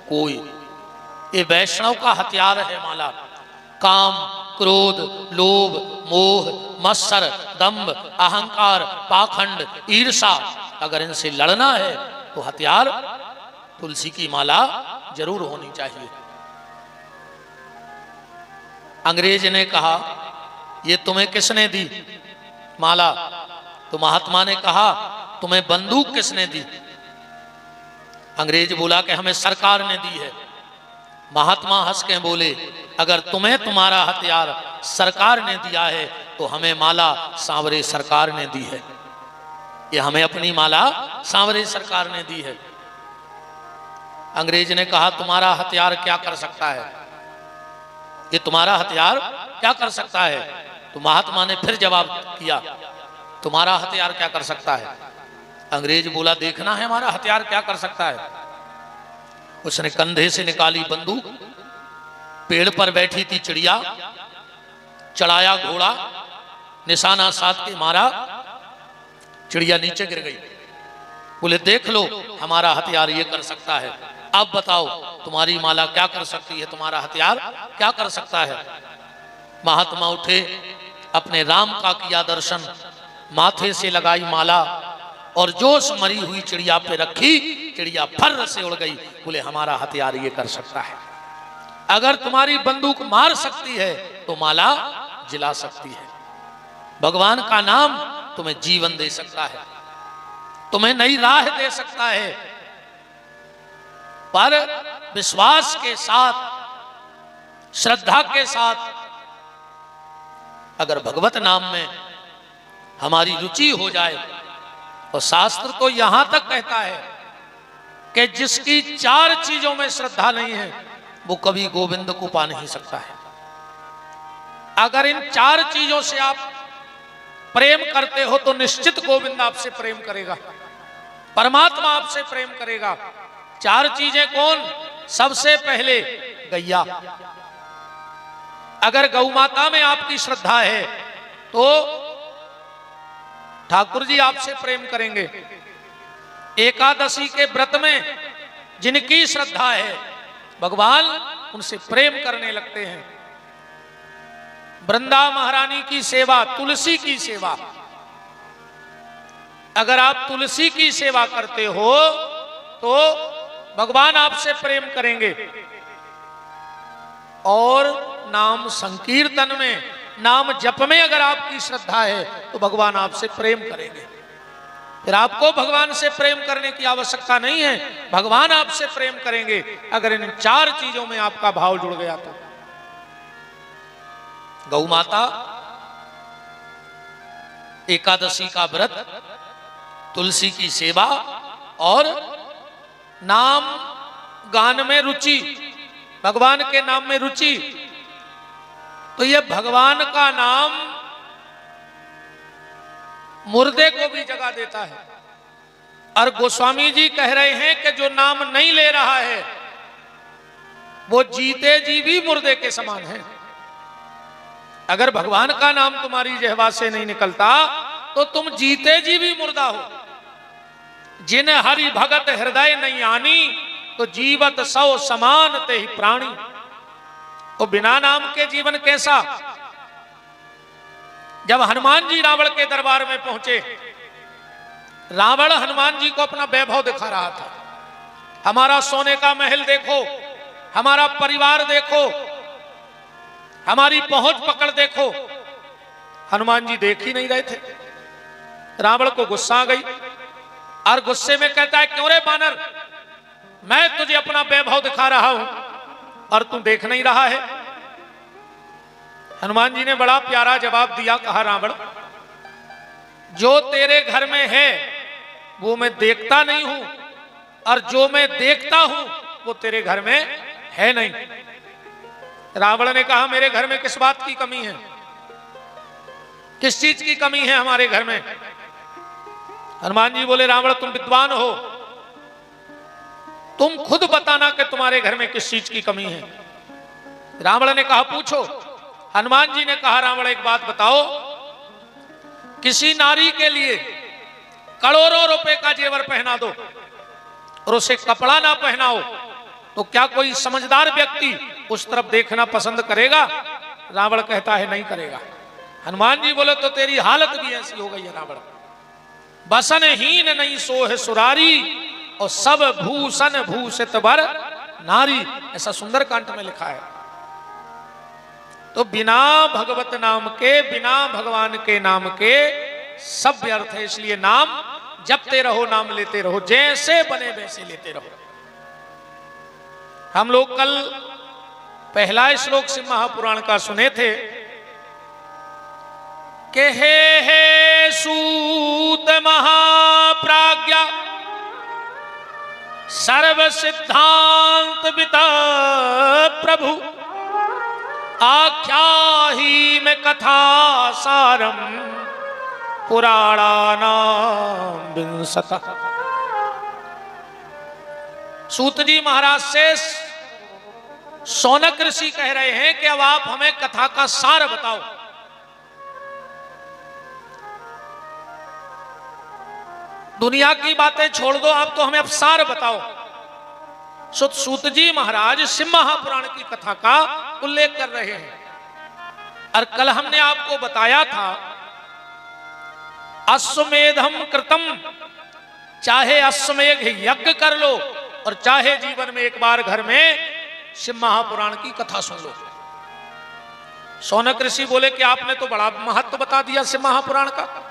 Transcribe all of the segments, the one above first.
कोई। ये वैष्णव का हथियार है माला। काम, क्रोध, लोभ, मोह, मत्सर, दंभ, अहंकार, पाखंड, ईर्षा, अगर इनसे लड़ना है तो हथियार तुलसी की माला जरूर होनी चाहिए। अंग्रेज ने कहा ये तुम्हें किसने दी माला? तो महात्मा ने कहा तुम्हें बंदूक किसने दी? अंग्रेज बोला कि हमें सरकार ने दी है। महात्मा हंस के बोले अगर तुम्हें तुम्हारा हथियार सरकार ने दिया है तो हमें माला सांवरे सरकार ने दी है। ये हमें अपनी माला सांवरे सरकार ने दी है। अंग्रेज ने कहा तुम्हारा हथियार क्या कर सकता है? ये तुम्हारा हथियार क्या कर सकता है? तो महात्मा ने फिर जवाब किया तुम्हारा हथियार क्या कर सकता है? अंग्रेज बोला देखना है हमारा हथियार क्या कर सकता है। उसने कंधे से निकाली बंदूक, पेड़ पर बैठी थी चिड़िया, चढ़ाया घोड़ा, निशाना साध के मारा, चिड़िया नीचे गिर गई। बोले देख लो हमारा हथियार ये कर सकता है, अब बताओ तुम्हारी माला क्या कर सकती है, तुम्हारा हथियार क्या कर सकता है। महात्मा उठे, अपने राम का किया दर्शन, माथे से लगाई माला और जोश मरी हुई चिड़िया पे रखी, चिड़िया फर्र से उड़ गई। बोले हमारा हथियार ये कर सकता है। अगर तुम्हारी बंदूक मार सकती है तो माला जिला सकती है। भगवान का नाम तुम्हें जीवन दे सकता है, तुम्हें नई राह दे सकता है, पर विश्वास के साथ, श्रद्धा के साथ अगर भगवत नाम में हमारी रुचि हो जाए। और शास्त्र तो यहां तक कहता है कि जिसकी 4 चीजों में श्रद्धा नहीं है वो कभी गोविंद को पा नहीं सकता है। अगर इन 4 चीजों से आप प्रेम करते हो तो निश्चित गोविंद आपसे प्रेम करेगा, परमात्मा आपसे प्रेम करेगा। 4 चीजें कौन? सबसे पहले गैया। अगर गौ माता में आपकी श्रद्धा है तो ठाकुर जी आपसे प्रेम करेंगे। एकादशी के व्रत में जिनकी श्रद्धा है भगवान उनसे प्रेम करने लगते हैं। वृंदा महारानी की सेवा, तुलसी की सेवा, अगर आप तुलसी की सेवा करते हो तो भगवान आपसे प्रेम करेंगे। और नाम संकीर्तन में, नाम जप में अगर आपकी श्रद्धा है तो भगवान आपसे प्रेम करेंगे। फिर आपको भगवान से प्रेम करने की आवश्यकता नहीं है, भगवान आपसे प्रेम करेंगे अगर इन 4 चीजों में आपका भाव जुड़ गया तो। गौ माता, एकादशी का व्रत, तुलसी की सेवा और नाम गान में रुचि, भगवान के नाम में रुचि। तो ये भगवान का नाम मुर्दे को भी जगा देता है। और गोस्वामी जी कह रहे हैं कि जो नाम नहीं ले रहा है वो जीते जी भी मुर्दे के समान है। अगर भगवान का नाम तुम्हारी जिह्वा से नहीं निकलता तो तुम जीते जी भी मुर्दा हो। जिन हरि भगत हृदय नहीं आनी तो जीवत सौ समान ते ही प्राणी। तो बिना नाम के जीवन कैसा? जब हनुमान जी रावण के दरबार में पहुंचे, रावण हनुमान जी को अपना वैभव दिखा रहा था। हमारा सोने का महल देखो, हमारा परिवार देखो, हमारी पहुंच पकड़ देखो। हनुमान जी देख ही नहीं रहे थे। रावण को गुस्सा आ गई और गुस्से में कहता है क्यों रे बानर, मैं तुझे अपना वैभव दिखा रहा हूं और तू देख नहीं रहा है। हनुमान जी ने बड़ा प्यारा जवाब दिया, कहा रावण जो तेरे घर में है वो मैं देखता नहीं हूं और जो मैं देखता हूं वो तेरे घर में है नहीं। रावण ने कहा मेरे घर में किस बात की कमी है, किस चीज की कमी है हमारे घर में? हनुमान जी बोले रावण तुम विद्वान हो, तुम खुद बताना कि तुम्हारे घर में किस चीज की कमी है। रावण ने कहा पूछो। हनुमान जी ने कहा रावण एक बात बताओ, किसी नारी के लिए करोड़ों रुपए का जेवर पहना दो और उसे कपड़ा ना पहनाओ तो क्या कोई समझदार व्यक्ति उस तरफ देखना पसंद करेगा? रावण कहता है नहीं करेगा। हनुमान जी बोले तो तेरी हालत भी ऐसी हो गई है रावण, बसन हीन नहीं सोह सुरारी और सब भूषण भूषित बर नारी, ऐसा सुंदरकांड में लिखा है। तो बिना भगवत नाम के, बिना भगवान के नाम के सब व्यर्थ है। इसलिए नाम जपते रहो, नाम लेते रहो, जैसे बने वैसे लेते रहो। हम लोग कल पहला श्लोक से महापुराण का सुने थे कि हे सूत महाप्राज्ञा सर्व सिद्धांत विता प्रभु आख्याही में कथा सारम पुराणानाम विंशता। सूत जी महाराज से शौनक ऋषि कह रहे हैं कि अब आप हमें कथा का सार बताओ। दुनिया की बातें छोड़ दो, आप तो हमें अब सार बताओ। सूत जी महाराज शिव महापुराण की कथा का उल्लेख कर रहे हैं। और कल हमने आपको बताया था अश्वमेधम कृतम, चाहे अश्वमेध यज्ञ कर लो और चाहे जीवन में एक बार घर में शिव महापुराण की कथा सुन लो। शौनक ऋषि बोले कि आपने तो बड़ा महत्व बता दिया शिव महापुराण का,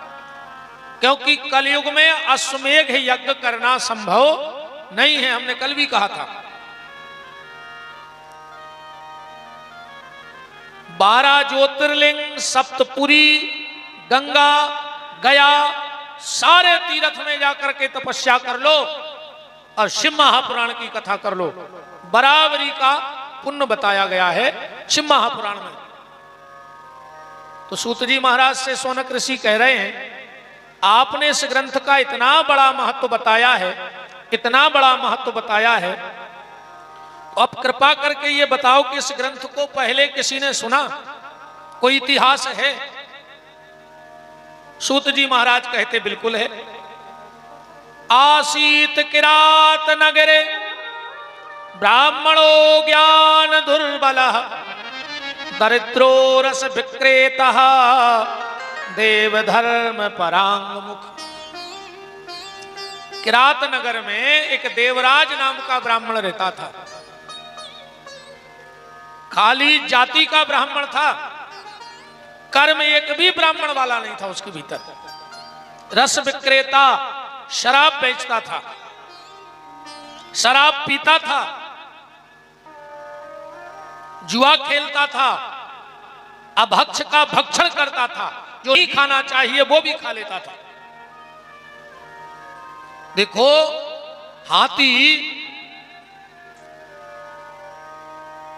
क्योंकि कलयुग में अश्वमेध यज्ञ करना संभव नहीं है, हमने कल भी कहा था। 12 ज्योतिर्लिंग, सप्तपुरी, गंगा, गया, सारे तीर्थ में जाकर के तपस्या कर लो और शिव महापुराण की कथा कर लो। बराबरी का पुण्य बताया गया है शिव महापुराण में। तो सूत जी महाराज से शौनक ऋषि कह रहे हैं आपने इस ग्रंथ का इतना बड़ा महत्व बताया है, इतना बड़ा महत्व बताया है, तो अब कृपा करके ये बताओ कि इस ग्रंथ को पहले किसी ने सुना? कोई इतिहास है? सूत जी महाराज कहते बिल्कुल है। आसीत किरात नगरे ब्राह्मणो ज्ञान दुर्बल दरिद्रो रस विक्रेता देवधर्म परांग मुख। किरात नगर में एक देवराज नाम का ब्राह्मण रहता था। खाली जाति का ब्राह्मण था, कर्म एक भी ब्राह्मण वाला नहीं था उसके भीतर। रस विक्रेता, शराब बेचता था, शराब पीता था, जुआ खेलता था, अभक्ष का भक्षण करता था, जो नहीं खाना चाहिए वो भी खा लेता था। देखो हाथी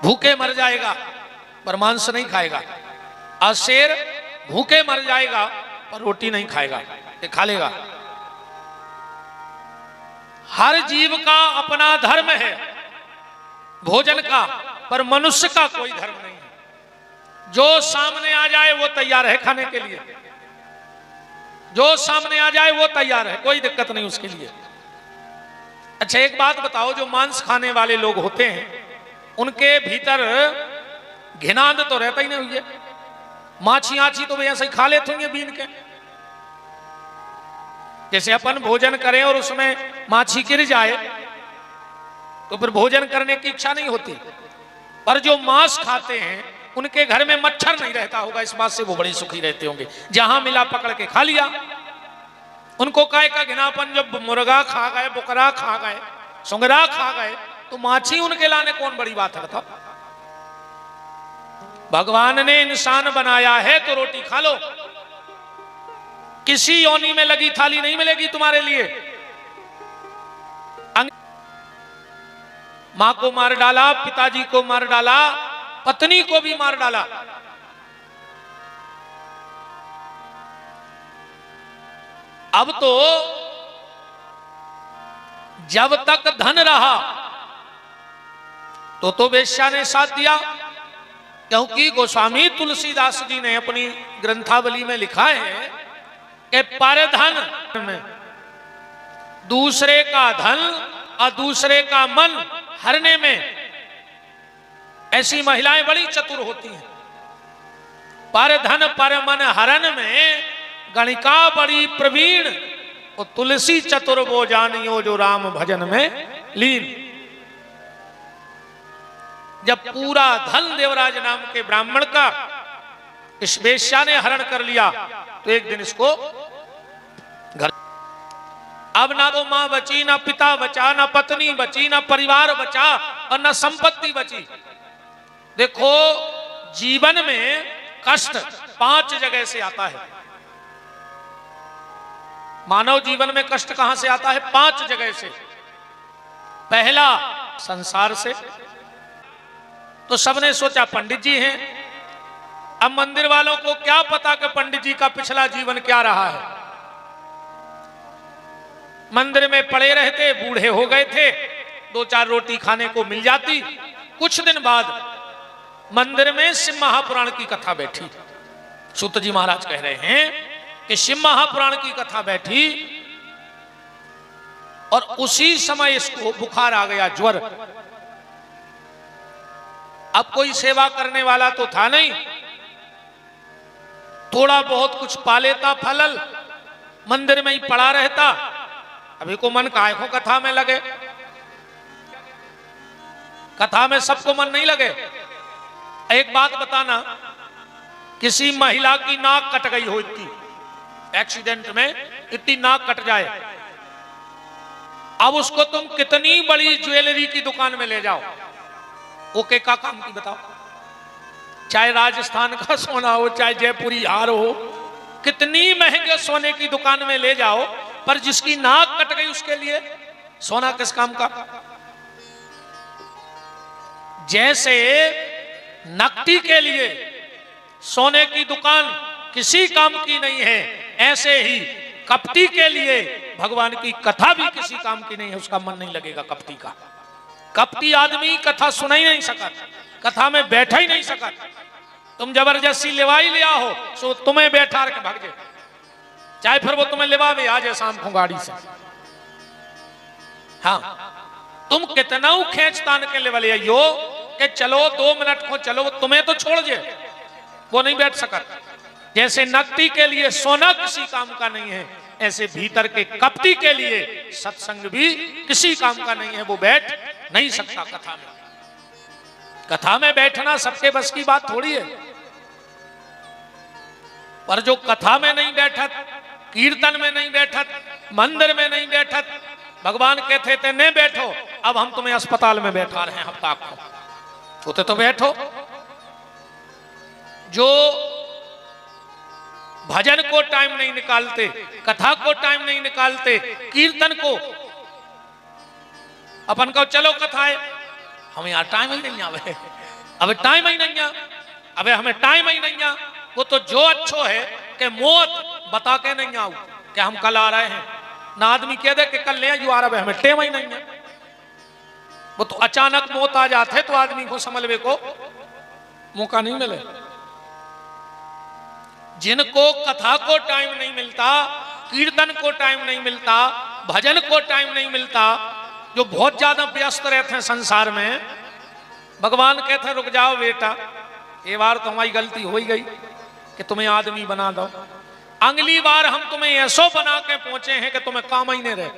भूखे मर जाएगा पर मांस नहीं खाएगा, और शेर भूखे मर जाएगा पर रोटी नहीं खाएगा, ये खा लेगा। हर जीव का अपना धर्म है भोजन का, पर मनुष्य का कोई धर्म नहीं है। जो सामने आ जाए वो तैयार है खाने के लिए, जो सामने आ जाए वो तैयार है, कोई दिक्कत नहीं उसके लिए। अच्छा एक बात बताओ, जो मांस खाने वाले लोग होते हैं उनके भीतर घिनाद तो रहता ही नहीं हुई है। माछी आछी तो ऐसे ही खा लेते होंगे बीन के। जैसे अपन भोजन करें और उसमें माछी गिर जाए तो फिर भोजन करने की इच्छा नहीं होती, पर जो मांस खाते हैं उनके घर में मच्छर नहीं रहता होगा, इस बात से वो बड़े सुखी रहते होंगे। जहां मिला पकड़ के खा लिया। उनको काय का घिनापन, जब मुर्गा खा गए, बुकरा खा गए, सुंगरा खा गए, तो माछी उनके लाने कौन बड़ी बात है? बताओ। भगवान ने इंसान बनाया है तो रोटी खा लो, किसी योनि में लगी थाली नहीं मिलेगी तुम्हारे लिए। मां को मार डाला, पिताजी को मार डाला, पत्नी को भी मार डाला। अब तो जब तक धन रहा तो वेश्या ने साथ दिया, क्योंकि गोस्वामी तुलसीदास जी ने अपनी ग्रंथावली में लिखा है कि परधन में दूसरे का धन और दूसरे का मन हरने में ऐसी महिलाएं बड़ी चतुर होती हैं। पर धन पर मन हरण में गणिका बड़ी प्रवीण, और तुलसी चतुर वो जानियो जो राम भजन में लीन। जब पूरा धन देवराज नाम के ब्राह्मण का इस वेश्या ने हरण कर लिया तो एक दिन इसको घर, अब ना तो मां बची, ना पिता बचा, ना पत्नी बची, ना परिवार बचा और ना संपत्ति बची। देखो जीवन में कष्ट 5 जगह से आता है। मानव जीवन में कष्ट कहां से आता है? 5 जगह से। पहला संसार से। तो सबने सोचा पंडित जी हैं, अब मंदिर वालों को क्या पता कि पंडित जी का पिछला जीवन क्या रहा है। मंदिर में पड़े रहते, बूढ़े हो गए थे, 2-4 रोटी खाने को मिल जाती। कुछ दिन बाद मंदिर में शिव महापुराण की कथा बैठी। सूत जी महाराज कह रहे हैं कि शिव महापुराण की कथा बैठी और उसी समय इसको बुखार आ गया, ज्वर। अब कोई सेवा करने वाला तो था नहीं, थोड़ा बहुत कुछ पा लेता फलल, मंदिर में ही पड़ा रहता। अभी को मन काय को कथा में लगे, कथा में सबको मन नहीं लगे। एक बात बताना, किसी महिला की नाक कट गई हो, इतनी एक्सीडेंट में इतनी नाक कट जाए, अब उसको तुम कितनी बड़ी ज्वेलरी की दुकान में ले जाओ, ओके का काम की बताओ। चाहे राजस्थान का सोना हो, चाहे जयपुरी हार हो, कितनी महंगे सोने की दुकान में ले जाओ, पर जिसकी नाक कट गई उसके लिए सोना किस काम का। जैसे नकदी के लिए सोने की दुकान किसी काम की नहीं है, ऐसे ही कपटी के लिए भगवान की कथा भी किसी काम की नहीं है। उसका मन नहीं लगेगा कपटी का। कपटी आदमी कथा सुना ही नहीं सका, कथा में बैठा ही नहीं सका। तुम जबरदस्ती लेवाई लिया हो सो तुम्हें बैठा के भाग जाए, चाहे फिर वो तुम्हें लेवा भी आ जाए शाम को गाड़ी से। हाँ, तुम कितना खेच तान के लेवल यो कि चलो 2 मिनट को चलो, तुम्हें तो छोड़ दे, वो नहीं बैठ सका। जैसे नकदी के लिए सोना किसी काम का नहीं है, ऐसे भीतर के कपटी के लिए सत्संग भी किसी काम का नहीं है, वो बैठ नहीं सकता कथा में। कथा में बैठना सबके बस की बात थोड़ी है। पर जो कथा में नहीं बैठत, कीर्तन में नहीं बैठत, मंदिर में नहीं बैठत, भगवान कहते थे नहीं बैठो, अब हम तुम्हें अस्पताल में बैठा रहे हैं हफ्ता को, होते तो बैठो। जो भजन को टाइम नहीं निकालते, कथा को टाइम नहीं निकालते, कीर्तन को, अपन को चलो कथा है, हमें यार टाइम ही नहीं आवे, अब टाइम ही नहीं आ, अबे हमें टाइम ही नहीं आ। वो तो जो अच्छो है कि मौत बता के नहीं आऊ कि हम कल आ रहे हैं, ना आदमी कह दे कि कल ले जो आ रहा है, हमें टेम ही नहीं है। वो तो अचानक मौत आ जाते तो आदमी को समझवे को मौका नहीं मिले। जिनको कथा को टाइम नहीं मिलता, कीर्तन को टाइम नहीं मिलता, भजन को टाइम नहीं मिलता, जो बहुत ज्यादा व्यस्त रहते हैं संसार में, भगवान कहते हैं रुक जाओ बेटा, ये बार तो हमारी गलती हो ही गई कि तुम्हें आदमी बना दो, अगली बार हम तुम्हें ऐसो बना के पहुंचे हैं कि तुम्हें काम ही नहीं रहे।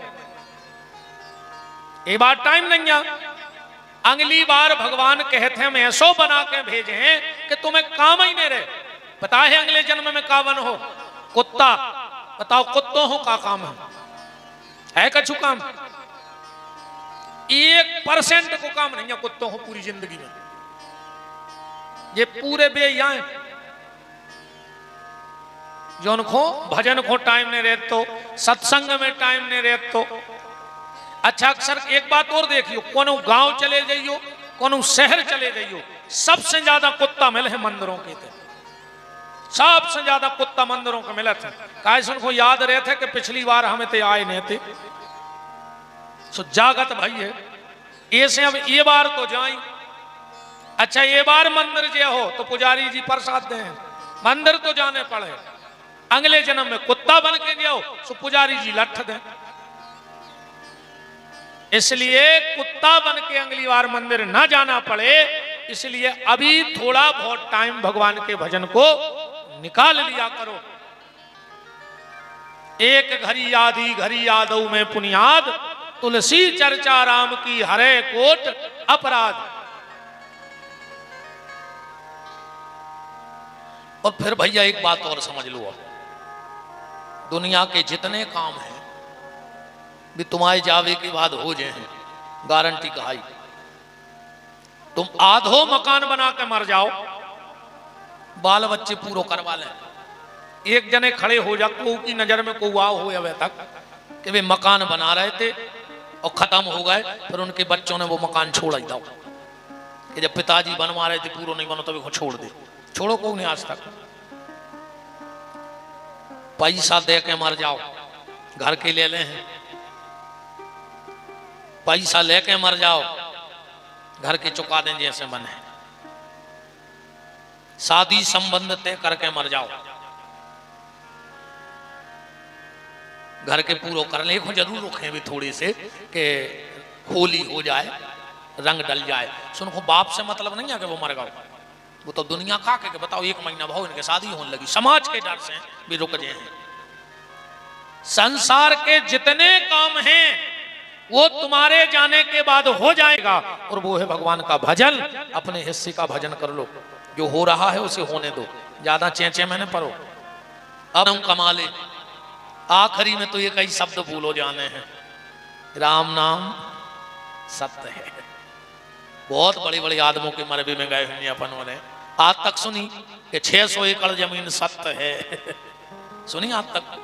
ये बार टाइम नहीं आ, अगली बार भगवान कहते हैं हम ऐसो बना के भेजे हैं कि तुम्हें काम ही नहीं रहे। पता है अगले जन्म में कावन हो? कुत्ता। बताओ कुत्तों हो का काम है कछु काम? 1% को काम नहीं है कुत्तों हो पूरी जिंदगी में। ये पूरे बेइया जो उनको भजन को टाइम नहीं रहते, तो सत्संग में टाइम नहीं रहते। तो अच्छा, अक्सर एक बात और देखियो, कोनो गांव चले जाइयो, कोनो शहर चले जाइयो, सबसे ज्यादा कुत्ता मिले हैं मंदिरों के थे। सबसे ज्यादा कुत्ता मंदिरों के मिले थे। काहे उनको याद रहे थे कि पिछली बार हमें तो आए नहीं थे, सो जागत भाई है ऐसे अब ये बार तो जाई। अच्छा, ये बार मंदिर जे हो तो पुजारी जी प्रसाद दें, मंदिर तो जाने पड़े। अगले जन्म में कुत्ता बन के जाओ सो पुजारी जी लठ दें। इसलिए कुत्ता बन के अगली बार मंदिर ना जाना पड़े, इसलिए अभी थोड़ा बहुत टाइम भगवान के भजन को निकाल लिया करो। एक घड़ी आधी घड़ी यादव में पुनियाद, तुलसी चर्चा राम की हरे कोट अपराध। और फिर भैया एक बात और समझ लो, दुनिया के जितने काम हैं भी तुम्हारे जावे के बाद हो जाए हैं, गारंटी कहाई। तुम आधो मकान बना के मर जाओ, बाल बच्चे पूरा करवा लें। एक जने खड़े हो जा, को की नजर में को आओ हो अभी तक कि वे मकान बना रहे थे और खत्म हो गए, फिर उनके बच्चों ने वो मकान छोड़ ही दो कि जब पिताजी बनवा रहे थे पूरा नहीं बनो तो छोड़ दे। छोड़ो को नहीं आज तक। पैसा दे के मर जाओ, घर के ले ले हैं, पैसा लेके मर जाओ, घर के चुका दें जैसे मन है। शादी संबंध तय करके मर जाओ, घर के पूरो कर ले जरूर रखें भी थोड़ी से कि होली हो जाए, रंग डल जाए। सुनो बाप से मतलब नहीं है कि वो मर गए, वो तो दुनिया खा के बताओ 1 महीना भाव इनके शादी होने लगी, समाज के डर से भी रुक गए हैं। संसार के जितने काम हैं वो तुम्हारे जाने के बाद हो जाएगा, और वो है भगवान का भजन। अपने हिस्से का भजन कर लो, जो हो रहा है उसे होने दो, ज्यादा चेंचे में न पढ़ो। अब हम कमा ले, आखिरी में तो ये कई शब्द भूलो जाने हैं, राम नाम सत्य है। बहुत बड़े बड़े आदमों के मरबे में गए हुए अपन ने आज तक सुनी कि 600 एकड़ जमीन सत्य है, सुनी आज तक?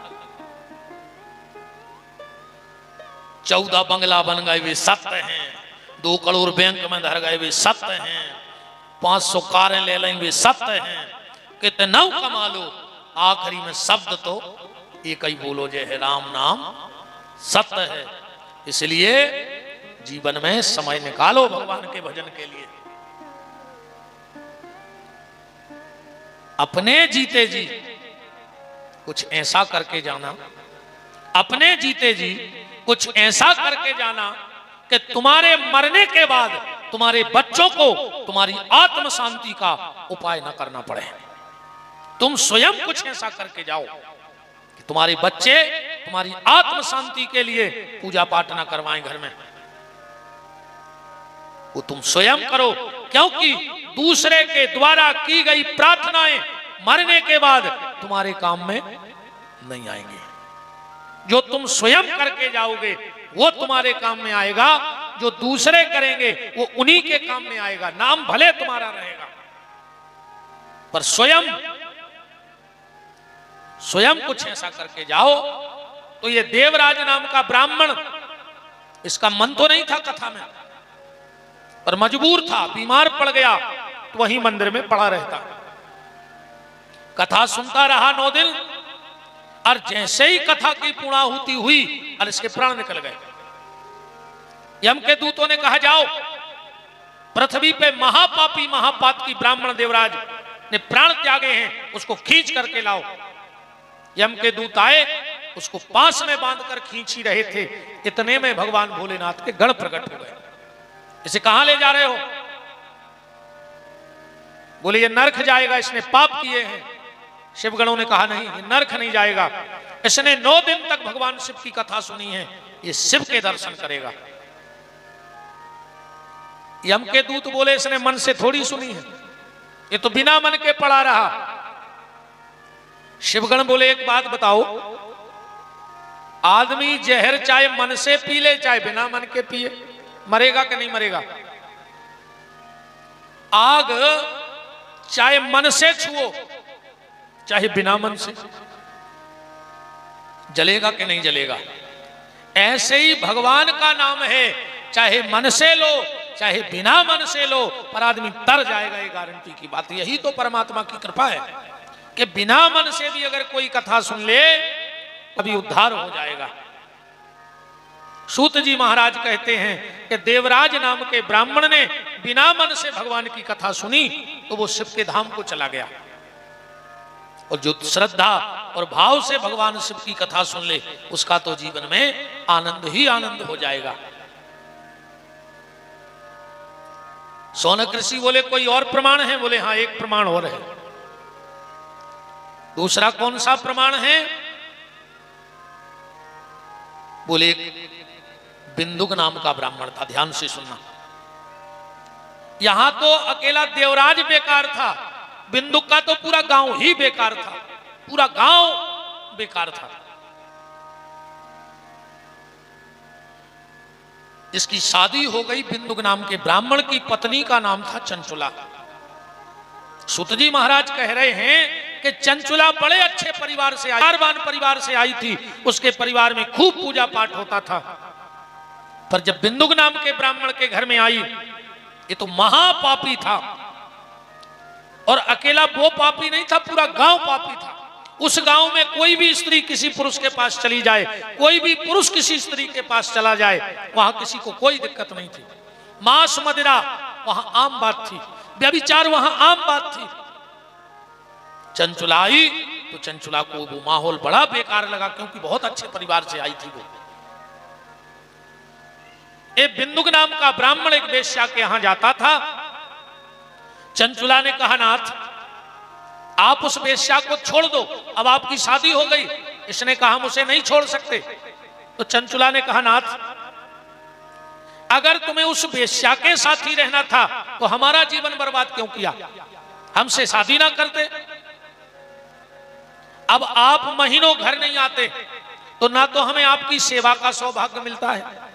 14 बंगला बन गए वे सत्य हैं, 2 करोड़ बैंक में धर गए वे सत्य हैं, 500 कारें ले लें वे सत्य हैं, कितना कमा लो, आखिरी में शब्द तो एक ही बोलो जे है राम नाम सत्य है। इसलिए जीवन में समय निकालो भगवान के भजन के लिए। अपने जीते जी कुछ ऐसा करके जाना, अपने जीते जी कुछ ऐसा करके जाना कि तुम्हारे मरने के बाद तुम्हारे बच्चों को तुम्हारी आत्म शांति का उपाय न करना पड़े। तुम स्वयं कुछ ऐसा करके जाओ कि तुम्हारे बच्चे तुम्हारी आत्म शांति के लिए पूजा पाठ ना करवाएं घर में, वो तुम स्वयं करो। क्योंकि दूसरे के द्वारा की गई प्रार्थनाएं मरने के बाद तुम्हारे काम में नहीं आएंगी। जो तुम स्वयं करके जाओगे वो तुम्हारे काम में आएगा, जो दूसरे करेंगे वो उन्हीं के काम में आएगा। नाम भले तुम्हारा रहेगा पर स्वयं कुछ ऐसा करके जाओ। तो ये देवराज नाम का ब्राह्मण, इसका मन तो नहीं था कथा में, पर मजबूर था, बीमार पड़ गया तो वहीं मंदिर में पड़ा रहता। कथा सुनता रहा 9 दिन, और जैसे ही कथा की पूर्णाहुति हुई और इसके प्राण निकल गए। यम के दूतों ने कहा जाओ पृथ्वी पे महापापी महापातकी ब्राह्मण देवराज ने प्राण त्यागे हैं, उसको खींच करके लाओ। यम के दूत आए, उसको पास में बांधकर खींच ही रहे थे, इतने में भगवान भोलेनाथ के गण प्रकट हो गए। इसे कहां ले जा रहे हो? बोले ये नरक जाएगा, इसने पाप किए हैं। शिवगणों ने कहा नहीं, ये नरक नहीं जाएगा, इसने 9 दिन तक भगवान शिव की कथा सुनी है, ये शिव के दर्शन करेगा। यम के दूत बोले इसने मन से थोड़ी सुनी है, ये तो बिना मन के पड़ा रहा। शिवगण बोले एक बात बताओ, आदमी जहर चाहे मन से पी ले चाहे बिना मन के पिए, मरेगा कि नहीं मरेगा? आग चाहे मन से छुओ चाहे बिना मन से, जलेगा कि नहीं जलेगा? ऐसे ही भगवान का नाम है, चाहे मन से लो चाहे बिना मन से लो, पर आदमी तर जाएगा, ये गारंटी की बात। यही तो परमात्मा की कृपा है कि बिना मन से भी अगर कोई कथा सुन ले तभी उद्धार हो जाएगा। सूत जी महाराज कहते हैं कि देवराज नाम के ब्राह्मण ने बिना मन से भगवान की कथा सुनी तो वो शिव के धाम को चला गया, और जो श्रद्धा और भाव से भगवान शिव की कथा सुन ले उसका तो जीवन में आनंद ही आनंद हो जाएगा। शौनक ऋषि बोले कोई और प्रमाण है? बोले हाँ एक प्रमाण और है। दूसरा कौन सा प्रमाण है? बोले बिंदुक नाम का ब्राह्मण था। ध्यान से सुनना, यहां तो अकेला देवराज बेकार था, बिंदुक का तो पूरा गांव ही बेकार था, पूरा गांव बेकार था। इसकी शादी हो गई बिंदुक नाम के ब्राह्मण की पत्नी का नाम था चंचुला। सूत जी महाराज कह रहे हैं कि चंचुला बड़े अच्छे परिवार से आई, कारवान परिवार से आई थी, उसके परिवार में खूब पूजा पाठ होता था। पर जब बिंदुक नाम के ब्राह्मण के घर में आई, ये तो महापापी था, और अकेला वो पापी नहीं था, पूरा गांव पापी था। उस गांव में कोई भी स्त्री किसी पुरुष के पास चली जाए, कोई भी पुरुष किसी स्त्री के पास चला जाए, वहां किसी को कोई दिक्कत नहीं थी। मांस मदिरा वहां आम बात थी, व्यभिचार वहां आम बात थी। चंचुला आई तो चंचुला को वो माहौल बड़ा बेकार लगा, क्योंकि बहुत अच्छे परिवार से आई थी वो। एक बिंदुक नाम का ब्राह्मण एक वेश्या के यहां जाता था। चंचुला ने कहा नाथ आप उस वेश्या को छोड़ दो, अब आपकी शादी हो गई। इसने कहा हम उसे नहीं छोड़ सकते। तो चंचुला ने कहा नाथ अगर तुम्हें उस वेश्या के साथ ही रहना था तो हमारा जीवन बर्बाद क्यों किया, हमसे शादी ना करते। अब आप महीनों घर नहीं आते तो ना तो हमें आपकी सेवा का सौभाग्य मिलता है।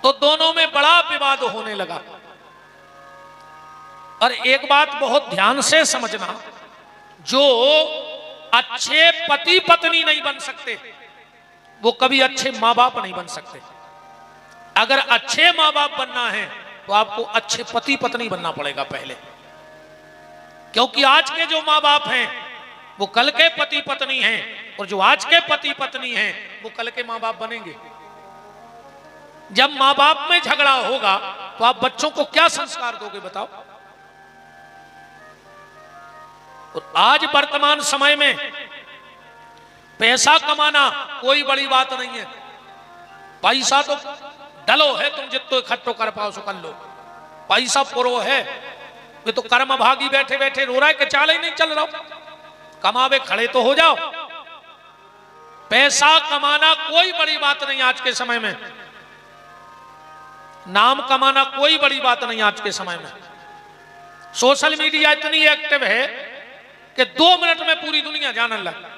तो दोनों में बड़ा विवाद होने लगा। और एक बात बहुत ध्यान से समझना, जो अच्छे पति पत्नी नहीं बन सकते वो कभी अच्छे माँ बाप नहीं बन सकते। अगर अच्छे माँ बाप बनना है तो आपको अच्छे पति पत्नी बनना पड़ेगा पहले, क्योंकि आज के जो माँ बाप हैं वो कल के पति पत्नी हैं, और जो आज के पति पत्नी हैं वो कल के माँ बाप बनेंगे। जब माँ बाप में झगड़ा होगा तो आप बच्चों को क्या संस्कार दोगे बताओ। और आज वर्तमान समय में पैसा कमाना कोई बड़ी बात नहीं है। पैसा तो डलो है, तुम जितना इकट्ठो कर पाओ सो कर लो। पैसा पुरो है, वे तो कर्म भागी बैठे बैठे रो रहा है कि चाल ही नहीं चल रहा। कमावे खड़े तो हो जाओ। पैसा कमाना कोई बड़ी बात नहीं आज के समय में। नाम कमाना कोई बड़ी बात नहीं आज के समय में। सोशल मीडिया इतनी एक्टिव है कि 2 मिनट में पूरी दुनिया जानने लग।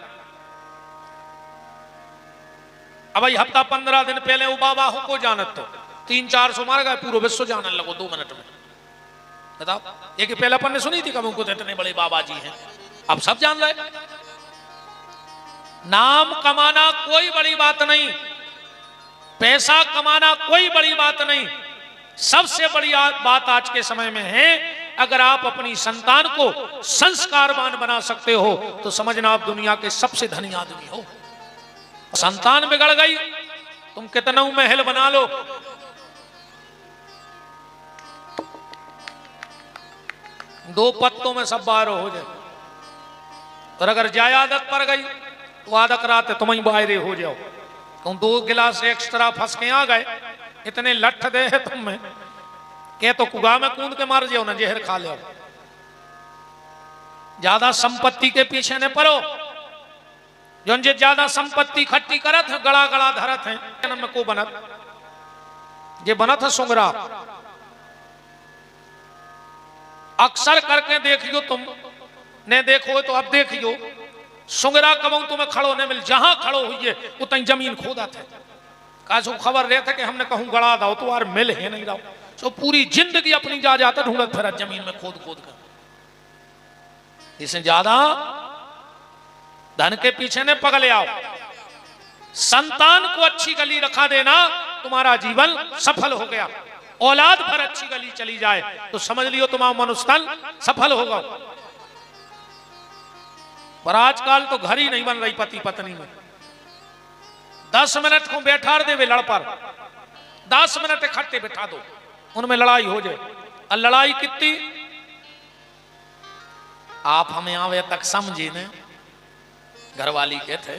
अब भाई हफ्ता 15 दिन पहले वो बाबा को जानत तो 300-400 मार गए, पूरा विश्व जानने लगो 2 मिनट में। बताओ, एक पहला पन्ने सुनी थी कब उनको इतने बड़े बाबा जी हैं, अब सब जान रहे। नाम कमाना कोई बड़ी बात नहीं, पैसा कमाना कोई बड़ी बात नहीं। सबसे बड़ी बात आज के समय में है, अगर आप अपनी संतान को संस्कारवान बना सकते हो तो समझना आप दुनिया के सबसे धनी आदमी हो। संतान बिगड़ गई, तुम कितना महल बना लो, दो पत्तों में सब बाहर हो जाए। और अगर जाय आदत पड़ गई तो आदत रात तुम ही बाहर हो जाओ। तुम 2 गिलास एक्स्ट्रा फंस के आ गए, इतने लठ दे है तुम में के तो कुआ में कूद के मार जाओ ना, जहर खा लो। ज्यादा संपत्ति के पीछे न पड़ो। जो ज्यादा संपत्ति खट्टी करत है, गड़ा गड़ा धरत है, जन्म में को बनत ये बनत है सुंगरा। अक्सर करके देखियो, तुम ने देखो तो अब देखियो, सुंगरा कबू तुम्हें खड़ो नहीं मिल, जहां खड़ो हुई है उतनी जमीन खोदा थे। कासो खबर रहता कि हमने कहूं गड़ा दो तो यार मिल है नहीं रहा, तो पूरी जिंदगी अपनी जा जाता ढूंढत फिर जमीन में खोद खोद कर। इससे ज्यादा धन के पीछे ने पगले आओ। संतान को अच्छी गली रखा देना, तुम्हारा जीवन सफल हो गया। औलाद भर अच्छी गली चली जाए तो समझ लियो तुम्हारा मनुष्यतन सफल होगा। पर आजकल तो घर ही नहीं बन रही पति पत्नी में। 10 मिनट को बैठा दे वे लड़ पर, 10 मिनट इकट्ठे बैठा दो, उनमें लड़ाई हो जाए। और लड़ाई कितनी, आप हमें आवे तक समझे ने, घरवाली के थे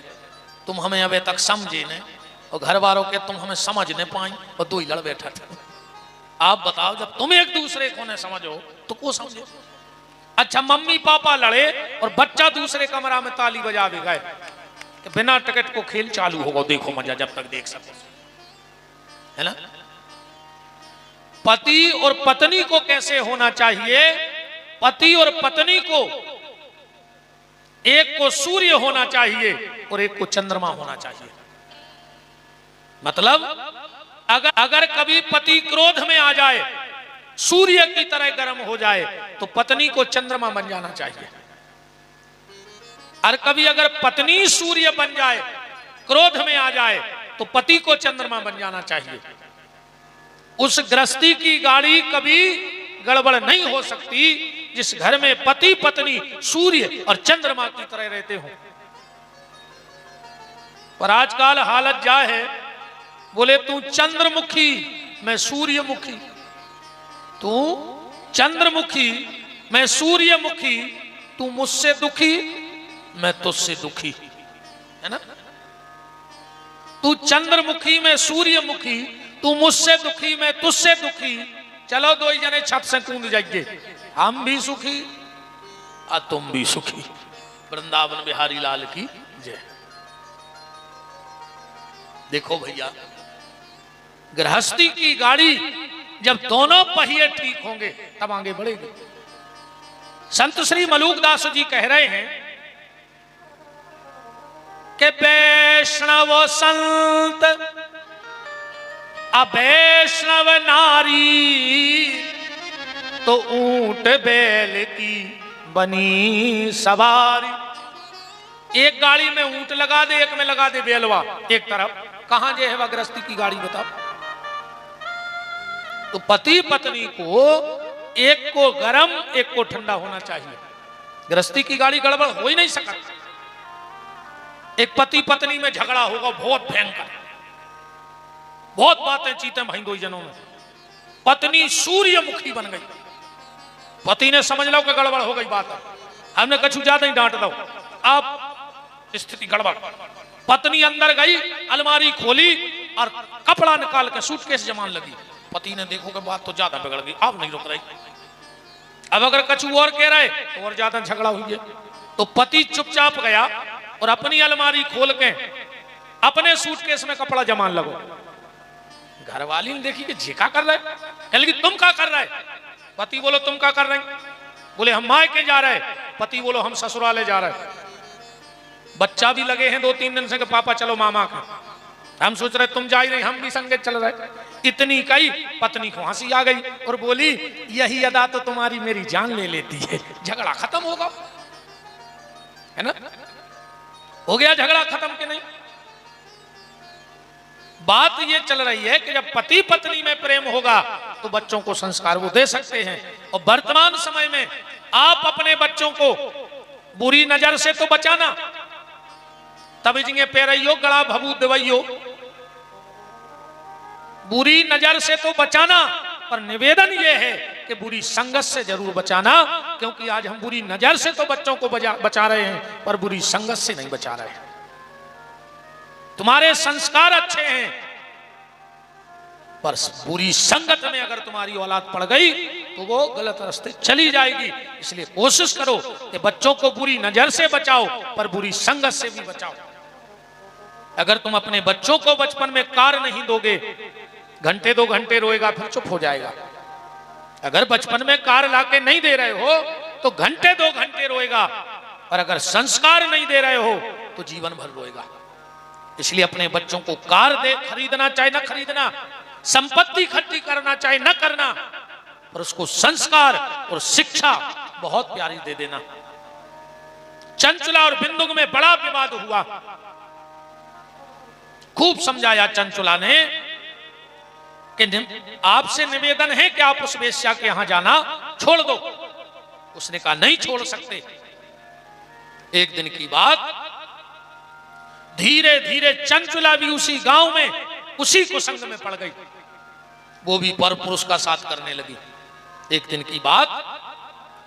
तुम हमें अबे तक समझे ने, और घर वालों के तुम हमें समझ नहीं पाई, और 2 ही लड़ बैठा थे। आप बताओ, जब तुम एक दूसरे को न समझो तो को समझे? अच्छा, मम्मी पापा लड़े और बच्चा दूसरे कमरा में ताली बजा भी गए कि बिना टिकट को खेल चालू होगा, देखो मजा जब तक देख सको, है ना? पति और पत्नी को कैसे होना चाहिए? पति और पत्नी को, एक को सूर्य होना चाहिए और एक को चंद्रमा होना चाहिए। मतलब अगर कभी पति क्रोध में आ जाए, सूर्य की तरह गर्म हो जाए, तो पत्नी को चंद्रमा बन जाना चाहिए। और कभी अगर पत्नी सूर्य बन जाए, क्रोध में आ जाए, तो पति को चंद्रमा बन जाना चाहिए। उस गृहस्थी की गाड़ी कभी गड़बड़ नहीं हो सकती जिस घर में पति पत्नी सूर्य और चंद्रमा की तरह रहते हो। पर आजकल हालत क्या है, बोले तू चंद्रमुखी मैं सूर्यमुखी, तू चंद्रमुखी मैं सूर्यमुखी, तू मुझसे दुखी मैं तुझसे दुखी, है ना? तू चंद्रमुखी मैं सूर्यमुखी, तू मुझसे दुखी मैं तुझसे दुखी, चलो दो ही जने छत से कूद जाइए, हम भी सुखी और तुम भी सुखी। वृंदावन बिहारी लाल की जय। देखो भैया, गृहस्थी की गाड़ी जब दोनों पहिए ठीक होंगे तब आगे बढ़ेगी। संत श्री मलूकदास जी कह रहे हैं कि वैष्णव संत अवैष्णव नारी, तो ऊंट बैल की बनी सवारी। एक गाड़ी में ऊंट लगा दे, एक में लगा दे बैलवा, एक तरफ कहां जे है वह गृहस्थी की गाड़ी, बताओ? तो पति पत्नी को एक को गर्म एक को ठंडा होना चाहिए। गृहस्थी की गाड़ी गड़बड़ हो ही नहीं सकता। एक पति पत्नी में झगड़ा होगा बहुत भयंकर, बहुत बातें चीते भाई दो जनों में। पत्नी सूर्यमुखी बन गई, पति ने समझ लो कि गड़बड़ हो गई बात, हमने कछु ज्यादा ही डांट दो, अब स्थिति गड़बड़। पत्नी अंदर गई, अलमारी खोली और कपड़ा निकाल के सूटकेस जमान लगी। पति ने देखो कि बात तो ज्यादा बिगड़ गई, अब नहीं रुक रही। अब अगर कछु और कह रहे तो और ज्यादा झगड़ा हुई है। तो पति चुपचाप गया और अपनी अलमारी खोल के अपने सूटकेस में कपड़ा जमान लगो। घरवाली ने देखी कि झिका कर रहे, कह लगी तुम क्या कर रहे? पति बोलो तुम क्या कर रहे? बोले हम मायके जा रहे। पति बोलो हम ससुराले जा रहे। बच्चा भी लगे हैं 2-3 दिन से कि पापा चलो मामा का। हम सोच रहे तुम जा ही रही, हम भी संगे चल रहे। इतनी कही, पत्नी को हंसी आ गई और बोली यही अदा तो तुम्हारी मेरी जान ले लेती है। झगड़ा खत्म होगा, है ना? हो गया झगड़ा खत्म कि नहीं? बात ये चल रही है कि जब पति पत्नी में प्रेम होगा तो बच्चों को संस्कार वो दे सकते हैं। और वर्तमान समय में आप अपने बच्चों को बुरी नजर से तो बचाना, तभी जिंगे पैरइयो गड़ा भभू दवइयो, बुरी नजर से तो बचाना, पर निवेदन यह है कि बुरी संगत से जरूर बचाना, क्योंकि आज हम बुरी नजर से तो बच्चों को बचा रहे हैं पर बुरी संगत से नहीं बचा रहे हैं। तुम्हारे संस्कार अच्छे हैं पर बुरी संगत में अगर तुम्हारी औलाद पड़ गई तो वो गलत रास्ते चली जाएगी। इसलिए कोशिश करो कि बच्चों को बुरी नजर से बचाओ पर बुरी संगत से भी बचाओ। अगर तुम अपने बच्चों को बचपन में कार नहीं दोगे, घंटे 2 घंटे रोएगा फिर चुप हो जाएगा। अगर बचपन में कार लाके नहीं दे रहे हो तो घंटे 2 घंटे रोएगा, और अगर संस्कार नहीं दे रहे हो तो जीवन भर रोएगा। इसलिए अपने बच्चों को कार दे, खरीदना चाहे न खरीदना, संपत्ति इकट्ठी करना चाहे न करना, पर उसको संस्कार और शिक्षा बहुत प्यारी दे देना। चंचुला और बिंदुक में बड़ा विवाद हुआ, खूब समझाया चंचुला ने कि आपसे निवेदन है कि आप उस वेश्या के यहां जाना छोड़ दो। उसने कहा नहीं छोड़ सकते। एक दिन की बात, धीरे धीरे चंचुला भी उसी गांव में उसी कुसंग में पड़ गई, वो भी पर पुरुष का साथ करने लगी। एक दिन की बात,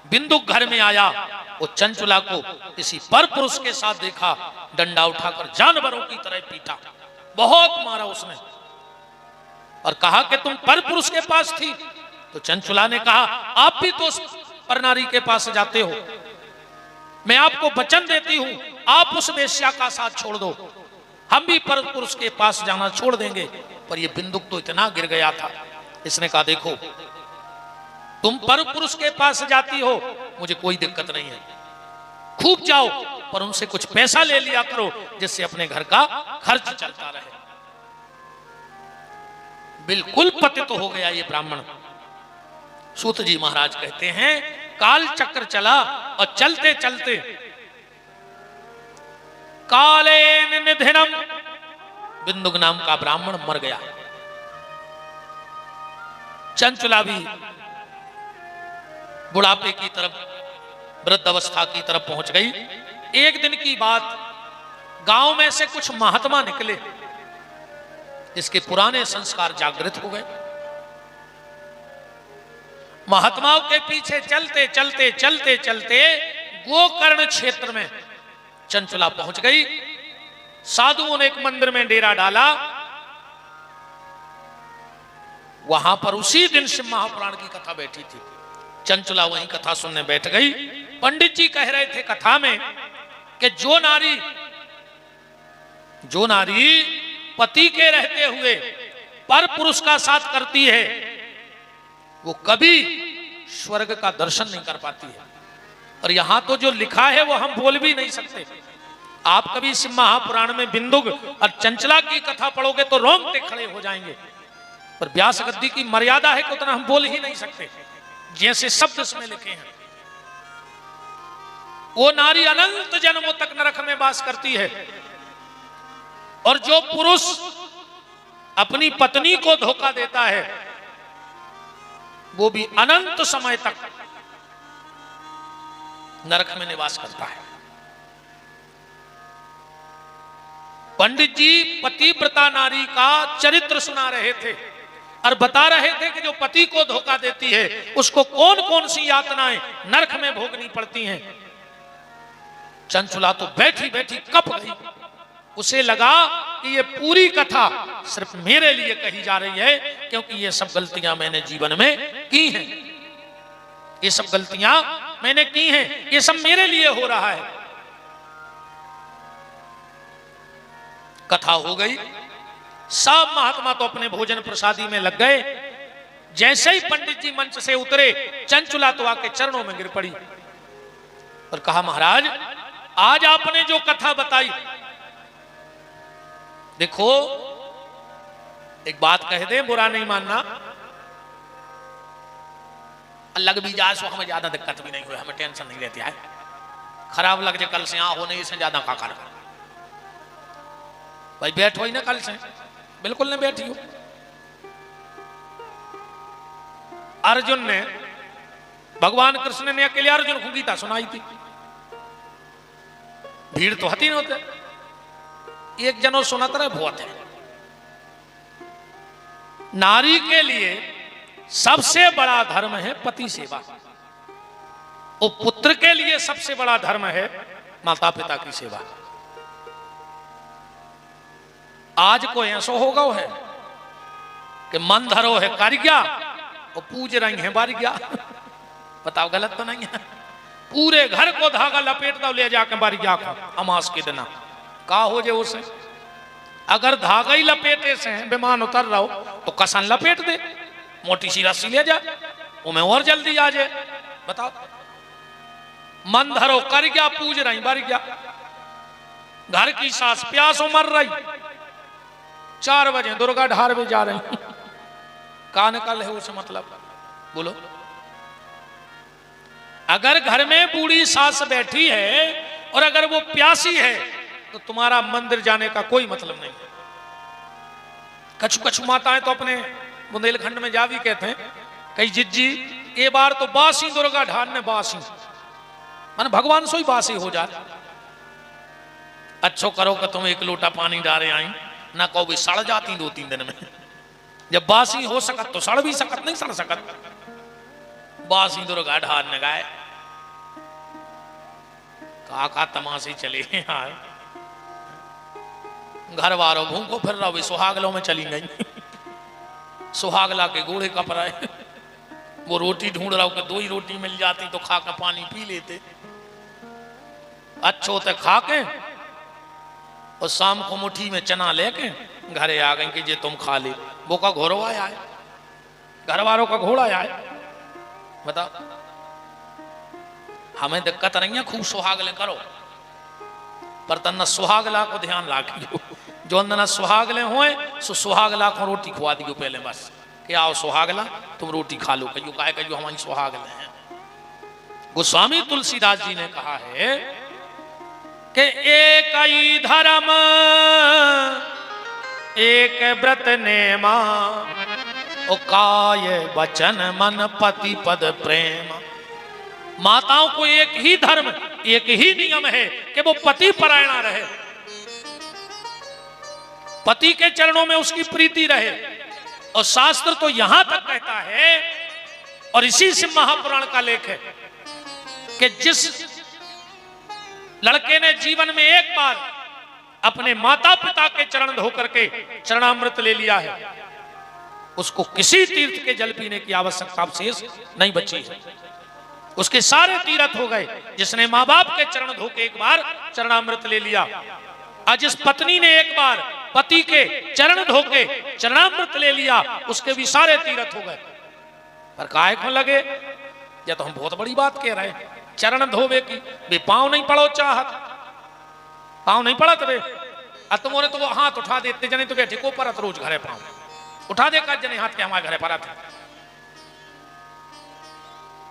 बिंदुक घर में आया, वो चंचुला को किसी पर पुरुष के साथ देखा, डंडा उठाकर जानवरों की तरह पीटा, बहुत मारा उसने। और कहा कि तुम पर पुरुष के पास थी। तो चंचुला ने कहा आप भी तो उस पर नारी के पास जाते हो, मैं आपको वचन देती हूं आप उस वेश्या का साथ छोड़ दो, हम भी पर पुरुष के पास जाना छोड़ देंगे। पर ये बिंदुक तो इतना गिर गया था, इसने कहा देखो तुम पर पुरुष के पास जाती हो मुझे कोई दिक्कत नहीं है, खूब जाओ, पर उनसे कुछ पैसा ले लिया करो जिससे अपने घर का खर्च चलता रहे। बिल्कुल पतित हो गया ये ब्राह्मण। सूत जी महाराज कहते हैं काल चक्र चला और चलते चलते कालेन निधनम, बिंदुक नाम का ब्राह्मण मर गया। चंचुला भी बुढ़ापे की तरफ, वृद्ध अवस्था की तरफ पहुंच गई। एक दिन की बात, गांव में से कुछ महात्मा निकले, इसके पुराने संस्कार जागृत हो गए। महात्माओं के पीछे चलते चलते चलते चलते गोकर्ण क्षेत्र में चंचुला पहुंच गई। साधुओं ने एक मंदिर में डेरा डाला, वहां पर उसी दिन शिव महापुराण की कथा बैठी थी। चंचुला वहीं कथा सुनने बैठ गई। पंडित जी कह रहे थे कथा में कि जो नारी पति के रहते हुए पर पुरुष का साथ करती है वो कभी स्वर्ग का दर्शन नहीं कर पाती है। और यहां तो जो लिखा है वो हम बोल भी नहीं सकते। आप कभी शिव महापुराण में बिंदुक और चंचला की कथा पढ़ोगे तो रोंगटे खड़े हो जाएंगे, पर व्यास गद्दी की मर्यादा है कि उतना हम बोल ही नहीं सकते, जैसे शब्द इसमें लिखे हैं। वो नारी अनंत जन्मों तक नरक में वास करती है, और जो पुरुष अपनी पत्नी को धोखा देता है वो भी अनंत समय तक नरक में निवास करता है। पंडित जी पतिव्रता नारी का चरित्र सुना रहे थे और बता रहे थे कि जो पति को धोखा देती है उसको कौन कौन सी यातनाएं नरक में भोगनी पड़ती हैं। चंचुला तो बैठी बैठी कप गई। उसे लगा कि ये पूरी कथा सिर्फ मेरे लिए कही जा रही है, क्योंकि ये सब गलतियां मैंने जीवन में की हैं, ये सब गलतियां मैंने की हैं, ये सब मेरे लिए हो रहा है। कथा हो गई, सब महात्मा तो अपने भोजन प्रसादी में लग गए। जैसे ही पंडित जी मंच से उतरे, चंचुला तो आके चरणों में गिर पड़ी और कहा महाराज आज आपने जो कथा बताई, देखो एक बात कह दे, बुरा नहीं मानना, लग भी जाए सो हमें ज्यादा दिक्कत भी नहीं हुई, हमें टेंशन नहीं रहती है। खराब लग जाए कल से यहाँ होने से ज्यादा का कर भाई बैठो ही ना, कल से बिल्कुल नहीं बैठी हो। अर्जुन ने, भगवान कृष्ण ने अकेले अर्जुन को गीता सुनाई थी, भीड़ तो हती न होते, एक जनो सुनत रहे बहुत है। नारी के लिए सबसे बड़ा धर्म है पति सेवा, और पुत्र के लिए सबसे बड़ा धर्म है माता पिता की सेवा। आज को ऐसा होगा है कि मन धरो है कारिया और पूज रही है बारिया। बताओ गलत तो नहीं है? पूरे घर को धागा लपेट दो, ले जाके बारिया को अमास के दिन का हो जाए उसे। अगर धागा ही लपेटे से विमान उतर रहा हो तो कसन लपेट दे, मोटी सी रस्सी ले जा, उमें और जल्दी आ जाए। बताओ, मन धरो कर गया, पूज रही बारी गया। घर की सास प्यासों मर रही, 4 बजे दुर्गा ढार में जा रही, का निकल है उसे मतलब बोलो। अगर घर में बूढ़ी सास बैठी है और अगर वो प्यासी है तो तुम्हारा मंदिर जाने का कोई मतलब नहीं। कछु कछु माताएं तो अपने बुंदेलखंड में जावी कहते हैं, कई जिज्जी ये बार तो बासी दुर्गा ढान ने बासी, मन भगवान सो ही बासी हो जाए। अच्छो करो कि तुम 1 लोटा पानी डाले आई, ना कहो भी सड़ जाती 2-3 दिन में। जब बासी हो सकत तो सड़ भी सकत, नहीं सड़ सकत। बासी दुर्गा ढान ने गाए का तमाशे चले आए। घर वालों भूखो फिर रहो, सुहागलों में चली गई। सुहागला के घोड़े का पर आए, वो रोटी ढूंढ रहा हो कि 2 ही रोटी मिल जाती तो खा के पानी पी लेते। अच्छो ते खा के और शाम को मुट्ठी में चना लेके घरे आ गए कि ये तुम खा ले। वो का घोड़ा आया है, घर वालों का घोड़ा आया है। बता, हमें दिक्कत नहीं है, खूब सुहागले करो, पर तन्ना सुहागला को ध्यान रखियो। जो अंदर सुहागले हुए सो सुहागला को रोटी खुआ दियो पहले, बस कि आओ सुहागला तुम रोटी खा लो, कहियो काहे कहियो हमारी सुहागले हैं। गोस्वामी तुलसीदास जी ने कहा है कि एक ही धर्म एक व्रत नेमा, ओ काय वचन मन पति पद प्रेम। माताओं को एक ही धर्म, एक ही नियम है कि वो पति परायणा रहे, पति के चरणों में उसकी प्रीति रहे। और शास्त्र तो यहां तक कहता है, और इसी से महापुराण का लेख है कि जिस लड़के ने जीवन में एक बार अपने माता पिता के चरण धो करके चरणामृत ले लिया है, उसको किसी तीर्थ के जल पीने की आवश्यकता शेष नहीं बची है। उसके सारे तीर्थ हो गए। जिसने माँ बाप के चरण धो के एक बार चरणामृत ले लिया, आज जिस पत्नी ने एक बार पति के चरण धो के चरणामृत ले लिया, उसके भी सारे तीर्थ हो गए। पर काहे को लगे, या तो हम बहुत बड़ी बात कह रहे हैं, चरण धोवे की बे पांव नहीं पड़ो चाहत, पांव नहीं पड़ा तबे तुमने तो वो हाथ उठा देते जने तो बैठे को परत रोज घरे पांव उठा दे का जने हाथ के हमारे घरे परत।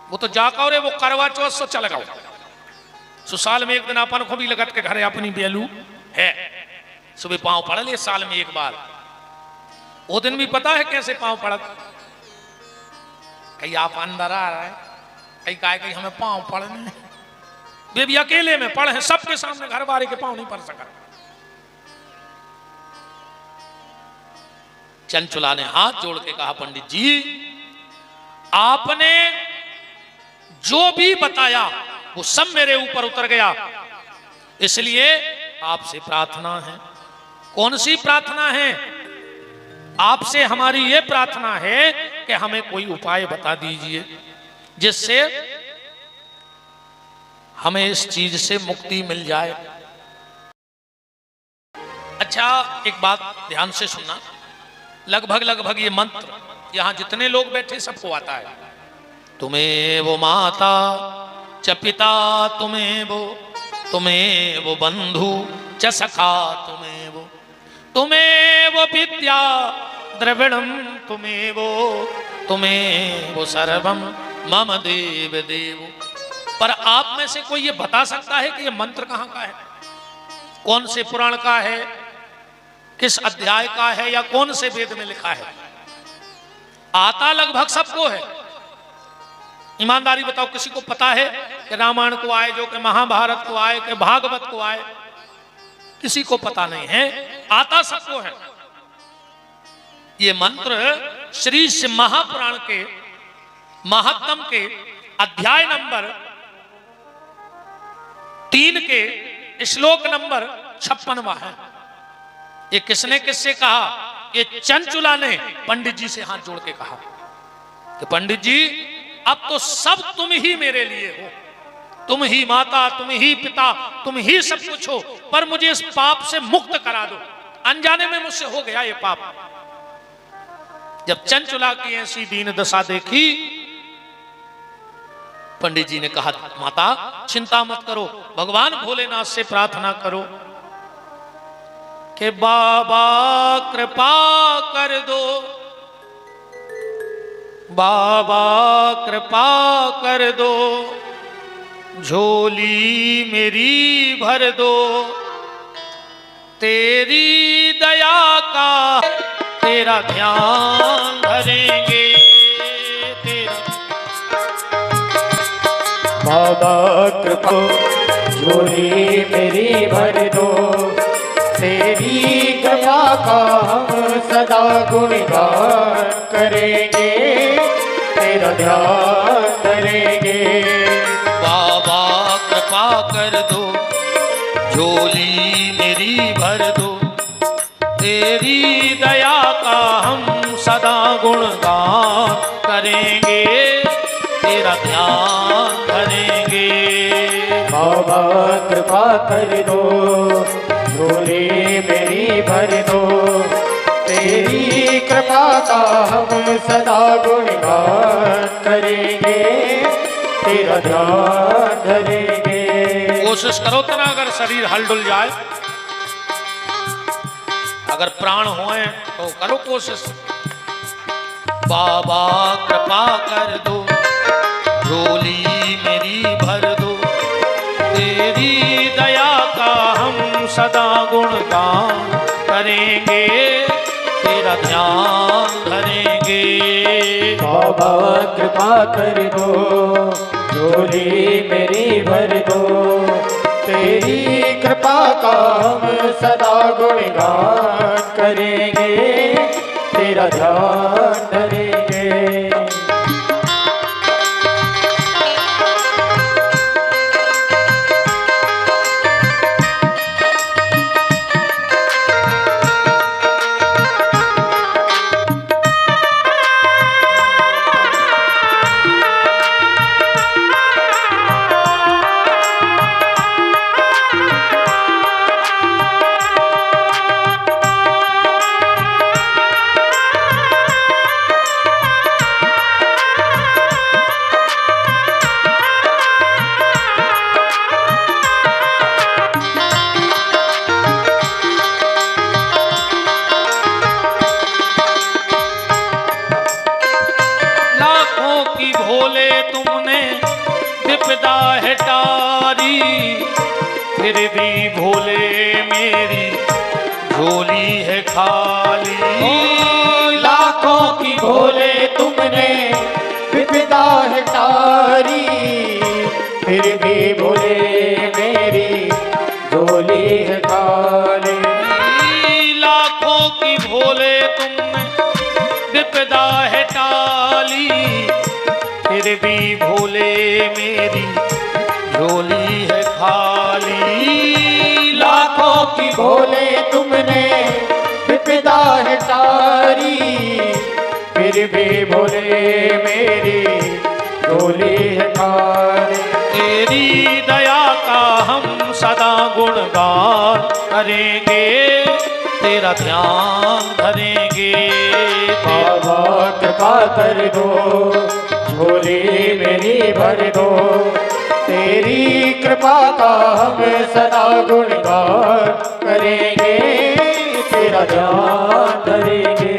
वो तो जाका रे वो करवा चौथ सो चल गओ सुसाल में एक दिन अपन को भी लगत के घरे अपनी बेलू है, सुबह पांव पड़ ले साल में एक बार। वो दिन भी पता है कैसे पांव पड़त, कहीं आप अंदर आ रहा है, कहीं कहे कहीं हमें पांव पड़ने, वे भी अकेले में पढ़े, सबके सामने घर वाले के पांव नहीं पड़ सका। चंचुला ने हाथ जोड़ के कहा, पंडित जी आपने जो भी बताया वो सब मेरे ऊपर उतर गया, इसलिए आपसे प्रार्थना है। कौन सी प्रार्थना है? आपसे हमारी ये प्रार्थना है कि हमें कोई उपाय बता दीजिए जिससे हमें इस चीज से मुक्ति मिल जाए। अच्छा, एक बात ध्यान से सुनना, लगभग ये मंत्र यहां जितने लोग बैठे सबको आता है। तुम्हें वो माता च पिता, तुम्हें वो बंधु च सखा, तुम्हें वो विद्या द्रविणम, तुम्हें वो सर्वम मम देव देव। पर आप में से कोई ये बता सकता है कि ये मंत्र कहां का है, कौन से पुराण का है, किस अध्याय का है, या कौन से वेद में लिखा है? आता लगभग सबको है। ईमानदारी बताओ, किसी को पता है कि रामायण को आए, जो कि महाभारत को आए, कि भागवत को आए? किसी को पता नहीं है, आता सबको है। ये मंत्र श्री महापुराण के महात्म के अध्याय नंबर 3 के श्लोक नंबर 56वां है। ये किसने किससे कहा? ये चंचुला ने पंडित जी से हाथ जोड़ के कहा कि पंडित जी अब तो सब तुम ही मेरे लिए हो, तुम ही माता, तुम ही पिता, तुम ही सब कुछ हो, पर मुझे इस पाप से मुक्त करा दो। अनजाने में मुझसे हो गया ये पाप। जब चंचुला की ऐसी दीन दशा देखी, पंडित जी ने कहा, माता चिंता मत करो, भगवान भोलेनाथ से प्रार्थना करो कि बाबा कृपा कर दो, बाबा कृपा कर दो, झोली मेरी भर दो, तेरी दया का तेरा ध्यान धरेंगे, बाबा कृपा झोली मेरी भर दो, तेरी कृपा का हम सदा गुणगान करेंगे, तेरा ध्यान करेंगे। बाबा कृपा कर दो, झोली मेरी भर दो, तेरी दया का हम सदा गुण तेरा ध्यान धरेंगे। बाबा कृपा कर दो, झोली मेरी भर दो, तेरी कृपा का हम सदा गुणगान करेंगे, तेरा ध्यान धरेंगे। कोशिश करो तना, अगर शरीर हलडुल जाए, अगर प्राण होए तो करो कोशिश। बाबा कृपा कर दो, झोली मेरी भर दो, तेरी दया का हम सदा गुणगान करेंगे, तेरा ध्यान धरेंगे। बाबा कृपा कर दो, झोली मेरी भर दो, तेरी कृपा का हम सदा गुणगान करेंगे, तेरा ध्यान धरेंगे। विपदा है टारी, फिर भी भोले मेरी झोली है खाली। लाखों की भोले तुमने विपदा है टारी, फिर भी भोले मेरी झोली है खाली। लाखों की भोले तुमने विपदा है टाली, फिर भी भोले मेरी झोली है खाली। लाखों की भोले तुमने विपदा है टारी, फिर भी भोले मेरी झोली है खाली। तेरी दया का हम सदा गुणगान करेंगे, तेरा ध्यान धरेंगे। बाबा कृपा कर दो, झोली मेरी भर दो, तेरी कृपा का हम सदा गुणगान करेंगे, तेरा ध्यान धरेंगे,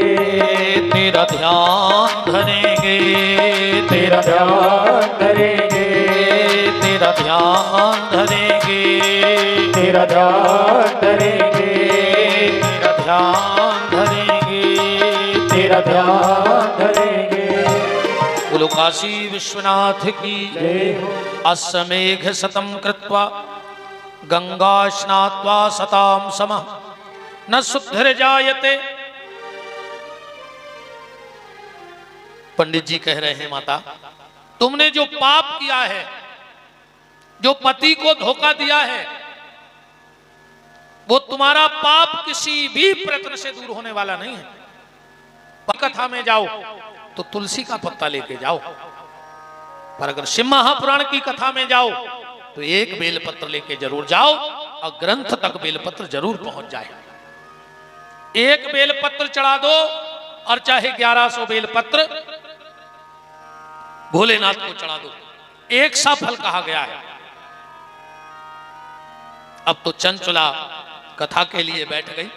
तेरा ध्यान धरेंगे, तेरा ध्यान धरेंगे, तेरा ध्यान धरेंगे, तेरा ध्यान धरेंगे, तेरा ध्यान धरेंगे, तेरा ध्यान धरेंगे। बोलो काशी विश्वनाथ की जय हो। अस्मेघ शतम कृत्वा गंगा स्नात्वा सताम समः न शुद्धिर्जायते। पंडित जी कह रहे हैं, माता तुमने जो पाप किया है, जो पति को धोखा दिया है, वो तुम्हारा पाप किसी भी प्रयत्न से दूर होने वाला नहीं है। कथा में जाओ तो तुलसी का पत्ता लेके जाओ, पर अगर शिव महापुराण की कथा में जाओ तो एक बेलपत्र लेके जरूर जाओ, और ग्रंथ तक बेलपत्र जरूर पहुंच जाए। एक बेलपत्र चढ़ा दो और चाहे 1100 बेलपत्र भोलेनाथ को चढ़ा दो, एक सा फल कहा गया है। अब तो चंचला कथा के लिए बैठ गई।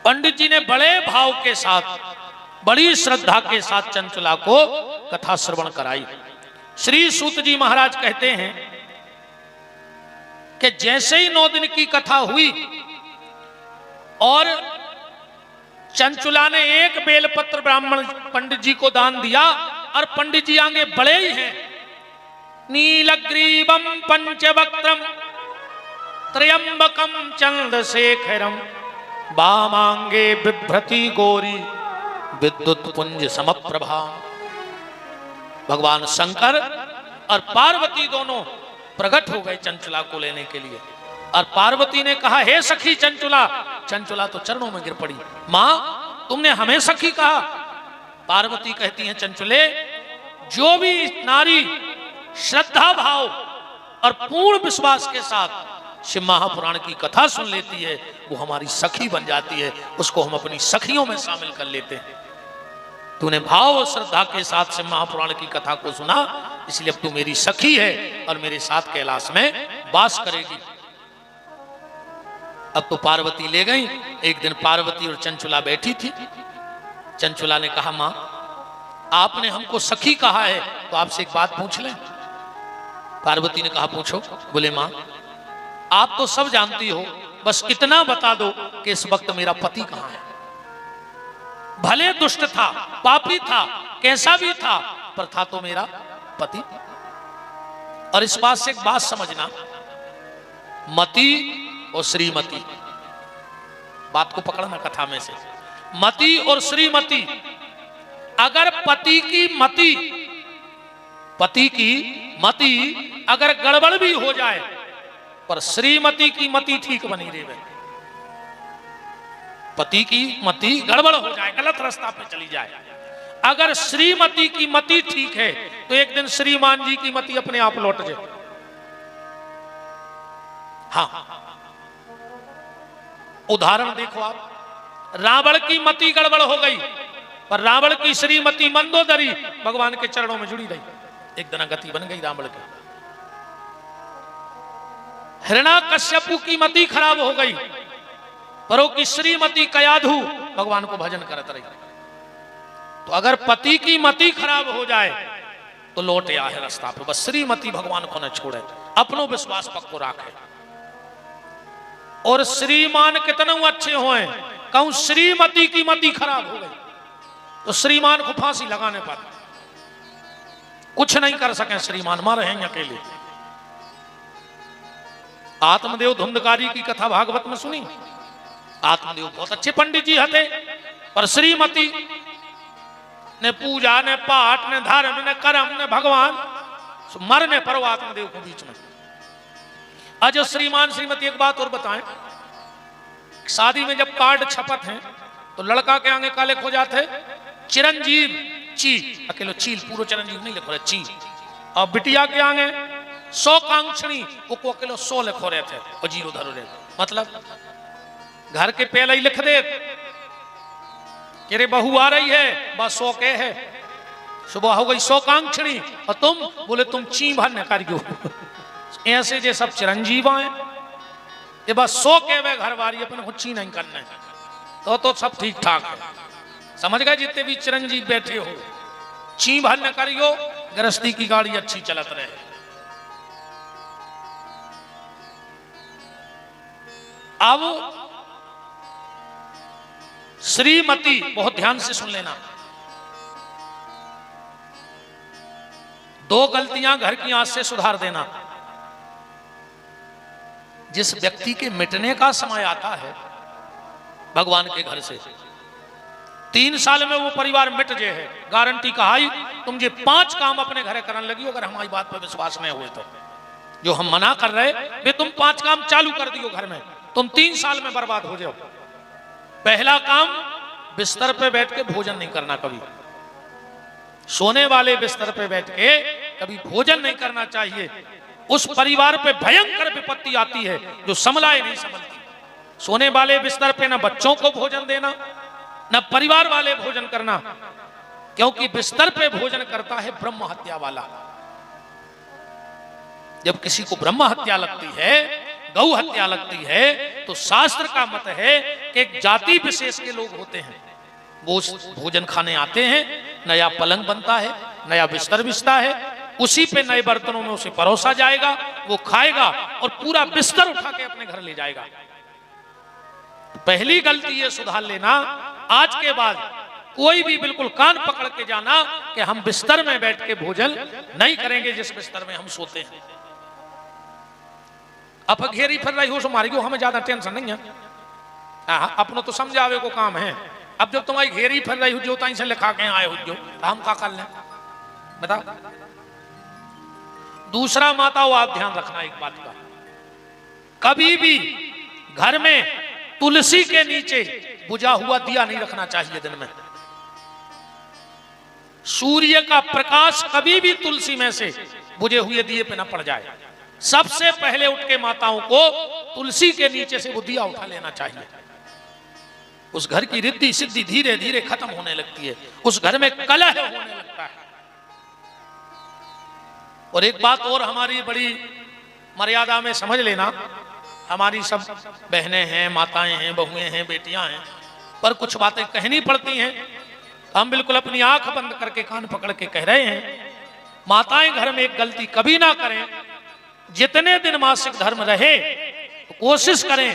पंडित जी ने बड़े भाव के साथ, बड़ी श्रद्धा के साथ चंचला को कथा श्रवण कराई। श्री सूत जी महाराज कहते हैं कि जैसे ही 9 दिन की कथा हुई और चंचुला ने एक बेलपत्र ब्राह्मण पंडित जी को दान दिया, और पंडित जी आगे बड़े ही हैं। नीलग्रीवम पंचवक्त्रम त्र्यंबकम चंद्रशेखरम वामांगे बिभ्रति गौरी विद्युत पुंज समप्रभा। भगवान शंकर और पार्वती दोनों प्रकट हो गए चंचुला को लेने के लिए, और पार्वती ने कहा, हे सखी चंचुला। चंचुला तो चरणों में गिर पड़ी। मां तुमने हमें सखी कहा। पार्वती कहती हैं, चंचुले जो भी नारी श्रद्धा भाव और पूर्ण विश्वास के साथ शिव महापुराण की कथा सुन लेती है, वो हमारी सखी बन जाती है, उसको हम अपनी सखियों में शामिल कर लेते हैं। तूने भाव और श्रद्धा के साथ शिव महापुराण की कथा को सुना, इसलिए अब तू मेरी सखी है और मेरे साथ कैलाश में वास करेगी। अब तो पार्वती ले गई। एक दिन पार्वती और चंचुला बैठी थी। चंचुला ने कहा, मां आपने हमको सखी कहा है तो आपसे एक बात पूछ लें। पार्वती ने कहा, पूछो। बोले, मां आप तो सब जानती हो, बस इतना बता दो कि इस वक्त मेरा पति कहां है। भले दुष्ट था, पापी था, कैसा भी था, पर था तो मेरा पति। और इस बात से एक बात समझना, मति और श्रीमती, बात को पकड़ना कथा में से। मति और श्रीमती, अगर पति की मति अगर गड़बड़ भी हो जाए, पर श्रीमती की मति ठीक बनी रहे। पति की मति गड़बड़ हो जाए, गलत रास्ता पे चली जाए, अगर श्रीमती की मति ठीक है तो एक दिन श्रीमान जी की मति अपने आप लौट जाए। हाँ, उदाहरण देखो आप, रावण की मति गड़बड़ हो गई, पर रावण की श्रीमती मंदोदरी भगवान के चरणों में जुड़ी रही, एक दिन गति बन गई रावण की। हिरण्याकश्यपु की मति खराब हो गई, पर वो की श्रीमती कयाधु भगवान को भजन करत रही। तो अगर पति की मति खराब हो जाए तो लौट आया है रास्ता पे, बस श्रीमती भगवान को न छोड़े, अपनो विश्वास पक्को राखे। और श्रीमान कितने अच्छे होए, कहूं श्रीमती की मति खराब हो गई तो श्रीमान को फांसी लगाने पर कुछ नहीं कर सके, श्रीमान मां रहेंगे अकेले। आत्मदेव धुंधकारी की कथा भागवत में सुनी। आत्मदेव बहुत अच्छे पंडित जी हते, पर श्रीमती ने पूजा ने पाठ ने धर्म ने कर्म ने भगवान, मरने पर आत्मदेव को बीच में। आज श्रीमान श्रीमती एक बात और बताएं, शादी में जब कार्ड छपत हैं तो लड़का के आगे का लिख हो जाते चिरंजीव ची, अकेलो चील, पूरा चिरंजीव नहीं लिखो रहे ची। और बिटिया के आगे 100 कांक्षणी, वो अकेलो 100 लिखो रहे थे और 0 धरो रहे। मतलब घर के पहले ही लिख दे कि रे बहू आ रही है, बस 100 के है, सुबह हो गई 100 कांक्षणी और तुम बोले तुम ची भरने करियो। ऐसे जे सब चिरंजीव आए, ये बस 100 के वे घर वाली, अपन को ची नहीं करना है तो सब ठीक ठाक है। समझ गए, जितने भी चिरंजीव बैठे हो, ची भर न करियो, गृहस्थी की गाड़ी अच्छी चलत रहे। अब श्रीमती, बहुत ध्यान से सुन लेना, 2 गलतियां घर की आज से सुधार देना। जिस व्यक्ति के मिटने का समय आता है भगवान के घर से, 3 साल में वो परिवार मिट जे है, गारंटी कहाई तुम जे 5 काम अपने घरे करने लगी, अगर हमारी बात पर विश्वास नहीं हुए तो। जो हम मना कर रहे वे तुम 5 काम चालू कर दियो घर में, तुम 3 साल में बर्बाद हो जाओ। पहला काम, बिस्तर पे बैठ के भोजन नहीं करना कभी। सोने वाले बिस्तर पे बैठ के कभी भोजन नहीं करना चाहिए। उस परिवार पे भयंकर विपत्ति आती है जो संभलाए नहीं संभलती। सोने वाले बिस्तर पे न बच्चों को भोजन देना, न परिवार वाले भोजन करना, क्योंकि बिस्तर पे भोजन करता है ब्रह्म हत्या वाला। जब किसी को ब्रह्म हत्या लगती है, गौ हत्या लगती है, तो शास्त्र का मत है कि एक जाति विशेष के लोग होते हैं, वो भोजन खाने आते हैं, नया पलंग बनता है, नया बिस्तर बिछता है, उसी पे नए बर्तनों में उसे परोसा जाएगा, वो खाएगा और पूरा बिस्तर उठा के अपने घर ले जाएगा। पहली गलती ये सुधार लेना, आज के बाद कोई भी बिल्कुल कान पकड़ के जाना कि हम बिस्तर में बैठ के भोजन नहीं करेंगे जिस बिस्तर में हम सोते हैं। अब घेरी फिर रही हो तुम्हारी को, हमें ज्यादा टेंशन नहीं है, अपनों तो समझावे को काम है। अब जब तुम्हारी घेरी फिर रही हो जो ताई से लिखा के आए हो जो, तो हम क्या कर लें बताओ। दूसरा माताओं, आप ध्यान रखना एक बात का, कभी भी घर में तुलसी के नीचे बुझा हुआ दिया नहीं रखना चाहिए दिन में। सूर्य का प्रकाश कभी भी तुलसी में से बुझे हुए दिए पे न पड़ जाए। सबसे पहले उठ के माताओं को तुलसी के नीचे से वो दिया उठा लेना चाहिए। उस घर की रिद्धि सिद्धि धीरे धीरे खत्म होने लगती है, उस घर में कलह होने लगता है। और एक बात और हमारी बड़ी मर्यादा में समझ लेना, हमारी सब बहनें हैं, माताएं हैं, बहुएं हैं, बेटियां हैं, पर कुछ बातें कहनी पड़ती हैं। हम बिल्कुल अपनी आंख बंद करके कान पकड़ के कह रहे हैं, माताएं घर में एक गलती कभी ना करें। जितने दिन मासिक धर्म रहे तो कोशिश करें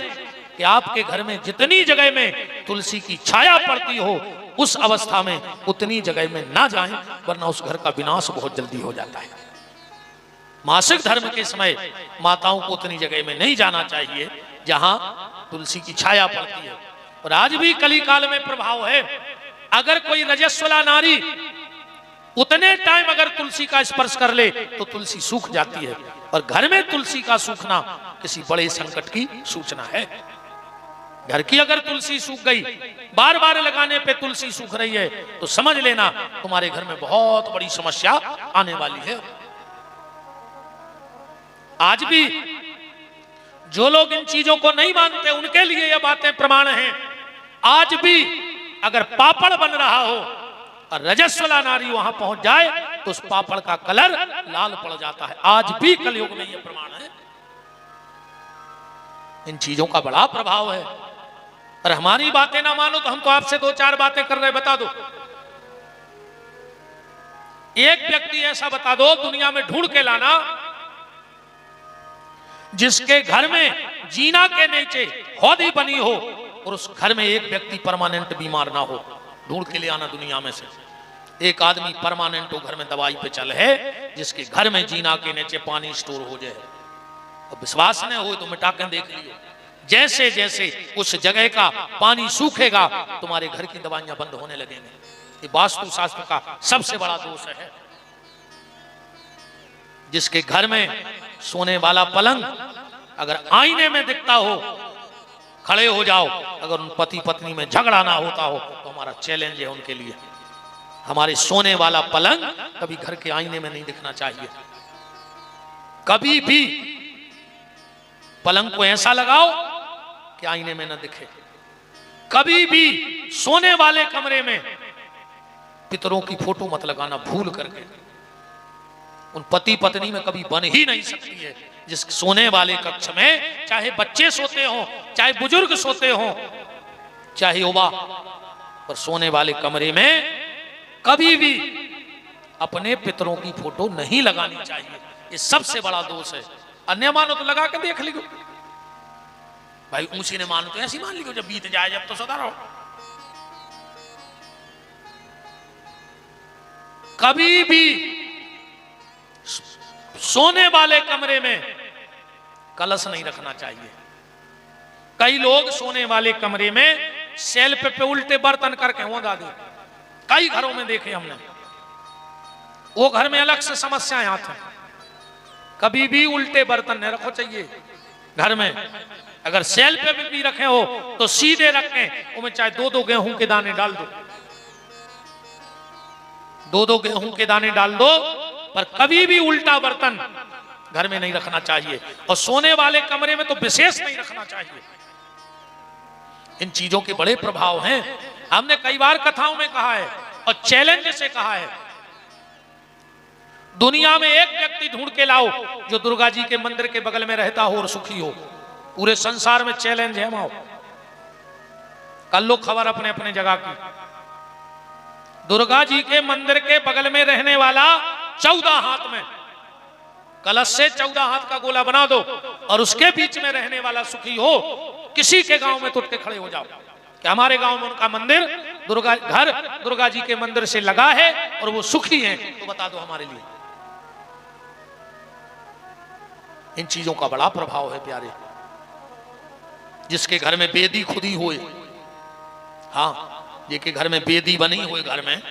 कि आपके घर में जितनी जगह में तुलसी की छाया पड़ती हो उस अवस्था में उतनी जगह में ना जाएं, वरना उस घर का विनाश बहुत जल्दी हो जाता है। मासिक धर्म के समय माताओं को उतनी जगह में नहीं जाना चाहिए जहां तुलसी की छाया पड़ती है। और आज भी कली काल में प्रभाव है, अगर कोई रजस्वला नारी उतने टाइम अगर तुलसी का स्पर्श कर ले तो तुलसी सूख जाती है, और घर में तुलसी का सूखना किसी बड़े संकट की सूचना है। घर की अगर तुलसी सूख गई, बार बार लगाने पे तुलसी सूख रही है, तो समझ लेना तुम्हारे घर में बहुत बड़ी समस्या आने वाली है। आज भी जो लोग इन चीजों को नहीं मानते उनके लिए यह बातें प्रमाण हैं। आज भी अगर पापड़ बन रहा हो और रजस्वला नारी वहां पहुंच जाए तो उस पापड़ का कलर लाल पड़ जाता है। आज भी कलयुग में यह प्रमाण है। इन चीजों का बड़ा प्रभाव है। और हमारी बातें ना मानो तो हम तो आपसे दो चार बातें कर रहे, बता दो एक व्यक्ति ऐसा बता दो दुनिया में ढूंढ के लाना जिसके घर में जीना के नीचे हौदी बनी हो और उस घर में एक व्यक्ति परमानेंट बीमार ना हो। ढूंढ के ले आना दुनिया में से एक आदमी परमानेंट घर में दवाई पे चल है, जिसके घर में जीना के नीचे पानी स्टोर हो जाए। और विश्वास न हो तो मिटा कर देख लियो, जैसे जैसे उस जगह का पानी सूखेगा तुम्हारे घर की दवाइयां बंद होने लगेंगे। ये वास्तु शास्त्र का सबसे बड़ा दोष है। जिसके घर में सोने वाला पलंग अगर आईने में दिखता हो, खड़े हो जाओ। अगर उन पति पत्नी में झगड़ा ना होता हो तो हमारा चैलेंज है उनके लिए। हमारे सोने वाला पलंग कभी घर के आईने में नहीं दिखना चाहिए। कभी भी पलंग को ऐसा लगाओ कि आईने में ना दिखे। कभी भी सोने वाले कमरे में पितरों की फोटो मत लगाना भूल करके। उन पति पत्नी में कभी बन ही नहीं सकती है। जिस सोने वाले कक्ष में चाहे बच्चे सोते हो, चाहे बुजुर्ग सोते हो, चाहे युवा, पर सोने वाले कमरे में कभी भी अपने पितरों की फोटो नहीं लगानी चाहिए। ये सबसे बड़ा दोष है। अन्य मानो तो लगा के देख लियो भाई, ऊंची ने मानो तो ऐसी मान लियो, जब बीत जाए जब तो सदा रहो। कभी भी सोने वाले कमरे में कलश नहीं रखना चाहिए। कई लोग सोने वाले कमरे में शेल्फ पे उल्टे बर्तन करके हुआ दादी, कई घरों में देखे हमने। वो घर में अलग से समस्याएं आती हैं। कभी भी उल्टे बर्तन नहीं रखो चाहिए घर में। अगर शेल्फ पे भी रखे हो तो सीधे रखें, उसमें चाहे दो दो गेहूं के दाने डाल दो, दो दो गेहूं के दाने डाल दो, पर कभी भी उल्टा बर्तन घर में नहीं रखना चाहिए। और सोने वाले कमरे में तो विशेष नहीं रखना चाहिए। इन चीजों के बड़े प्रभाव हैं। हमने कई बार कथाओं में कहा है और चैलेंज से कहा है, दुनिया में एक व्यक्ति ढूंढ के लाओ जो दुर्गा जी के मंदिर के बगल में रहता हो और सुखी हो। पूरे संसार में चैलेंज है। माओ कर लो खबर अपने अपने जगह की। दुर्गा जी के मंदिर के बगल में रहने वाला 14 हाथ में कलश से 14 हाथ का गोला बना दो और उसके बीच में रहने वाला सुखी हो। किसी के गांव में तो उठ के खड़े हो जाओ कि हमारे गांव में उनका मंदिर दुर्गा जी के मंदिर से लगा है और वो सुखी हैं, तो बता दो हमारे लिए। इन चीजों का बड़ा प्रभाव है प्यारे। जिसके घर में बेदी खुदी होए, हाँ, जिसके घर में बेदी बनी हुई घर में,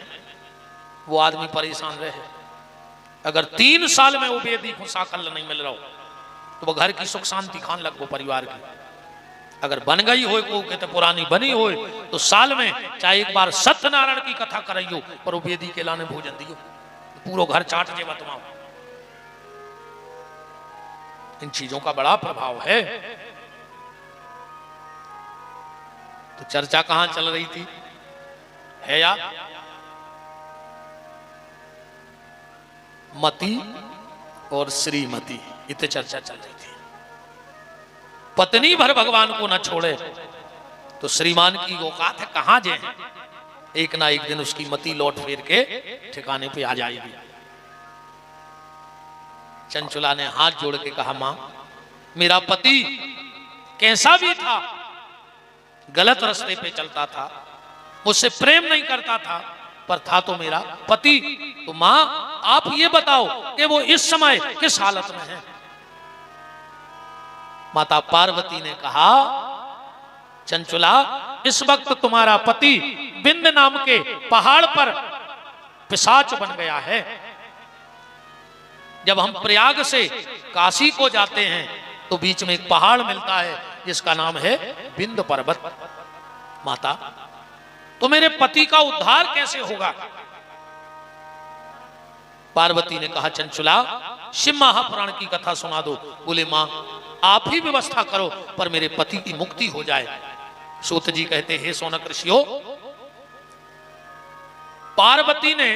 वो आदमी परेशान रहे। अगर 3 साल में वो बेदी को साकल नहीं मिल रहा हो तो वो घर की सुख शांति खान लग, वो परिवार की। अगर बन गई हो को कहते पुरानी बनी हो तो साल में चाहे एक बार सत्यनारायण की कथा कराइयो पर बेदी के लाने भोजन दियो, पूरो घर चाट जे बतमाओ। इन चीजों का बड़ा प्रभाव है। तो चर्चा कहां चल रही थी है यार? मती और श्रीमती, इतने चर्चा चल रही थी। पत्नी भर भगवान को न छोड़े तो श्रीमान की औकात है कहां जे है? एक ना एक दिन उसकी मति लौट फेर के ठिकाने पे आ जाएगी। चंचुला ने हाथ जोड़ के कहा, मां मेरा पति कैसा भी था, गलत रास्ते पे चलता था, मुझसे प्रेम नहीं करता था, पर था तो मेरा पति। तो मां आप ये बताओ कि वो इस समय किस हालत में है? माता पार्वती ने कहा, चंचुला इस वक्त तुम्हारा पति बिंद नाम के पहाड़ पर पिशाच बन गया है। जब हम प्रयाग से काशी को जाते हैं तो बीच में एक पहाड़ मिलता है जिसका नाम है बिंद पर्वत। माता तो मेरे पति का उद्धार कैसे होगा? पार्वती ने कहा, चंचुला शिव महापुराण की कथा सुना दो। बोले मां आप ही व्यवस्था करो पर मेरे पति की मुक्ति हो जाए। सूत जी कहते हैं, सोनक ऋषियों, पार्वती ने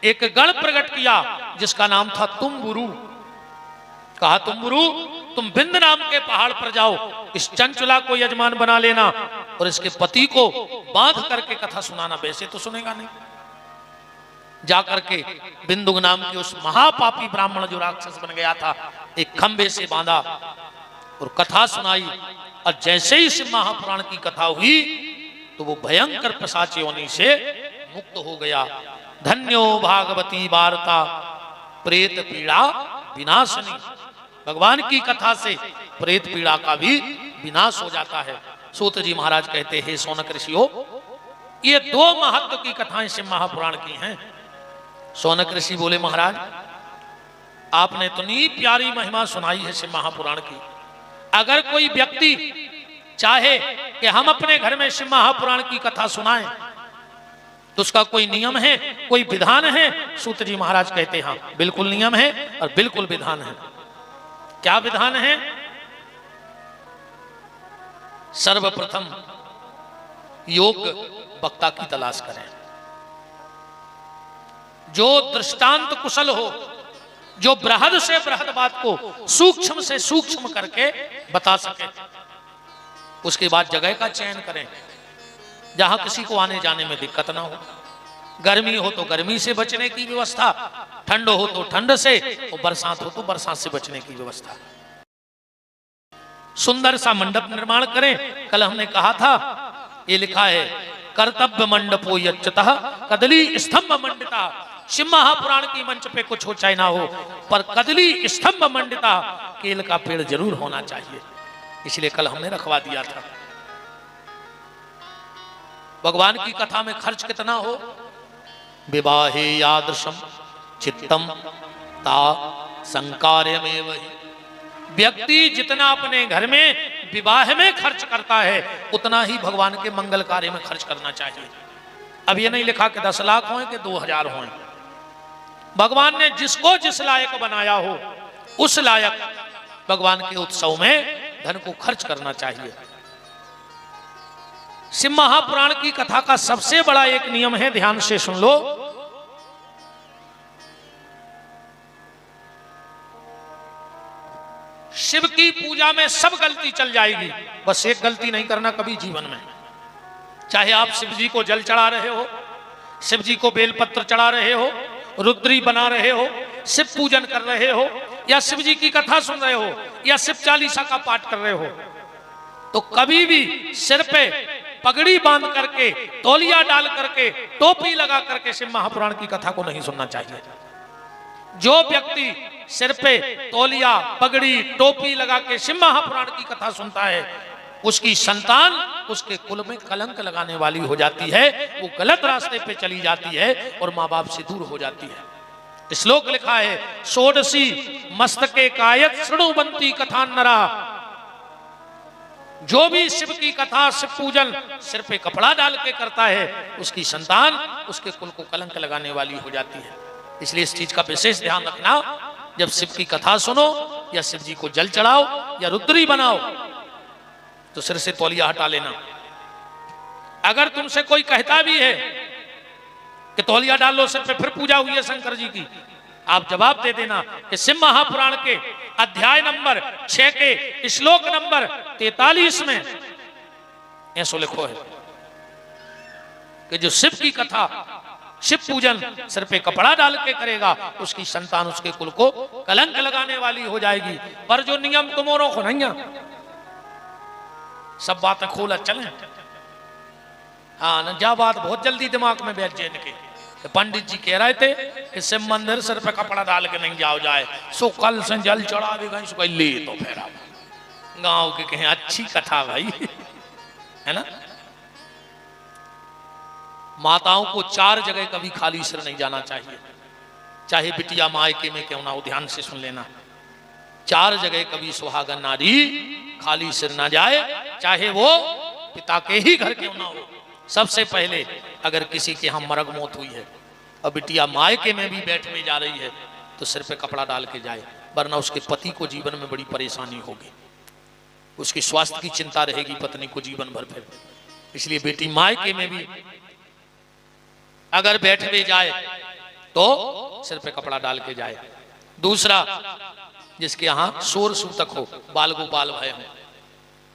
एक गण प्रकट किया जिसका नाम था तुम्बुरु। कहा, तुम्बुरु तुम बिंद नाम के पहाड़ पर जाओ, इस चंचुला को यजमान बना लेना और इसके पति को बांध करके कथा सुनाना। वैसे तो सुनेगा नहीं। जाकर के बिंदु नाम के उस महापापी ब्राह्मण जो राक्षस बन गया था, एक खंबे से बांधा और कथा सुनाई। और जैसे ही शिव महापुराण की कथा हुई तो वो भयंकर पिशाच योनि से मुक्त हो गया। धन्यो भागवती वार्ता प्रेत पीड़ा विनाशनी। भगवान की कथा से प्रेत पीड़ा का भी विनाश हो जाता है। सूत जी महाराज कहते हैं, सोनक ऋषियों, ये दो महत्व की कथाएं शिव महापुराण की हैं। सोनक ऋषि बोले, महाराज आपने इतनी प्यारी महिमा सुनाई है शिव महापुराण की। अगर कोई व्यक्ति चाहे कि हम अपने घर में शिव महापुराण की कथा सुनाएं तो उसका कोई नियम है, कोई विधान है? सूत जी महाराज कहते हैं, हाँ बिल्कुल नियम है और बिल्कुल विधान है। क्या विधान है? सर्वप्रथम योग वक्ता की तलाश करें, जो दृष्टांत कुशल हो, जो बृहद से बृहद बात को सूक्ष्म से सूक्ष्म करके बता सके। उसके बाद जगह का चयन करें जहां किसी को आने जाने में दिक्कत ना हो। गर्मी हो तो गर्मी से बचने की व्यवस्था, ठंड हो तो ठंड से, और बरसात हो तो बरसात से बचने की व्यवस्था। सुंदर सा मंडप निर्माण करें। कल हमने कहा था, ये लिखा है, कर्तव्य मंडपो यच्चतः कदली स्तंभ मंडिता। शिव महापुराण की मंच पे कुछ हो चाहे ना हो, पर कदली स्तंभ मंडिता, केल का पेड़ जरूर होना चाहिए। इसलिए कल हमने रखवा दिया था। भगवान की कथा में खर्च कितना हो? विवाहे यादृशम चित्तम ता संकार्यमेव हि। व्यक्ति जितना अपने घर में विवाह में खर्च करता है उतना ही भगवान के मंगल कार्य में खर्च करना चाहिए। अब ये नहीं लिखा कि 10 लाख हों कि 2000 हों। भगवान ने जिसको जिस लायक बनाया हो उस लायक भगवान के उत्सव में धन को खर्च करना चाहिए। शिव महापुराण की कथा का सबसे बड़ा एक नियम है, ध्यान से सुन लो। शिव की पूजा में सब गलती चल जाएगी, बस एक गलती नहीं करना कभी जीवन में। चाहे आप शिव जी को जल चढ़ा रहे हो, शिव जी को बेलपत्र चढ़ा रहे हो, रुद्री बना रहे हो, शिव पूजन कर रहे हो, या शिव जी की कथा सुन रहे हो, या शिव चालीसा का पाठ कर रहे हो, तो कभी भी सिर पे पगड़ी बांध करके, तौलिया डाल करके, टोपी लगा करके शिव महापुराण की कथा को नहीं सुनना चाहिए। जो व्यक्ति सिर पे तौलिया, पगड़ी, टोपी लगा के शिव महापुराण की कथा सुनता है, उसकी संतान उसके कुल में कलंक लगाने वाली हो जाती है, वो गलत रास्ते पे चली जाती है और माँ बाप से दूर हो जाती है। श्लोक लिखा है, षोडशी मस्तके कायत शृणुवंती कथा नरा। जो भी शिव की कथा, शिव पूजन सिर पे कपड़ा डाल के करता है, उसकी संतान उसके कुल को कलंक लगाने वाली हो जाती है। इसलिए इस चीज का विशेष ध्यान रखना। जब शिव की कथा सुनो या शिव जी को जल चढ़ाओ या रुद्री बनाओ तो सिर से तौलिया हटा लेना। अगर तुमसे कोई कहता भी है कि तौलिया डाल लो सिर पे, फिर पूजा हुई है शंकर जी की, आप जवाब दे देना कि शिव महापुराण के अध्याय नंबर 6 के श्लोक नंबर 43 में ऐसा लिखो है कि जो शिव की कथा, शिव पूजन सिर पे कपड़ा डाल के करेगा, उसकी संतान उसके कुल को कलंक लगाने वाली हो जाएगी। पर जो नियम तुम्हारों को नहीं है, सब बातें खोला चले। हाँ न, जा बात बहुत जल्दी दिमाग में बैठ जाए इनके। तो पंडित जी कह रहे थे कि शिव मंदिर सिर पे कपड़ा डाल के नहीं जाओ जाए, सो कल से जल चढ़ा भी गई, सो ले तो फिर गांव के कहें अच्छी कथा भाई है ना। माताओं को 4 जगह कभी खाली सिर नहीं जाना चाहिए, चाहे बिटिया मायके में क्यों ना हो। ध्यान से सुन लेना, 4 जगह कभी सुहागन नारी खाली सिर ना जाए, चाहे वो पिता के ही घर क्यों ना हो। सबसे पहले अगर किसी के यहाँ मरग मौत हुई है और बिटिया मायके में भी बैठ में जा रही है तो सिर पे कपड़ा डाल के जाए, वरना उसके पति को जीवन में बड़ी परेशानी होगी, उसकी स्वास्थ्य की चिंता रहेगी पत्नी को जीवन भर। फिर इसलिए बेटी मायके में भी अगर बैठ में जाए तो सिर पे कपड़ा डाल के जाए। दूसरा, जिसके यहाँ शोर सूतक हो, बाल गोपाल भय हो,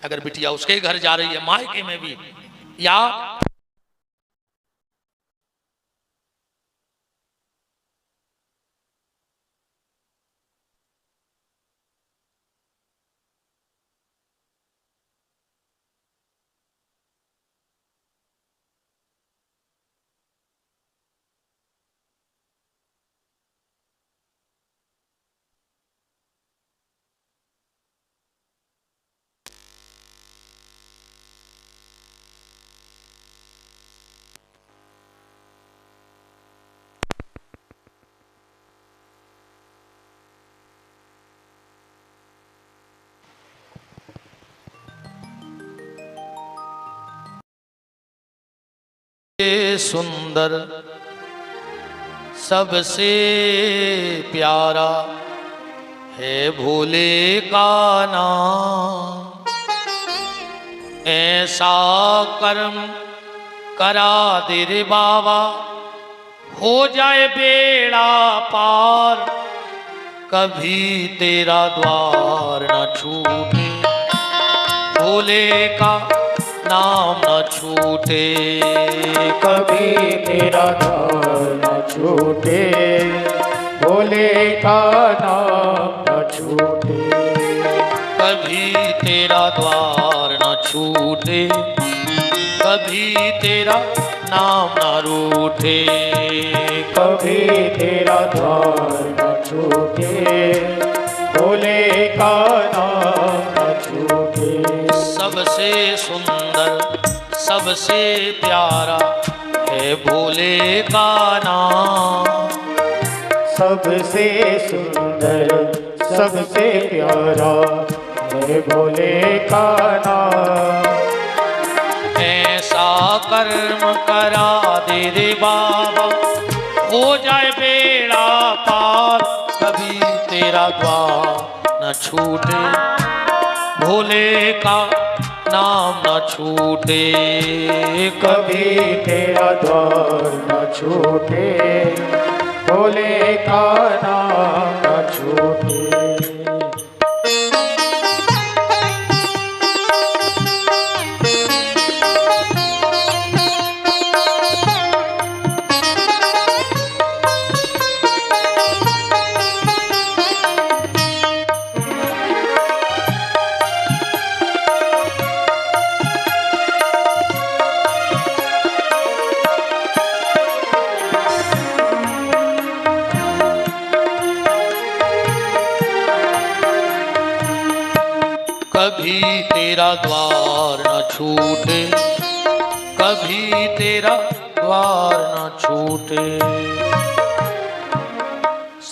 अगर बिटिया उसके घर जा रही है मायके में भी, या सुंदर सबसे प्यारा है भोले का नाम, ऐसा कर्म करा दे रे बाबा हो जाए बेड़ा पार, कभी तेरा द्वार न छूटे, भोले का नाम न छूटे, कभी तेरा द्वार न छूटे, भोले का नाम न छूटे, कभी तेरा द्वार न छूटे, कभी तेरा नाम न रूठे, कभी तेरा द्वार न छूटे, भोले का नाम न छूटे। सबसे सुंदर सबसे प्यारा है भोले का नाम, सबसे सुंदर सबसे प्यारा है भोले का नाम, ऐसा कर्म करा दे रे बाबा हो जाए बेड़ा पार, कभी तेरा द्वार न छूटे, भोले का नाम न छूटे, कभी तेरा द्वार न छूटे, भोले का नाम न छूटे। कभी तेरा द्वार न छूटे, कभी तेरा द्वार न छूटे।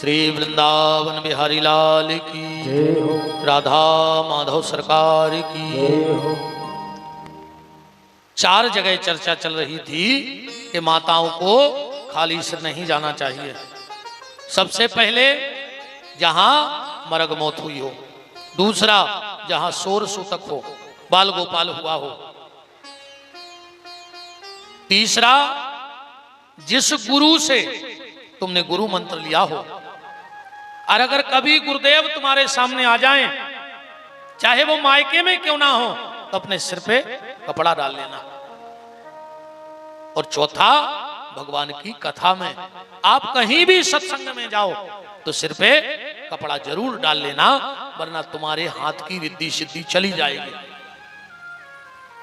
श्री वृंदावन बिहारी लाल की जय हो, राधा माधव सरकार की जय हो। 4 जगह चर्चा चल रही थी कि माताओं को खाली सिर नहीं जाना चाहिए। सबसे पहले जहां मरग मौत हुई हो, दूसरा जहां सोर सूतक हो, बाल गोपाल हुआ हो, तीसरा जिस गुरु से तुमने गुरु मंत्र लिया हो, और अगर कभी गुरुदेव तुम्हारे सामने आ जाएं, चाहे वो मायके में क्यों ना हो, तो अपने सिर पे कपड़ा डाल लेना। और चौथा, भगवान की कथा में आप कहीं भी सत्संग में जाओ तो सिर पे कपड़ा जरूर डाल लेना, वरना तुम्हारे हाथ की रिद्धि सिद्धि चली जाएगी।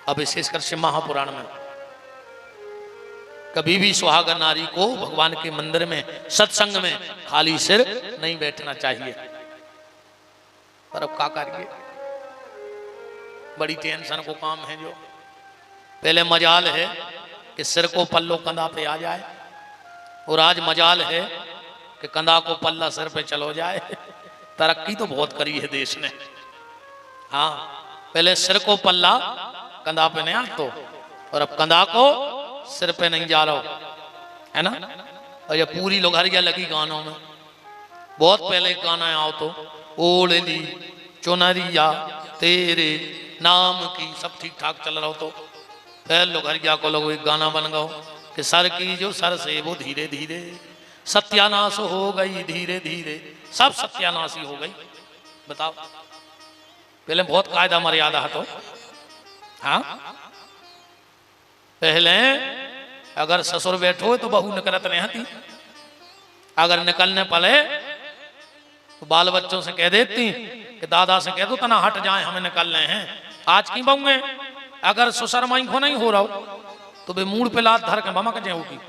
अब विशेषकर शिव महापुराण में कभी भी सुहागन नारी को भगवान के मंदिर में सत्संग में खाली सिर नहीं बैठना चाहिए। पर अब क्या करिए, बड़ी टेंशन को काम है। जो पहले मजाल है कि सिर को पल्लो कंधा पे आ जाए, और आज मजाल है कि कंधा को पल्ला सिर पे चलो जाए। तरक्की तो बहुत करी है देश ने। हाँ, पहले सिर को पल्ला कंधा पे नहीं आ तो, और अब कंधा को सिर पे नहीं जा रहा है ना। और ये पूरी लोघरिया लगी गानों में। बहुत पहले गाना आओ तो ओढ़ ली चुनरिया तेरे नाम की, सब ठीक ठाक चल रहा हो तो फिर लोघरिया को लोग एक गाना बन गओ कि सर की जो सर से वो धीरे धीरे सत्यानाश हो गई, धीरे धीरे सब सत्यानाशी हो गई। बताओ, पहले बहुत कायदा मर्यादा है तो। हाँ, पहले अगर ससुर बैठो तो बहू निकलत नहीं आती, अगर निकलने पड़े तो बाल बच्चों से कह देती कि दादा से कह दो तना हट जाए, हमें निकल रहे हैं। आज की बहू में अगर ससुर माई को नहीं हो रहा हो तो वे मूड पे लात धर के भमक जाओगी।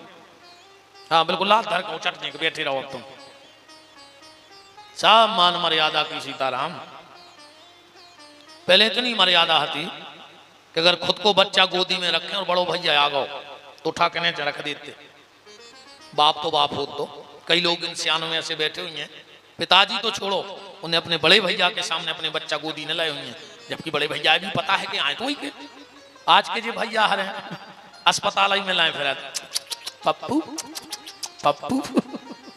हाँ बिल्कुल, लात धर के उचट के बैठे रहो। तुम सब मान मर्यादा की सीताराम। पहले इतनी मर्यादा थी कि अगर खुद को बच्चा गोदी में रखें और बड़ो भैया आ गओ तो उठा के नीचे रख देते। बाप तो बाप हो तो। कई लोग इन सियानों में ऐसे बैठे हुए हैं, पिताजी तो छोड़ो, उन्हें अपने बड़े भैया के सामने अपने बच्चा गोदी न लाए हुए हैं, जबकि बड़े भैया भी पता है कि आए तो वही के। आज के जो भैया हरे अस्पताल ही में लाए फिर पप्पू पप्पू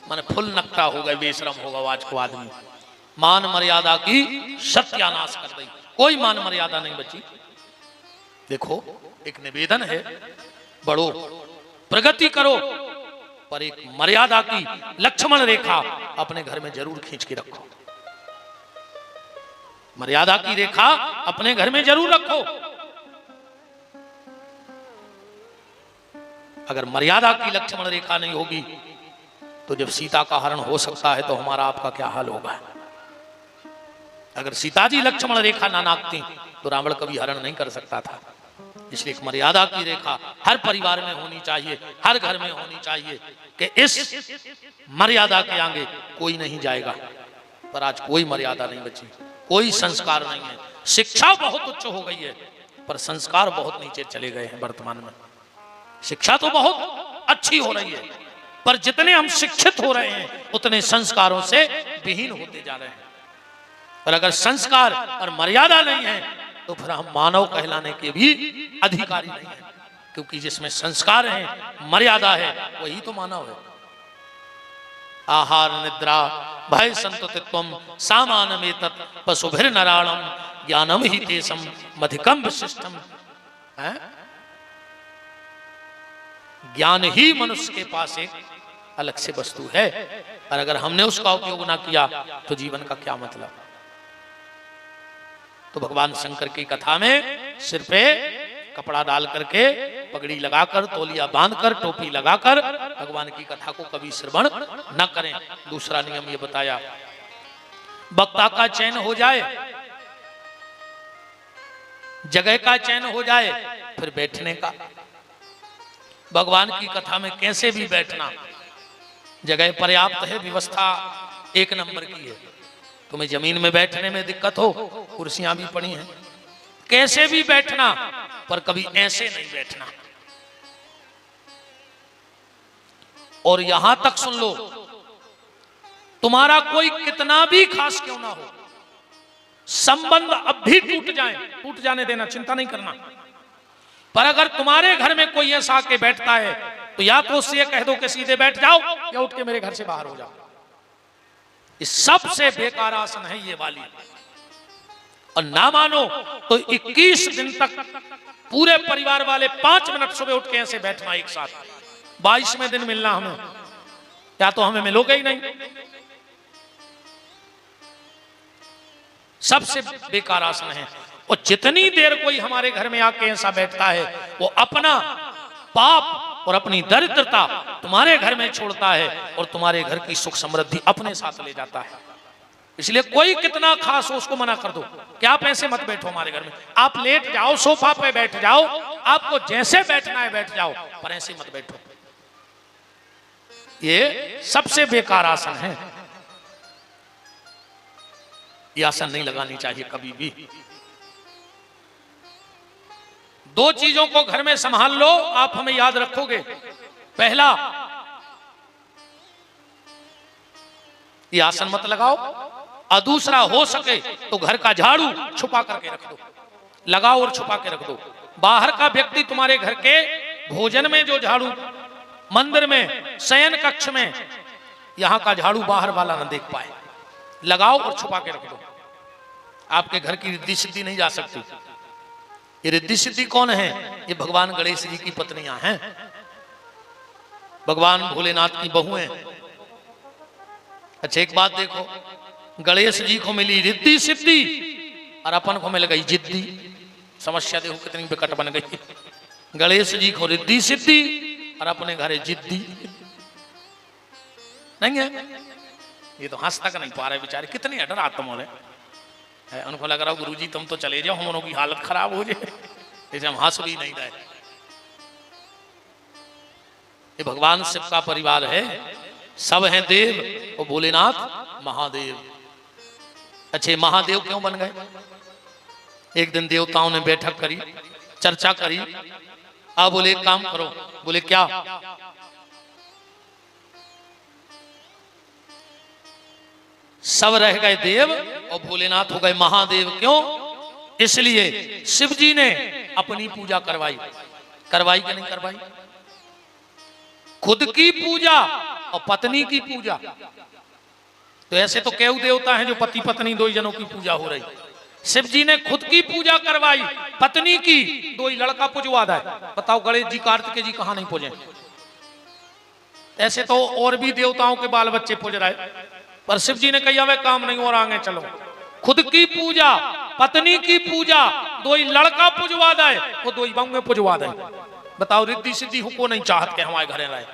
माने फुल नकटा हो गए, बेशरम होगा आज को आदमी। मान मर्यादा की सत्यानाश कर दी, कोई मान मर्यादा नहीं बची। देखो, एक निवेदन है, बढ़ो प्रगति करो, पर एक मर्यादा की लक्ष्मण रेखा अपने घर में जरूर खींच के रखो। मर्यादा की रेखा अपने घर में जरूर रखो। अगर मर्यादा की लक्ष्मण रेखा नहीं होगी तो जब सीता का हरण हो सकता है तो हमारा आपका क्या हाल होगा। अगर सीता जी लक्ष्मण रेखा ना नापती तो रावण कभी हरण नहीं कर सकता था। इसलिए एक मर्यादा की रेखा हर परिवार में होनी चाहिए, हर घर में होनी चाहिए कि इस मर्यादा के आगे कोई नहीं जाएगा। पर आज कोई मर्यादा नहीं बची, कोई संस्कार नहीं है। शिक्षा बहुत उच्च हो गई है पर संस्कार बहुत नीचे चले गए हैं। वर्तमान में शिक्षा तो बहुत अच्छी हो रही है, पर जितने हम शिक्षित हो रहे हैं उतने संस्कारों से विहीन होते जा रहे हैं। और अगर संस्कार और मर्यादा नहीं है तो फिर हम मानव कहलाने के भी अधिकारी नहीं है, क्योंकि जिसमें संस्कार है, मर्यादा है, वही तो मानव है। आहार निद्रा भय संतुतित्वम सामानमेतत् पशुभिर नराणम ज्ञानम ही तेसम मधिकम विशिष्टम। ज्ञान ही मनुष्य के पास एक अलग से वस्तु है, और अगर हमने उसका उपयोग ना किया तो जीवन का क्या मतलब। तो भगवान शंकर की कथा में सिर पे कपड़ा डाल करके, पगड़ी लगाकर, तौलिया बांधकर, टोपी लगाकर भगवान की कथा को कभी श्रवण न करें। दूसरा नियम ये बताया, वक्ता का चयन हो जाए, जगह का चयन हो जाए, फिर बैठने का। भगवान की कथा में कैसे भी बैठना, जगह पर्याप्त है, व्यवस्था एक नंबर की है। तुम्हें जमीन में बैठने में दिक्कत हो, कुर्सियां भी पड़ी हैं, कैसे भी बैठना, पर कभी ऐसे नहीं बैठना। और यहां तक सुन लो तुम्हारा कोई कितना भी खास क्यों ना हो, संबंध अब भी टूट जाए, टूट जाने देना, चिंता नहीं करना। पर अगर तुम्हारे घर में कोई ऐसा आके बैठता है तो या तो उससे कह दो कि सीधे बैठ जाओ या उठ के मेरे घर से बाहर हो जाओ। ये सबसे बेकार आसन है ये वाली। और ना मानो तो 21 दिन तक पूरे परिवार वाले 5 मिनट सुबह उठ के ऐसे बैठना एक साथ। 22वें दिन मिलना हमें, या तो हमें मिलोगे ही नहीं। सबसे बेकार आसन है। और जितनी देर कोई हमारे घर में आके ऐसा बैठता है वो अपना पाप और अपनी दरिद्रता तुम्हारे घर में छोड़ता है और तुम्हारे घर की सुख समृद्धि अपने साथ ले जाता है। इसलिए कोई कितना खास हो उसको मना कर दो कि आप ऐसे मत बैठो हमारे घर में। आप लेट जाओ, सोफा पे बैठ जाओ, आपको जैसे बैठना है बैठ जाओ, पर ऐसे मत बैठो। ये सबसे बेकार आसन है। ये आसन नहीं लगानी चाहिए कभी भी। 2 चीजों को घर में संभाल लो, आप हमें याद रखोगे। पहला, ये आसन मत लगाओ। और दूसरा, हो सके तो घर का झाड़ू छुपा करके रख दो, लगाओ और छुपा के रख दो। बाहर का व्यक्ति तुम्हारे घर के भोजन में जो झाड़ू, मंदिर में, शयन कक्ष में, यहां का झाड़ू बाहर वाला न देख पाए। लगाओ और छुपा के रख दो। आपके घर की रिद्धि सिद्धि नहीं जा सकती। ये रिद्धि सिद्धि कौन है? ये भगवान गणेश जी की पत्नियां हैं, भगवान भोलेनाथ की बहुएं। अच्छा एक बात देखो, गणेश जी को मिली रिद्धि सिद्धि और अपन को मिल गई जिद्दी। समस्या देखो कितनी विकट बन गई। गणेश जी को रिद्धि सिद्धि और अपने घर जिद्दी नहीं है। ये तो हंस तक नहीं पा रहे बेचारे, कितने अडर आत्मा है। उनको लग रहा गुरुजी तुम तो चले जाओ, हम लोगों की हालत खराब हो जाए, जैसे हम हंस भी नहीं रहे। ये भगवान शिव का परिवार है, सब हैं देव और भोलेनाथ महादेव। अच्छे महादेव क्यों बन गए? एक दिन देवताओं ने बैठक करी, चर्चा करी। अब बोले एक काम करो। बोले क्या? सब रह गए देव और भोलेनाथ हो गए महादेव। क्यों? इसलिए शिव जी ने अपनी पूजा करवाई। करवाई कि नहीं करवाई? खुद की पूजा और पत्नी की पूजा। तो ऐसे तो केहू देवता हैं जो पति पत्नी 2 जनों की पूजा हो रही। शिव जी ने खुद की पूजा करवाई, पत्नी की 2 लड़का पुजवा दे। बताओ गणेश जी कार्तिकेय जी कहां नहीं पूजे? ऐसे तो और भी देवताओं के बाल बच्चे पूज रहे, पर शिव जी ने कहा वे काम नहीं और आगे चलो। खुद की पूजा, पत्नी की पूजा, 2 लड़का पुजवा दे, वो 2 बंगे पुजवा दे। बताओ रिद्धि सिद्धि को नहीं चाहत के हमारे घरे रहे।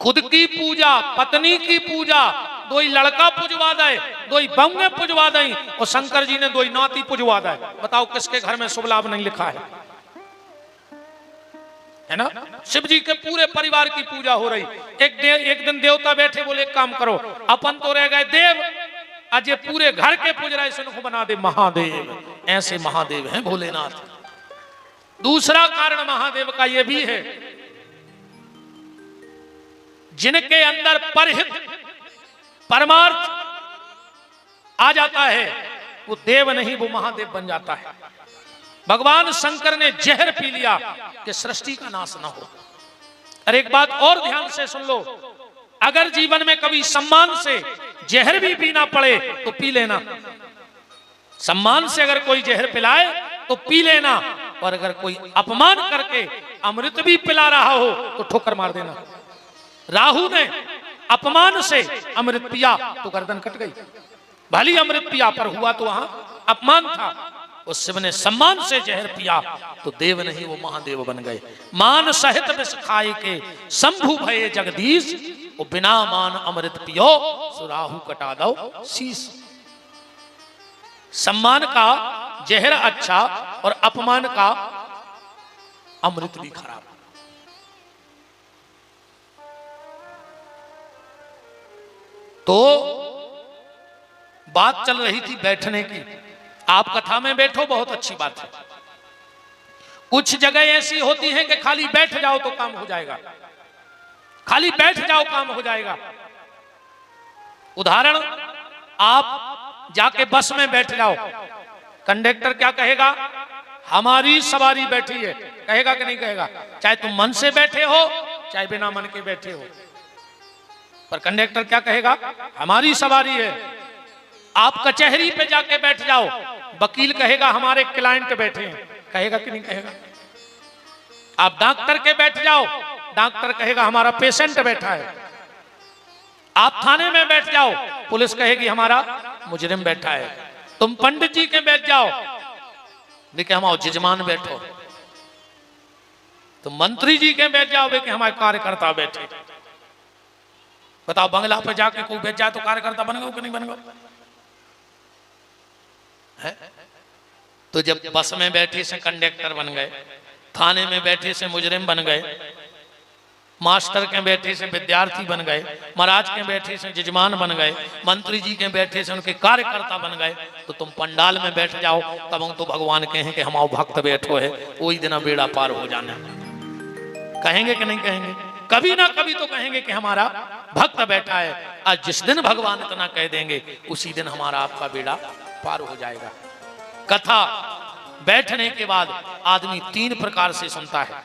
खुद की पूजा, पत्नी की पूजा, 2 लड़का पुजवा दे, 2 बंगे पुजवा दे, और शंकर जी ने 2 नाती पुजवा दे। बताओ किसके घर में शुभ लाभ नहीं लिखा है ना? शिव जी के पूरे परिवार की पूजा हो रही। एक दिन देवता बैठे, बोले एक काम करो, अपन तो रह गए देव, आज ये पूरे घर के पूज रहे, इनको बना दे महादेव। ऐसे महादेव हैं भोलेनाथ। दूसरा कारण महादेव का यह भी है, जिनके अंदर परहित परमार्थ आ जाता है वो देव नहीं, वो महादेव बन जाता है। भगवान शंकर ने जहर पी लिया कि सृष्टि का नाश ना हो। और एक बात और ध्यान से सुन लो, अगर जीवन में कभी सम्मान से जहर भी पीना पड़े तो पी लेना। सम्मान से अगर कोई जहर पिलाए तो पी लेना, और अगर कोई अपमान करके अमृत भी पिला रहा हो तो ठोकर मार देना। राहु ने अपमान से अमृत पिया तो गर्दन कट गई। भली अमृत पिया पर हुआ तो वहां अपमान था। उस शिव ने सम्मान से जहर पिया तो देव नहीं, वो महादेव बन गए। मान सहित विष खाए के शंभु भये जगदीश, वो बिना मान अमृत पियो सो राहु कटा दो शीश। सम्मान का जहर अच्छा और अपमान का अमृत भी खराब। तो बात चल रही थी बैठने की। आप कथा में बैठो, बहुत अच्छी बात है। कुछ जगह ऐसी होती हैं कि खाली बैठ जाओ तो काम हो जाएगा, खाली बैठ जाओ काम हो जाएगा। उदाहरण, आप जाके बस में बैठ जाओ, कंडक्टर क्या कहेगा? हमारी सवारी बैठी है, कहेगा कि नहीं कहेगा? चाहे तुम मन से बैठे हो चाहे बिना मन के बैठे हो, पर कंडक्टर क्या कहेगा? हमारी सवारी है। आप कचहरी पे जाके बैठ जाओ, वकील कहेगा हमारे क्लाइंट बैठे हैं, कहेगा कि नहीं कहेगा? आप डॉक्टर के बैठ जाओ, डॉक्टर कहेगा हमारा पेशेंट बैठा है। आप थाने में बैठ जाओ, पुलिस कहेगी हमारा मुजरिम बैठा है। तुम पंडित जी के बैठ जाओ, देखिए हमारा जजमान बैठो। तुम मंत्री जी के बैठ जाओ, देखिए हमारे कार्यकर्ता बैठे। बताओ, बंगला पे जाके कोई बैठ जाए तो कार्यकर्ता बन गए कि नहीं बन गए? तो जब बस में बैठे से कंडक्टर बन गए, थाने में बैठे से मुजरिम बन गए, मास्टर के बैठे से विद्यार्थी बन गए, महाराज के बैठे से जजमान बन गए, मंत्री जी के बैठे से उनके कार्यकर्ता बन गए, तो तुम पंडाल में बैठ जाओ, तब हम तो भगवान कहें कि हमारा भक्त बैठो है, वही दिन बेड़ा पार हो जाना। कहेंगे कि नहीं कहेंगे? कभी ना कभी तो कहेंगे कि हमारा भक्त बैठा है। आज जिस दिन भगवान इतना कह देंगे, उसी दिन हमारा आपका बेड़ा पार हो जाएगा। कथा बैठने के बाद आदमी 3 प्रकार से सुनता है।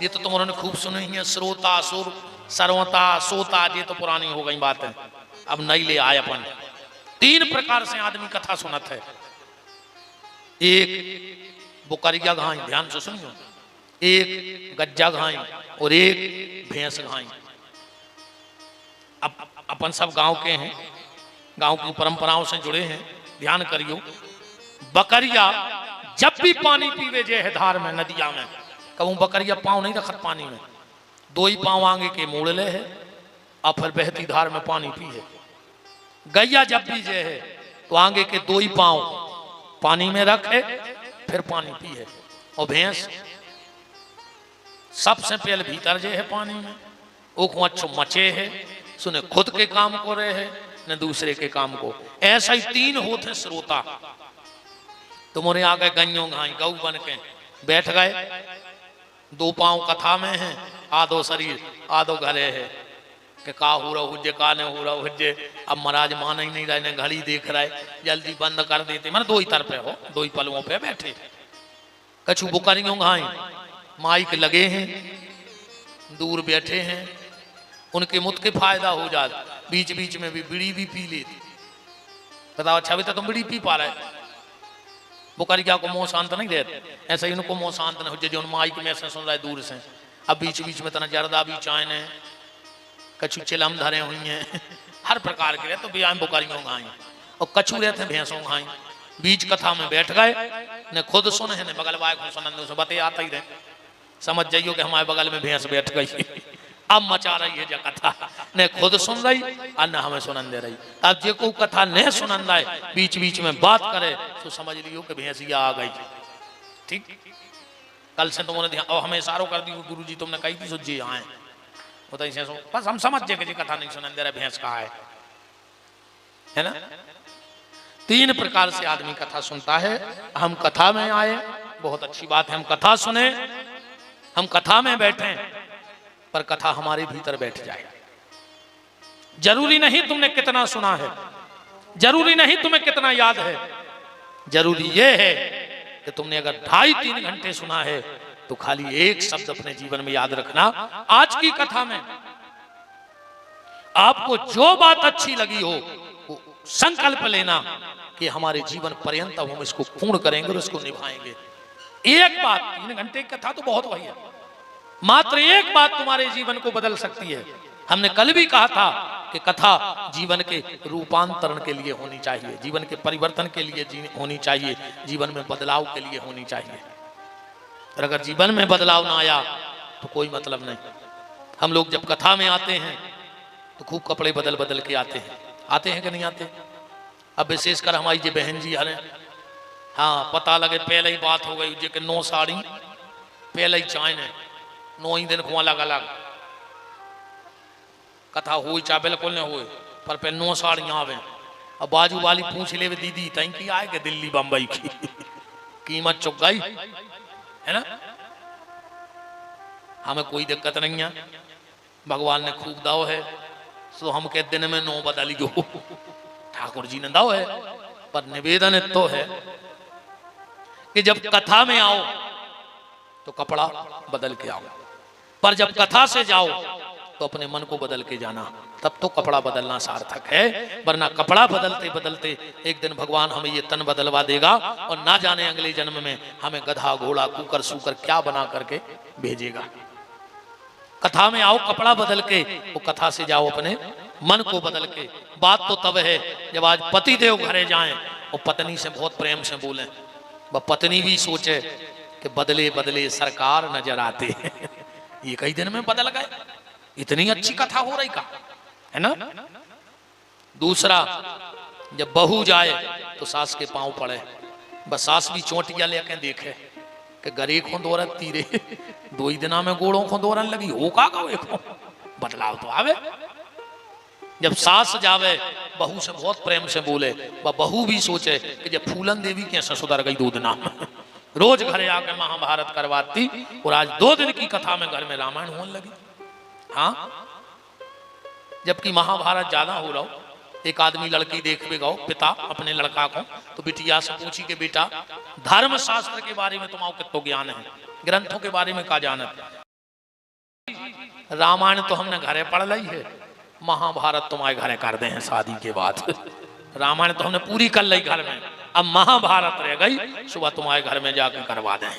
ये तो तुम उन्होंने खूब सुनी है, श्रोता, सुर, सर्वता, सोता, ये तो पुरानी हो गई बात है, अब नई ले आए अपन। 3 प्रकार से आदमी कथा सुनत है। एक बुकरिया घाई, ध्यान से सुनियो, एक गज्जा घाई और एक भैंस घाई। अब अपन सब गांव के हैं, गांव की परंपराओं से जुड़े हैं, ध्यान करियो। बकरिया जब भी पानी पीवे जे है धार में, नदिया में, कहूँ बकरिया पाँव नहीं रखत पानी में, 2 ही पाँव आगे के मोड़ ले है और फिर बहती धार में पानी पी है। गैया जब भी जे है तो आगे के 2 ही पाँव पानी में रखे फिर पानी पी है। और भैंस सबसे पहले भीतर जे है पानी में, वो अच्छो मचे है, सुने खुद के काम को रहे है न दूसरे के काम को। ऐसा ही 3 होते श्रोता। तुम्हारे आगे गन्यों घाई गऊ बन के बैठ गए, 2 पांव कथा में है, आधो शरीर आधो घरे है कि का हो रहा हुज्जे का ने हो रहा हुज्जे। अब महाराज मान ही नहीं रहे, ने घड़ी देख रहे, जल्दी बंद कर देते। मैंने 2 ही तरफ हो, 2 ही पलवों पे बैठे। कछु बुकरियों घाई माइक लगे हैं, दूर बैठे हैं, उनके मुत के फायदा हो जाता, बीच बीच में भी बीड़ी भी पी लेते। बताओ, अच्छा भी तो तुम बीड़ी पी पा रहे, बुकरिया को मोह शांत नहीं देते, ऐसा ही उनको मोह शांत नहीं हो जो माइक में ऐसे सुन रहे दूर से। अब बीच बीच में तना जर्दा भी चाय ने, कछु चिलम धरे हुई हैं, हर प्रकार के तो भी बुकरियों घाई और कछु रहते भैंसों घाई। बीच कथा में बैठ गए, ने खुद सुन है, ने बगल वाले को सुनने से बते आता ही रहे, समझ जाइयो कि हमारे बगल में भैंस बैठ गई, अब मचा रही है जो कथा, ने खुद सुन रही और न हमें सुनन दे रही। अब जो को कथा नहीं सुनन रहा है, बीच बीच में बात करे, तो समझ लियो कि भैंसिया आ गई। ठीक, कल से तुमने ध्यान और हमें इशारों कर दी, गुरु जी तुमने कही थी सुझी आए, बताइए बस हम समझ जाए कि कथा नहीं सुनन दे रहा, भैंस कहा है ना। 3 प्रकार से आदमी कथा सुनता है। हम कथा में आए, बहुत अच्छी बात है, हम कथा सुने, हम कथा में बैठे, पर कथा हमारे भीतर बैठ जाए। जरूरी नहीं तुमने कितना सुना है, जरूरी नहीं तुम्हें कितना याद है, जरूरी यह है कि तुमने अगर 2.5-3 घंटे सुना है तो खाली एक शब्द अपने जीवन में याद रखना। आज की कथा में आपको जो बात अच्छी लगी हो, वो संकल्प लेना कि हमारे जीवन पर्यंत हम इसको पूर्ण करेंगे और इसको निभाएंगे। एक बात, 3 घंटे की कथा तो बहुत वही है, मात्र एक बात तुम्हारे जीवन को बदल सकती है। हमने कल भी कहा था कि कथा जीवन के रूपांतरण के लिए होनी चाहिए, जीवन के परिवर्तन के लिए होनी चाहिए, जीवन में बदलाव के लिए होनी चाहिए। और अगर जीवन में बदलाव ना आया तो कोई मतलब नहीं। हम लोग जब कथा में आते हैं तो खूब कपड़े बदल बदल के आते हैं कि नहीं आते। अब विशेषकर हमारी जो बहन जी आ, हाँ पता लगे पहले ही बात हो गई जो कि 9 साड़ी पहले ही चाय ने 9 ही दिन को अलग अलग कथा हुई, चाहे बिल्कुल नहीं हुई, पर पहले 9 साड़ियाँ आवे। अब बाजू वाली पूछ ले दीदी तई की आए कि दिल्ली बम्बई की कीमत चुक गई है ना। हमें कोई दिक्कत नहीं है, भगवान ने खूब दाव है, तो हम के दिन में 9 बदल गयो। ठाकुर जी ने दाव है, पर निवेदन तो है कि जब कथा में आओ तो कपड़ा बदल के आओ, पर जब कथा से जाओ तो अपने मन को बदल के जाना, तब तो कपड़ा बदलना सार्थक है। वरना कपड़ा बदलते बदलते एक दिन भगवान हमें ये तन बदलवा देगा और ना जाने अगले जन्म में हमें गधा घोड़ा कुकर सूकर क्या बना करके भेजेगा। कथा में आओ कपड़ा बदल के, वो कथा से जाओ अपने मन को बदल के। बात तो तब है जब आज पति देव घरे जाएं और पत्नी से बहुत प्रेम से बोलें, वह पत्नी भी सोचे कि बदले बदले सरकार नजर आते हैं। ये कई दिन में बदल गए, इतनी अच्छी कथा हो रही का है ना। दूसरा, जब बहू जाए तो सास के पांव पड़े, बस सास भी चोटिया लेके देखे कि गरे खोदोरत तीरे 2 ही दिना में गोड़ों खोदोरन लगी हो का बदलाव तो आवे। जब सास जावे बहू से बहुत प्रेम से बोले, वह बहू भी सोचे कि जब फूलन देवी कैसे सुधर गई 2 दिना में। रोज घरे आके महाभारत करवाती और आज 2 दिन की कथा में घर में रामायण होने लगी। हाँ, जबकि महाभारत ज्यादा हो रहा हो। एक आदमी लड़की देख भी गो पिता अपने लड़का को, तो बिटिया से पूछी कि बेटा धर्म शास्त्र के बारे में तुम्हारा कितना ज्ञान है, ग्रंथों के बारे में क्या जानत। रामायण तो हमने घरे पढ़ ली है, महाभारत तुम्हारे घरे कर दे हैं शादी के बाद। रामायण तो हमने पूरी कर ली घर में, अब महाभारत रह गई, सुबह तुम्हारे घर में जाकर करवा दें,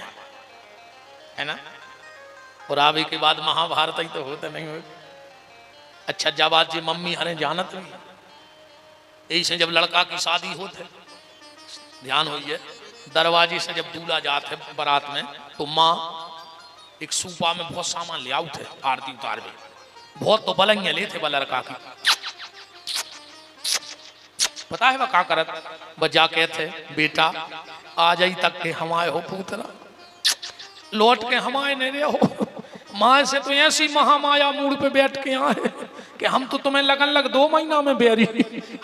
है ना। और आवे के बाद महाभारत ही तो होते नहीं हो। अच्छा, जब आज जी मम्मी हरे जानत नहीं, यही से जब लड़का की शादी होते ध्यान हुई है, दरवाजे से जब दूल्हा जाते बारात में तो माँ एक सूपा में बहुत सामान ले आउते आरती उतार में, बहुत तो बलंगे लेते वह लड़का की। पता है वह क्या करत, बजा के थे बेटा आ जाई तक के हमारे हो पुतला, लौट के हमारे नहीं रहे हो। माँ से तो ऐसी महामाया मूड पे बैठ के आए कि हम तो तुम्हें लगन लग 2 महीना में बेरी,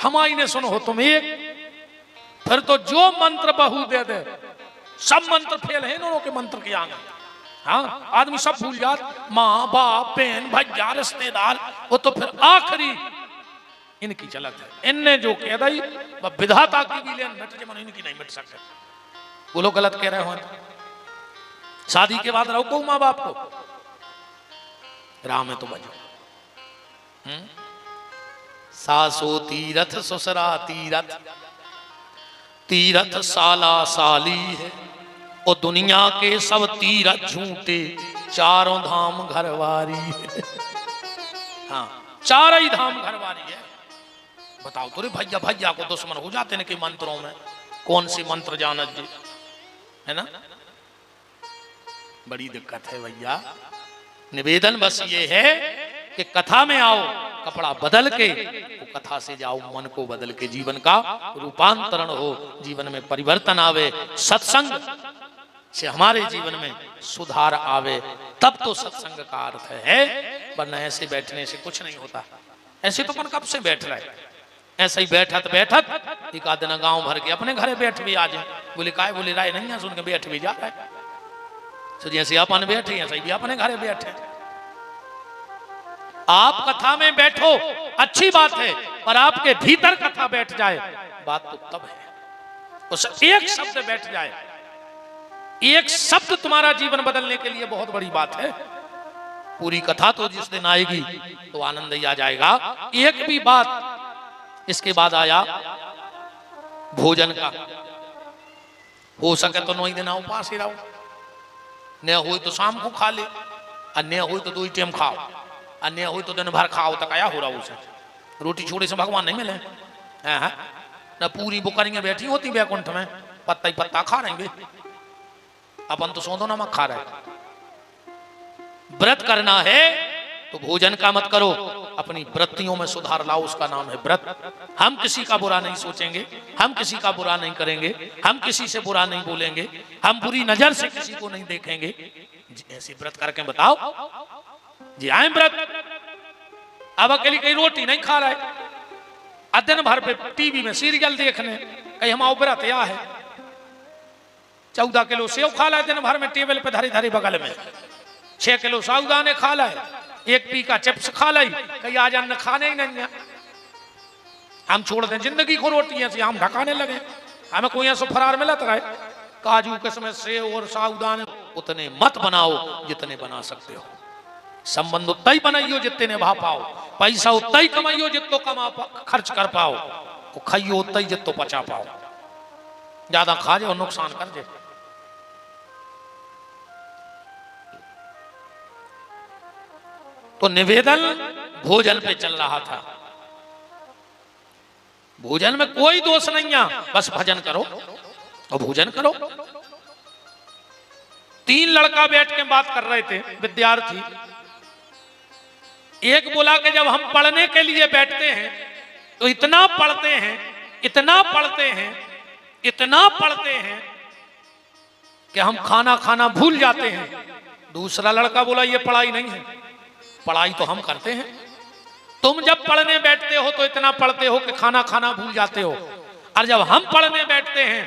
हमारी ने सुनो हो तुम एक। फिर तो जो मंत्र बहू दे दे सब मंत्र फेल है दोनों के मंत्र के आगे। हाँ, आदमी सब भूल जात, माँ बाप बहन भैया रिश्तेदार, वो तो फिर आखिरी इनकी चलत है। इनने जो कह दी वह विधाता की भी लेन मिट जाए, इनकी नहीं मिट सकते। वो लोग गलत कह रहे हो। शादी के बाद रहो माँ बाप को, राम है तो बजो। सासो तीरथ ससुरा तीरथ, तीरथ साला साली है, और दुनिया के सब तीरथ झूठे, 4 धाम घरवारी है। हाँ, 4 ही धाम घरवारी है। बताओ तो रे भैया भैया को दुश्मन हो जाते हैं कि मंत्रों में कौन से मंत्र जानत जी, है ना। बड़ी दिक्कत है भैया। निवेदन बस ये है कि कथा में आओ कपड़ा बदल के, वो कथा से जाओ मन को बदल के, जीवन का रूपांतरण हो, जीवन में परिवर्तन आवे, सत्संग से हमारे जीवन में सुधार आवे, तब तो सत्संग का अर्थ है। वरना ऐसे बैठने से कुछ नहीं होता। ऐसे तो अपन कब से बैठ रहे, ऐसे ही बैठत बैठत एक आध दिन गांव भर के अपने घरे बैठ भी आ जाए, बोले काय बोले राय नहीं है, सुन के बैठ भी जा रहा है। तो जैसे अपन बैठे ऐसे भी अपने घरे बैठे। आप कथा में बैठो अच्छी बात है, पर आपके भीतर कथा बैठ जाए बात तो तब है। उस एक शब्द बैठ जाए, एक शब्द तुम्हारा जीवन बदलने के लिए बहुत बड़ी बात है। पूरी कथा तो जिस दिन आएगी तो आनंद ही आ जाएगा। एक भी बात इसके बाद आया भोजन का, हो सके तो 9 दिन उपास ही रहो, न हो तो शाम को खा ले, अन्य हो तो 2 टाइम खाओ, अन्य हो तो दिन भर खाओ। तक आया हो रहा उसे रोटी छोड़े से भगवान नहीं मिले हैं। न पूरी बुकरियां बैठी होती बैकुंठ में, पत्ता ही पत्ता खा रहेंगे, अपन तो सौंदो नमक खा रहे। व्रत करना है तो भोजन का मत करो, अपनी वृत्तियों में सुधार लाओ, उसका नाम है व्रत। हम किसी का बुरा नहीं सोचेंगे, हम किसी का बुरा नहीं करेंगे, हम किसी से बुरा नहीं बोलेंगे, हम बुरी नजर से किसी को नहीं देखेंगे। ऐसे व्रत करके बताओ जी आए व्रत। अब अकेली कहीं रोटी नहीं खा रहे, दिन भर पे टीवी में सीरियल देखने, कहीं हम व्रत या है 14 किलो सेव खा ला दिन भर में टेबल पे धरी धरी बगल में, 6 किलो साबुदाने खा लाए, एक पी का चिप्स खा ली, कहीं आज अन्न खाने ही नहीं है। हम छोड़ दें जिंदगी को रोटी ऐसी हम ढकाने लगे, हमें कोई ऐसा फरार मिलत रहे। काजू किस्में सेव और साबुदाने उतने मत बनाओ जितने बना सकते हो। संबंध उतना ही बनाइयो जितने निभा पाओ, पैसा उतना ही कमाइयो जितो खर्च कर पाओ, वो खाइयो उतना ही जितो पचा पाओ। ज्यादा खा जाओ नुकसान कर जाए। तो निवेदन भोजन पे चल रहा था। भोजन में कोई दोष नहीं है, बस भजन करो और भोजन करो। 3 लड़का बैठ के बात कर रहे थे, विद्यार्थी। एक बोला कि जब हम पढ़ने के लिए बैठते हैं तो इतना पढ़ते हैं, इतना पढ़ते हैं, इतना पढ़ते हैं कि हम खाना खाना भूल जाते हैं। दूसरा लड़का बोला ये पढ़ाई नहीं है, पढ़ाई तो हम करते हैं। तुम जब पढ़ने बैठते हो तो इतना पढ़ते हो कि खाना खाना भूल जाते हो, और जब हम पढ़ने बैठते हैं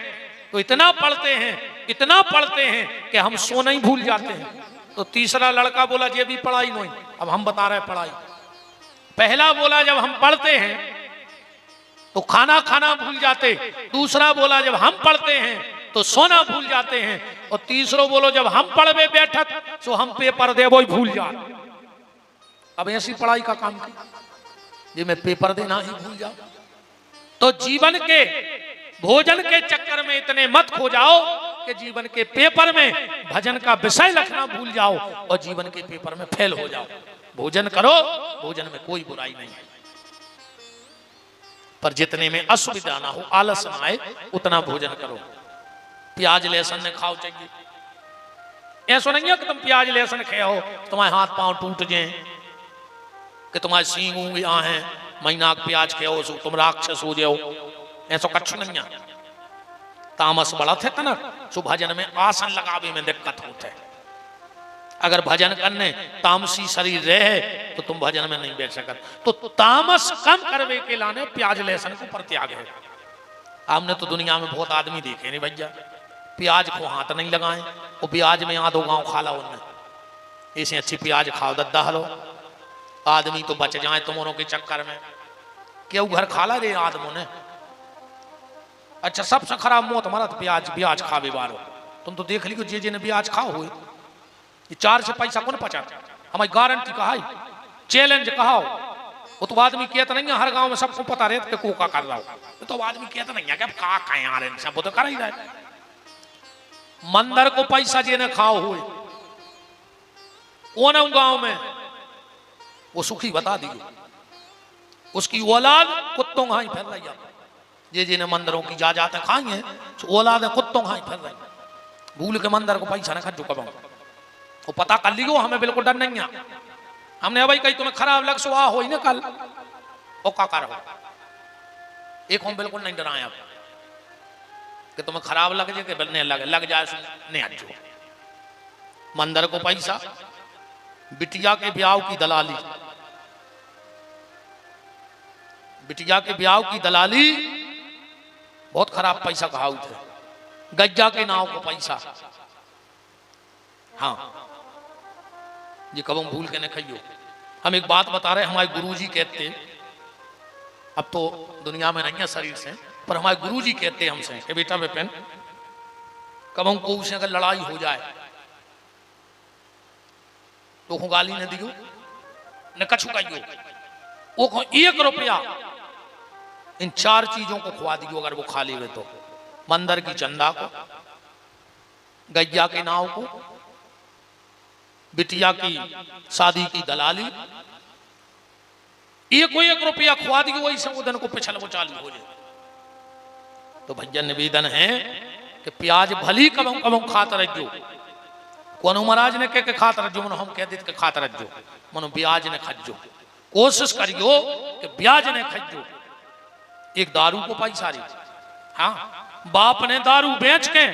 तो इतना पढ़ते हैं, इतना पढ़ते हैं कि हम सोना ही भूल जाते हैं। तो तीसरा लड़का बोला ये भी पढ़ाई नहीं। अब हम बता रहे पढ़ाई। पहला बोला जब हम पढ़ते हैं तो खाना खाना भूल जाते, दूसरा बोला जब हम पढ़ते हैं तो सोना भूल जाते हैं, और तीसरो बोलो जब हम पढ़वे बैठक तो हम पेपर दे वो भूल जा। अब ऐसी पढ़ाई का काम की जी मैं पेपर देना ही भूल जाओ। तो जीवन के भोजन के चक्कर में इतने मत खो जाओ कि जीवन के पेपर में भजन का विषय लिखना भूल जाओ और जीवन के पेपर में फेल हो जाओ। भोजन करो, भोजन में कोई बुराई नहीं है, पर जितने में असुविधा ना हो, आलस ना आए, उतना भोजन करो। प्याज लहसुन ने खाओ चाहिए। ऐसा नहीं है कि तुम प्याज लहसुन खाओ तुम्हारे हाथ पांव टूट जाए, कि तुम्हारे सींग ऊंग यहाँ है, महीना प्याज खाओ सो तुम राक्षस हो जाओ। ऐसा कछु नहीं है। तामस बढ़त है तना, सो भजन में आसन लगावे में दिक्कत होता है। अगर भजन करने तामसी शरीर रहे तो तुम भजन में नहीं बैठ सकते। तो तामस कम करवे के लाने प्याज लहसुन को परित्याग है। हमने तो दुनिया में बहुत आदमी देखे नहीं भैया, प्याज को हाथ नहीं लगाए, वो प्याज में आधो गांव खाला उनने। ऐसे अच्छी प्याज खाओ दद्दा हलो, आदमी तो बच जाए तुमों के चक्कर में। क्यों घर खाला रे आदमों ने। अच्छा सबसे खराब मौत हमारा तो प्याज ब्याज खावे बारो। तुम तो देख लियो जे जे ने ब्याज खाओ हुए, ये 4 से पैसा कौन पचाता। हमारी गारंटी कहा, चैलेंज कहा। वो तो आदमी कहता नहीं है, हर गांव में सबको पता रहता है कोका कर रहा हो। तो आदमी कहता नहीं है कि अब का खाए आ रहे सब, वो तो कर ही रहे। मंदिर को पैसा जे ने खाओ हुए वो न गांव में वो सुखी बता दीजिए, उसकी औलाद कुत्तों घाई फिर रही है। जे जिन्हें मंदिरों की जाते खाई है औलाद कुत्तों घाई फिर रही। भूल के मंदिर को पैसा न खर्चो कब वो पता कर लियो, हमें बिल्कुल डर नहीं है। हमने भाई कहीं तुम्हें खराब लग सो हो ही ना कल ओ का कर एक हम बिल्कुल नहीं डराए आप कि तुम्हें खराब लग जाए कि नहीं लग जाए नहीं अच्छो। मंदिर को पैसा, बिटिया के ब्याह की दलाली, बिटिया के ब्याह की दलाली बहुत खराब पैसा कहा थे। गज्जा के नाव को पैसा, हाँ ये कब हम भूल के न खाइयो। हम एक बात बता रहे, हमारे गुरुजी कहते, अब तो दुनिया में नहीं है शरीर से, पर हमारे गुरुजी कहते हमसे कि बेटा विपिन कब हमको उसे अगर लड़ाई हो जाए तो गाली न दियो न कछु कहियो, वो 1 रुपया इन 4 चीजों को खुआ दियो अगर वो खा ले तो। मंदिर की चंदा को, गैया के नाव को, बिटिया की शादी की दलाली, 1 रुपया खुआ दियो, वही से दिन को पिछल वो चालू हो जाए। तो भैया निवेदन है कि प्याज भली कब कब खात रहो। कोनो महाराज ने कह के खात रहो, मनो हम कह देते के खात रहो, मनो ब्याज ने खजो। कोशिश करियो कि ब्याज ने खजो। एक दारू को पैसा रही, हाँ बाप ने दारू बेच के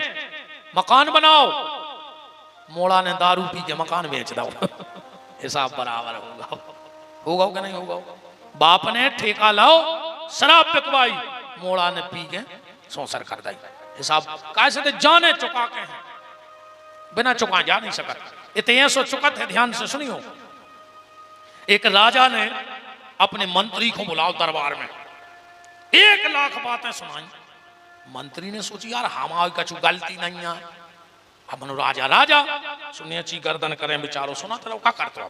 मकान बनाओ, मोड़ा ने दारू पी के मकान बेच दो हिसाब बराबर होगा, होगा कि नहीं होगा। बाप ने ठेका लाओ शराब पिकवाई, मोड़ा ने पी के सौसर कर दी। हिसाब कैसे जाने चुका के हैं, बिना चुका जा नहीं सकता। इतने सो चुकत है, ध्यान से सुनियो। एक राजा ने अपने मंत्री को बुलाओ दरबार में, 1 लाख बातें सुनाई। मंत्री ने सोची यार हमारी कछु गलती नहीं है। अब मनो राजा राजा सुनिए ची गर्दन करें बेचारो सुना तो क्या करते हो।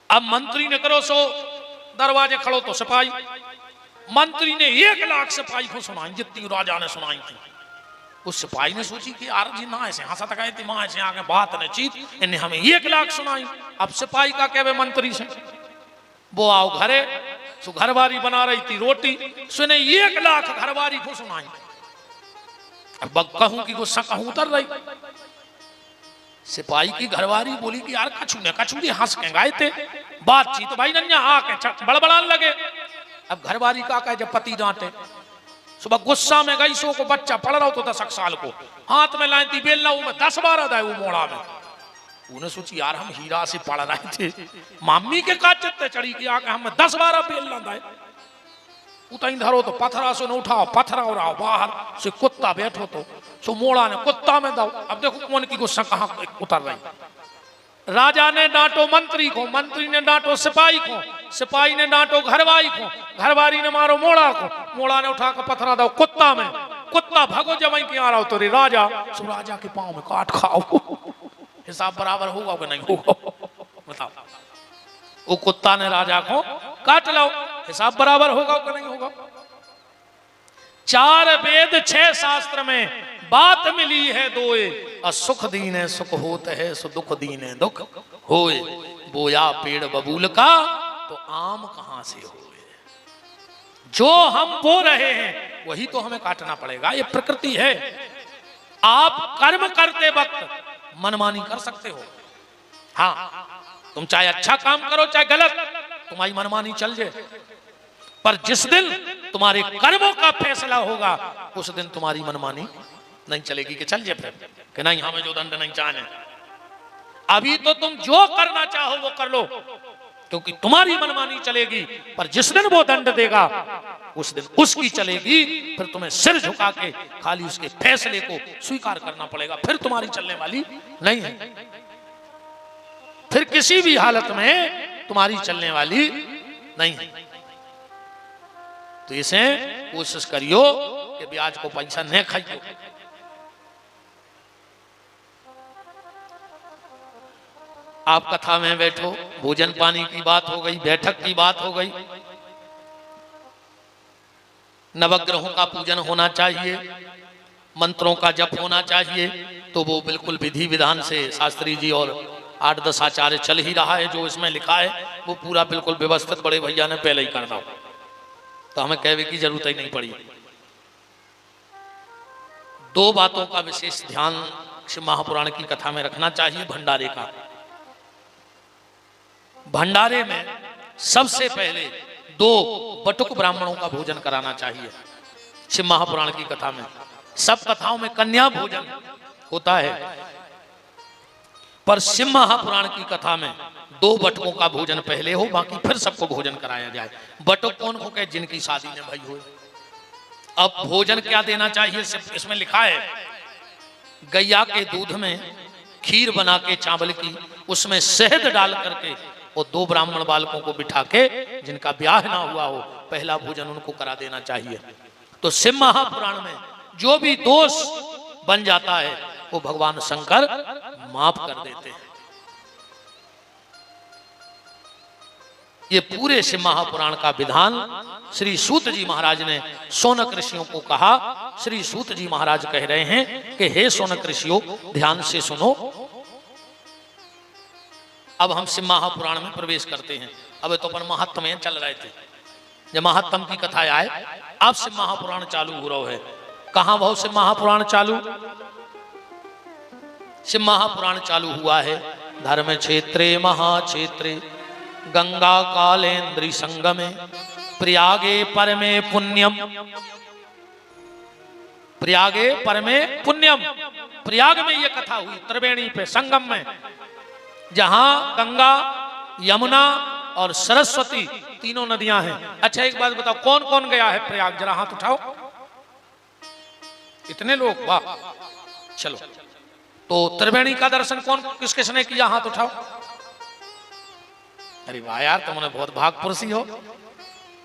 अब मंत्री ने करो सो दरवाजे खड़ो तो सिपाही, मंत्री ने 1 लाख सिपाही को सुनाई जितनी राजा ने सुनाई थी। उस सिपाही ने सोची कि यार जी ना ऐसे हंसा तक थी माँ ऐसे आगे बात ने चीत इन्हें हमें 1 लाख सुनाई। अब सिपाही का कहवे मंत्री से वो आओ घरे सो घरवारी बना रही थी रोटी, सुने 1 लाख घरवारी को सुनाई। अब कहूं कि गुस्सा कहूं उतर रही। सिपाही की घरवारी बोली कि यार कछु ने कछु जी हंस के गाए थे बातचीत भाई नन्या आके बड़बड़ान लगे। अब घरवारी का कहे जब पति डांटे सुबह गुस्सा में गई सो को बच्चा पढ़ रहा हो तो 10 साल को हाथ में लाई थी बेलना वो में 10-12 दाए वो मोड़ा में। उन्हें सोची यार हम हीरा से पढ़ रहे थे मामी के का चित्ते चढ़ी की आके हमें 10-12 बेलना दाए उतई धरो तो पथरा से न उठाओ पथरा और आओ बाहर से कुत्ता बैठो तो सो मोड़ा ने कुत्ता में दो। अब देखो कौन की गुस्सा कहाँ उतर रही। राजा ने डांटो मंत्री को, मंत्री ने डांटो सिपाही को, सिपाही ने डांटो घरवारी को, घरवारी ने मारो मोड़ा को, मोड़ा ने उठा कर पथरा दो कुत्ता में, कुत्ता भगो जब वहीं आ रहा हो तो रे राजा सो राजा के पाँव में काट खाओ। हिसाब बराबर होगा कि नहीं होगा बताओ। वो कुत्ता ने राजा को काट लो, हिसाब बराबर होगा कि नहीं होगा। 4 वेद 6 शास्त्र में बात मिली है दोए, सुख दीने सुख होते है सो दुख दीने दुख होए। बोया पेड़ बबूल का तो आम कहां से होए। जो हम बो रहे हैं वही तो हमें काटना पड़ेगा, ये प्रकृति है। आप कर्म करते वक्त मनमानी कर सकते हो, हाँ तुम चाहे अच्छा काम करो चाहे गलत तुम्हारी मनमानी चल जाए, पर जिस दिन तुम्हारे कर्मों का फैसला होगा उस दिन तुम्हारी मनमानी नहीं चलेगी कि चल जाए फिर कि नहीं हमें जो दंड नहीं चाहने। अभी तो तुम जो करना चाहो वो कर लो क्योंकि तुम्हारी मनमानी चलेगी, पर जिस दिन वो दंड देगा उस दिन उसकी चलेगी। फिर तुम्हें सिर झुका के खाली उसके फैसले को स्वीकार करना पड़ेगा, फिर तुम्हारी चलने वाली नहीं है, फिर किसी भी हालत में तुम्हारी चलने वाली नहीं है। तो इसे कोशिश करियो कि ब्याज को पैसा न खाइयो। आप कथा में बैठो, भोजन पानी की बात हो गई, बैठक की बात हो गई, नवग्रहों का पूजन होना चाहिए, मंत्रों का जप होना चाहिए, तो वो बिल्कुल विधि विधान से शास्त्री जी और 8-10 आचार्य चल ही रहा है। जो इसमें लिखा है वो पूरा बिल्कुल व्यवस्थित बड़े भैया ने पहले ही कर दो, तो हमें कहने की जरूरत ही नहीं पड़ी। 2 बातों का विशेष ध्यान शिव महापुराण की कथा में रखना चाहिए। भंडारे का, भंडारे में सबसे पहले 2 बटुक ब्राह्मणों का भोजन कराना चाहिए। शिव महापुराण की कथा में, सब कथाओं में कन्या भोजन होता है, पर शिव महापुराण की कथा में 2 बटुकों का भोजन पहले हो, बाकी फिर सबको भोजन कराया जाए। बटुक कौन को कहे? जिनकी शादी ने भाई हो। अब भोजन क्या देना चाहिए इसमें लिखा है, गैया के दूध में खीर बना के चावल की, उसमें शहद डाल करके और 2 ब्राह्मण बालकों को बिठा के जिनका ब्याह ना हुआ हो पहला भोजन उनको करा देना चाहिए। तो शिव महापुराण में जो भी दोष बन जाता है वो भगवान शंकर माफ कर देते हैं। ये पूरे शिव महापुराण का विधान श्री सूत जी महाराज ने शौनक ऋषियों को कहा। श्री सूत जी महाराज कह रहे हैं कि हे शौनक ऋषियों ध्यान से सुनो। अब हम शिव महापुराण में प्रवेश करते हैं। अब तो अपन महात्म में चल रहे थे, जब महात्म की कथा आए अब शिव महापुराण चालू हो रहा है। कहां बहुत शिव महापुराण चालू? शिव महापुराण चालू हुआ है धर्म क्षेत्रे महाक्षेत्रे गंगा कालेन्द्री संगमे प्रयागे परमे पुण्यम। प्रयागे परमे पुण्यम, प्रयाग में यह कथा हुई त्रिवेणी पे संगम में, जहां गंगा यमुना और सरस्वती तीनों नदियां हैं। अच्छा एक बात बताओ, कौन कौन गया है प्रयाग? जरा हाथ उठाओ। इतने लोग, वाह। चलो, तो त्रिवेणी का दर्शन कौन किस किसने किया? हाथ उठाओ। अरे वाह यार, तुमने बहुत भागपुरुषी हो।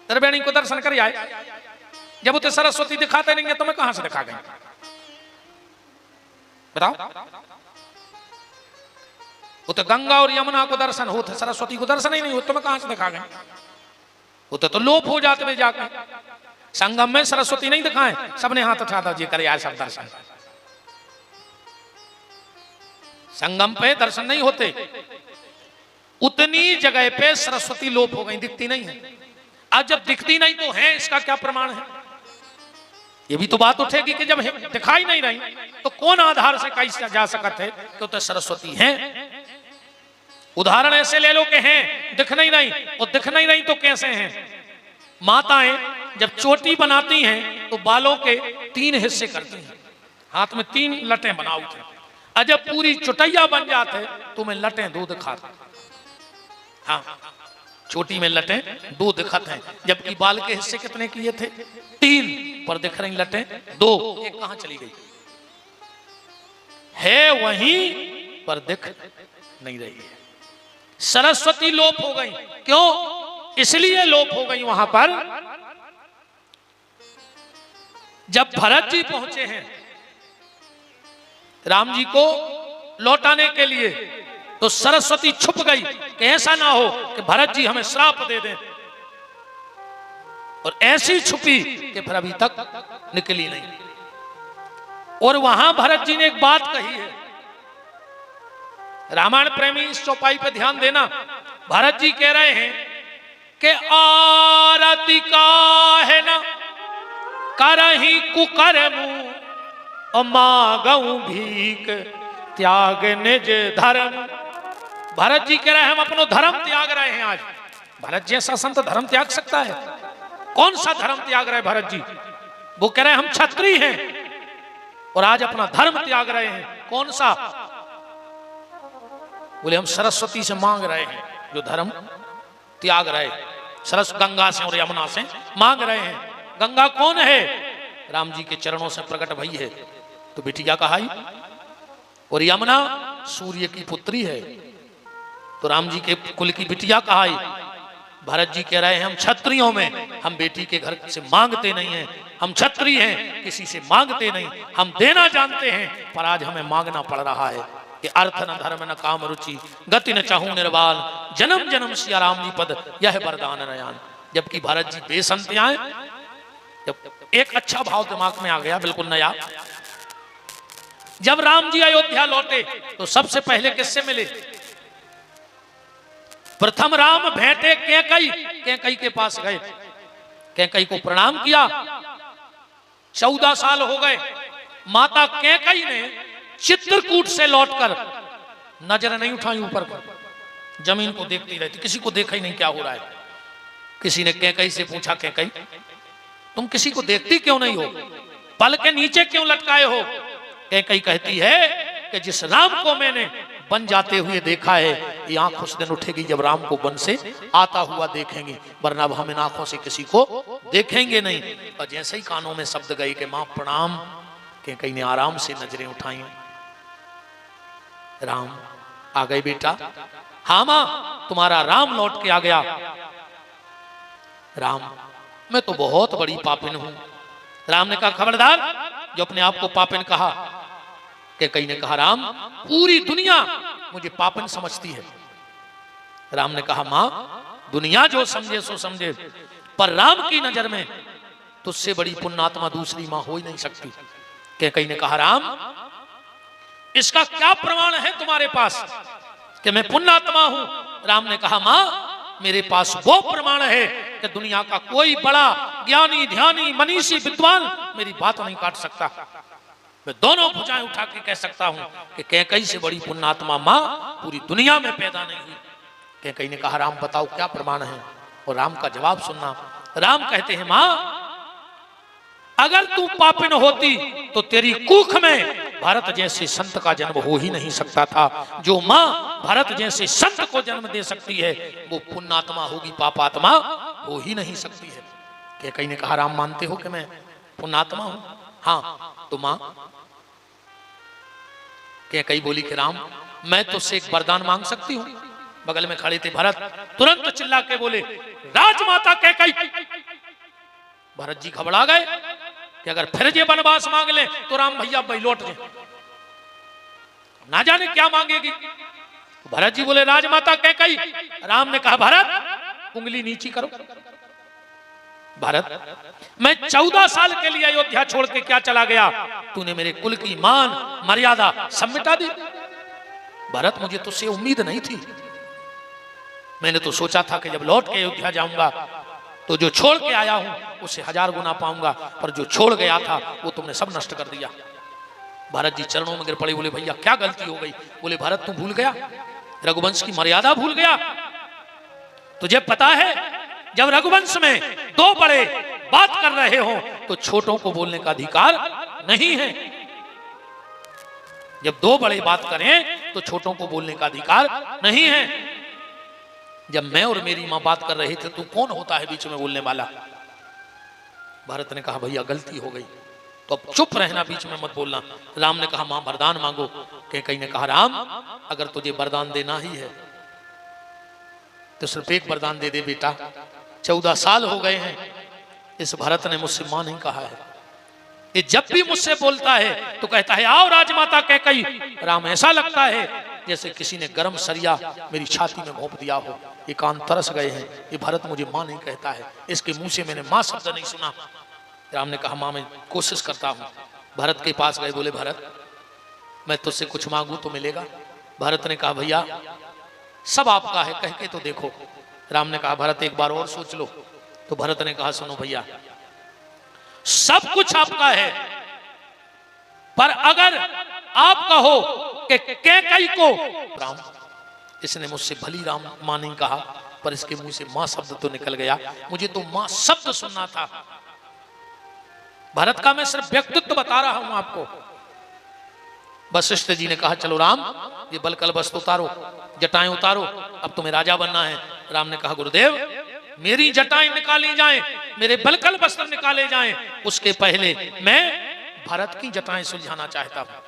तेरे बेणी को दर्शन कर आए, जब उसे सरस्वती दिखाते नहीं है तुम्हें कहां से दिखा गए बताओ? वो तो गंगा और यमुना को दर्शन होते, सरस्वती को दर्शन ही नहीं होते, तुम्हें कहां से दिखा गए? वो तो लोप हो जाते वे जाके। संगम में सरस्वती नहीं दिखाए, सबने हाथ उठा दो जी कर यार सब दर्शन। संगम पे दर्शन नहीं होते, उतनी जगह पे सरस्वती लोप हो गई, दिखती नहीं है। आज जब दिखती नहीं तो है, इसका क्या प्रमाण है? ये भी तो बात उठेगी कि जब दिखाई नहीं रही तो कौन आधार से कहीं जा सकते है कि तो सरस्वती हैं? उदाहरण ऐसे ले लो कि हैं, दिख नहीं रही, और दिख नहीं रही तो कैसे हैं? माताएं जब चोटी बनाती हैं तो बालों के 3 हिस्से करती हैं, हाथ में 3 लटें बनाओ थे। और जब पूरी चुटैया बन जाते तो मैं लटें 2 दिखाते। हाँ, चोटी में लटें 2 दिखाते हैं, जबकि बाल के हिस्से कितने किए थे? 3, पर दिख रही लटें 2। एक कहां चली गई? है वहीं पर दिख नहीं रही है। सरस्वती लोप हो गई। क्यों? इसलिए लोप हो गई वहां पर, जब भरत जी पहुंचे हैं राम जी को लौटाने के लिए, तो सरस्वती छुप गई कि ऐसा ना हो कि भरत जी हमें श्राप दे दें, और ऐसी छुपी कि फिर अभी तक निकली नहीं। और वहां भरत जी ने एक बात कही है, रामायण प्रेमी इस चौपाई पे ध्यान देना। भरत जी कह रहे हैं कि आरती का है ना करही कुकर्मु और मांगऊ भीख त्याग निज धर्म। भरत जी कह रहे हैं हम अपनो धर्म त्याग रहे हैं। आज भरत जैसा संत धर्म त्याग सकता है? कौन सा धर्म त्याग रहे भरत जी? वो कह रहे हैं हम क्षत्रिय हैं और आज अपना धर्म त्याग रहे हैं। कौन सा? बोले हम सरस्वती से मांग रहे हैं जो धर्म त्याग रहे, गंगा से और यमुना से मांग रहे हैं। गंगा कौन है? राम जी के चरणों से प्रकट भई है तो बिटिया कहाई, और यमुना सूर्य की पुत्री है तो राम जी के कुल की बिटिया कहाई। भरत जी कह रहे हैं हम क्षत्रियों में हम बेटी के घर से मांगते नहीं हैं, हम क्षत्रिय हैं किसी से मांगते नहीं, हम देना जानते हैं, पर आज हमें मांगना पड़ रहा है कि अर्थ न धर्म न काम रुचि गति न चाहूं निर्वाल जन्म जन्म सिया राम जी पद यह वरदान नयान। जबकि भरत जी बेसंत आए, जब एक अच्छा भाव दिमाग में आ गया बिल्कुल नया। जब राम जी अयोध्या लौटे तो सबसे पहले किससे मिले? प्रथम राम भेंटे कैकई, कैकई के पास गए, कैकई को प्रणाम किया। 14 साल हो गए, माता कैकई ने चित्रकूट से लौटकर नजर नहीं उठाई ऊपर को, जमीन को देखती रहती, किसी को देखा ही नहीं क्या हो रहा है। किसी ने कैकई से पूछा कैकई तुम किसी को देखती क्यों नहीं हो, पल के नीचे क्यों लटकाए हो? कैकई कहती है कि जिस राम को मैंने बन जाते हुए देखा है, ये आंख उस दिन उठेगी जब राम को बन से आता हुआ देखेंगे, वरना अब हम इन आंखों से किसी को देखेंगे नहीं। और जैसे ही कानों में शब्द गए कि मां प्रणाम, कैकई ने आराम से नजरें उठाई। राम आ गए बेटा? हाँ मां, तुम्हारा राम लौट के आ गया। राम मैं तो बहुत बड़ी पापिन हूं। राम ने कहा खबरदार जो अपने आप को पापिन कहा। कैकई ने कहा राम पूरी दुनिया मुझे पापिन समझती है। राम ने कहा मां दुनिया जो समझे सो समझे, पर राम की नजर में तुझसे बड़ी पुण्यात्मा दूसरी मां हो ही नहीं सकती। कैकई ने कहा राम इसका क्या प्रमाण है तुम्हारे पास कि मैं पुण्यात्मा हूं? राम ने कहा मां मेरे पास वो प्रमाण है कि दुनिया का कोई बड़ा ज्ञानी ध्यानी मनीषी विद्वान मेरी बात नहीं काट सकता। मैं दोनों भुजाएं उठा के कह सकता हूं कि कैकई से बड़ी पुण्यात्मा मां पूरी दुनिया में पैदा नहीं हुई। कैकई ने कहा राम बताओ क्या प्रमाण है? और राम का जवाब सुनना। राम कहते हैं मां अगर तू पापिन होती तो तेरी कुख में भरत जैसे संत का जन्म हो ही नहीं सकता था। जो मां भरत जैसे संत को जन्म दे सकती है वो पुण्यात्मा होगी, पापात्मा हो ही नहीं सकती है। कैकई ने कहा राम मानते हो कि मैं पुण्यात्मा हूं? हाँ तो मां? कैकई बोली कि राम मैं तुझसे एक वरदान मांग सकती हूं? बगल में खड़े थे भरत, तुरंत चिल्ला के बोले राजमाता कैकई। भरत जी घबरा गए कि अगर फिर ये वनवास मांग ले तो राम भैया भाई लौट गए, ना जाने क्या मांगेगी। भरत जी बोले राजमाता कैकई। राम ने कहा भरत उंगली नीची करो। भरत मैं 14 साल के लिए अयोध्या छोड़ के क्या चला गया, तूने मेरे कुल की मान मर्यादा सब मिटा दी। भरत मुझे तुझसे उम्मीद नहीं थी, मैंने तो सोचा था कि जब लौट के अयोध्या जाऊंगा तो जो छोड़ के आया हूं उससे 1000 गुना पाऊंगा, पर जो छोड़ गया था वो तुमने सब नष्ट कर दिया। भरत जी चरणों में गिर पड़े, बोले भैया क्या गलती हो गई। बोले भरत तू भूल गया, रघुवंश की मर्यादा भूल गया। तुझे पता है जब रघुवंश में 2 बड़े बात कर रहे हो तो छोटों को बोलने का अधिकार नहीं है। जब 2 बड़े बात करें तो छोटों को बोलने का अधिकार नहीं है। जब मैं और मेरी मां बात कर रहे थे तू कौन होता है बीच में बोलने वाला। भरत ने कहा भैया गलती हो गई, तो अब चुप रहना, बीच में मत बोलना। राम ने कहा मां वरदान मांगो। कैकेयी ने कहा राम अगर तुझे वरदान देना ही है तो सिर्फ एक वरदान दे दे बेटा। 14 साल हो गए हैं, इस भरत ने मुझसे मां नहीं कहा है। ये जब भी मुझसे बोलता है तो कहता है आओ राजमाता कैकेयी। राम ऐसा लगता है जैसे किसी ने गर्म सरिया मेरी छाती में घोंप दिया हो। ये कान तरस गए हैं, ये भरत मुझे मां नहीं कहता है, इसके मुंह से मैंने मां शब्द नहीं सुना। राम ने कहा मां मैं कोशिश करता हूं। भरत के पास गए, बोले भरत मैं तुझसे कुछ मांगू तो मिलेगा। भरत ने कहा भैया सब आपका है, कह के तो देखो। राम ने कहा भरत एक बार और सोच लो। तो भरत ने कहा सुनो भैया सब कुछ आपका है, पर अगर आप कहो कि कैकेयी को, राम इसने मुझसे भली राम मां नहीं कहा, पर इसके मुंह से मां शब्द तो निकल गया, मुझे तो मां शब्द सुनना था। भरत का मैं सिर्फ व्यक्तित्व बता रहा हूं आपको। वशिष्ठ जी ने कहा चलो राम ये बलकल वस्त्र उतारो, जटाएं उतारो, अब तुम्हें राजा बनना है। राम ने कहा गुरुदेव मेरी जटाएं निकाली जाएं, मेरे बलकल वस्त्र निकाले जाएं, उसके पहले मैं भरत की जटाएं सुलझाना चाहता हूं,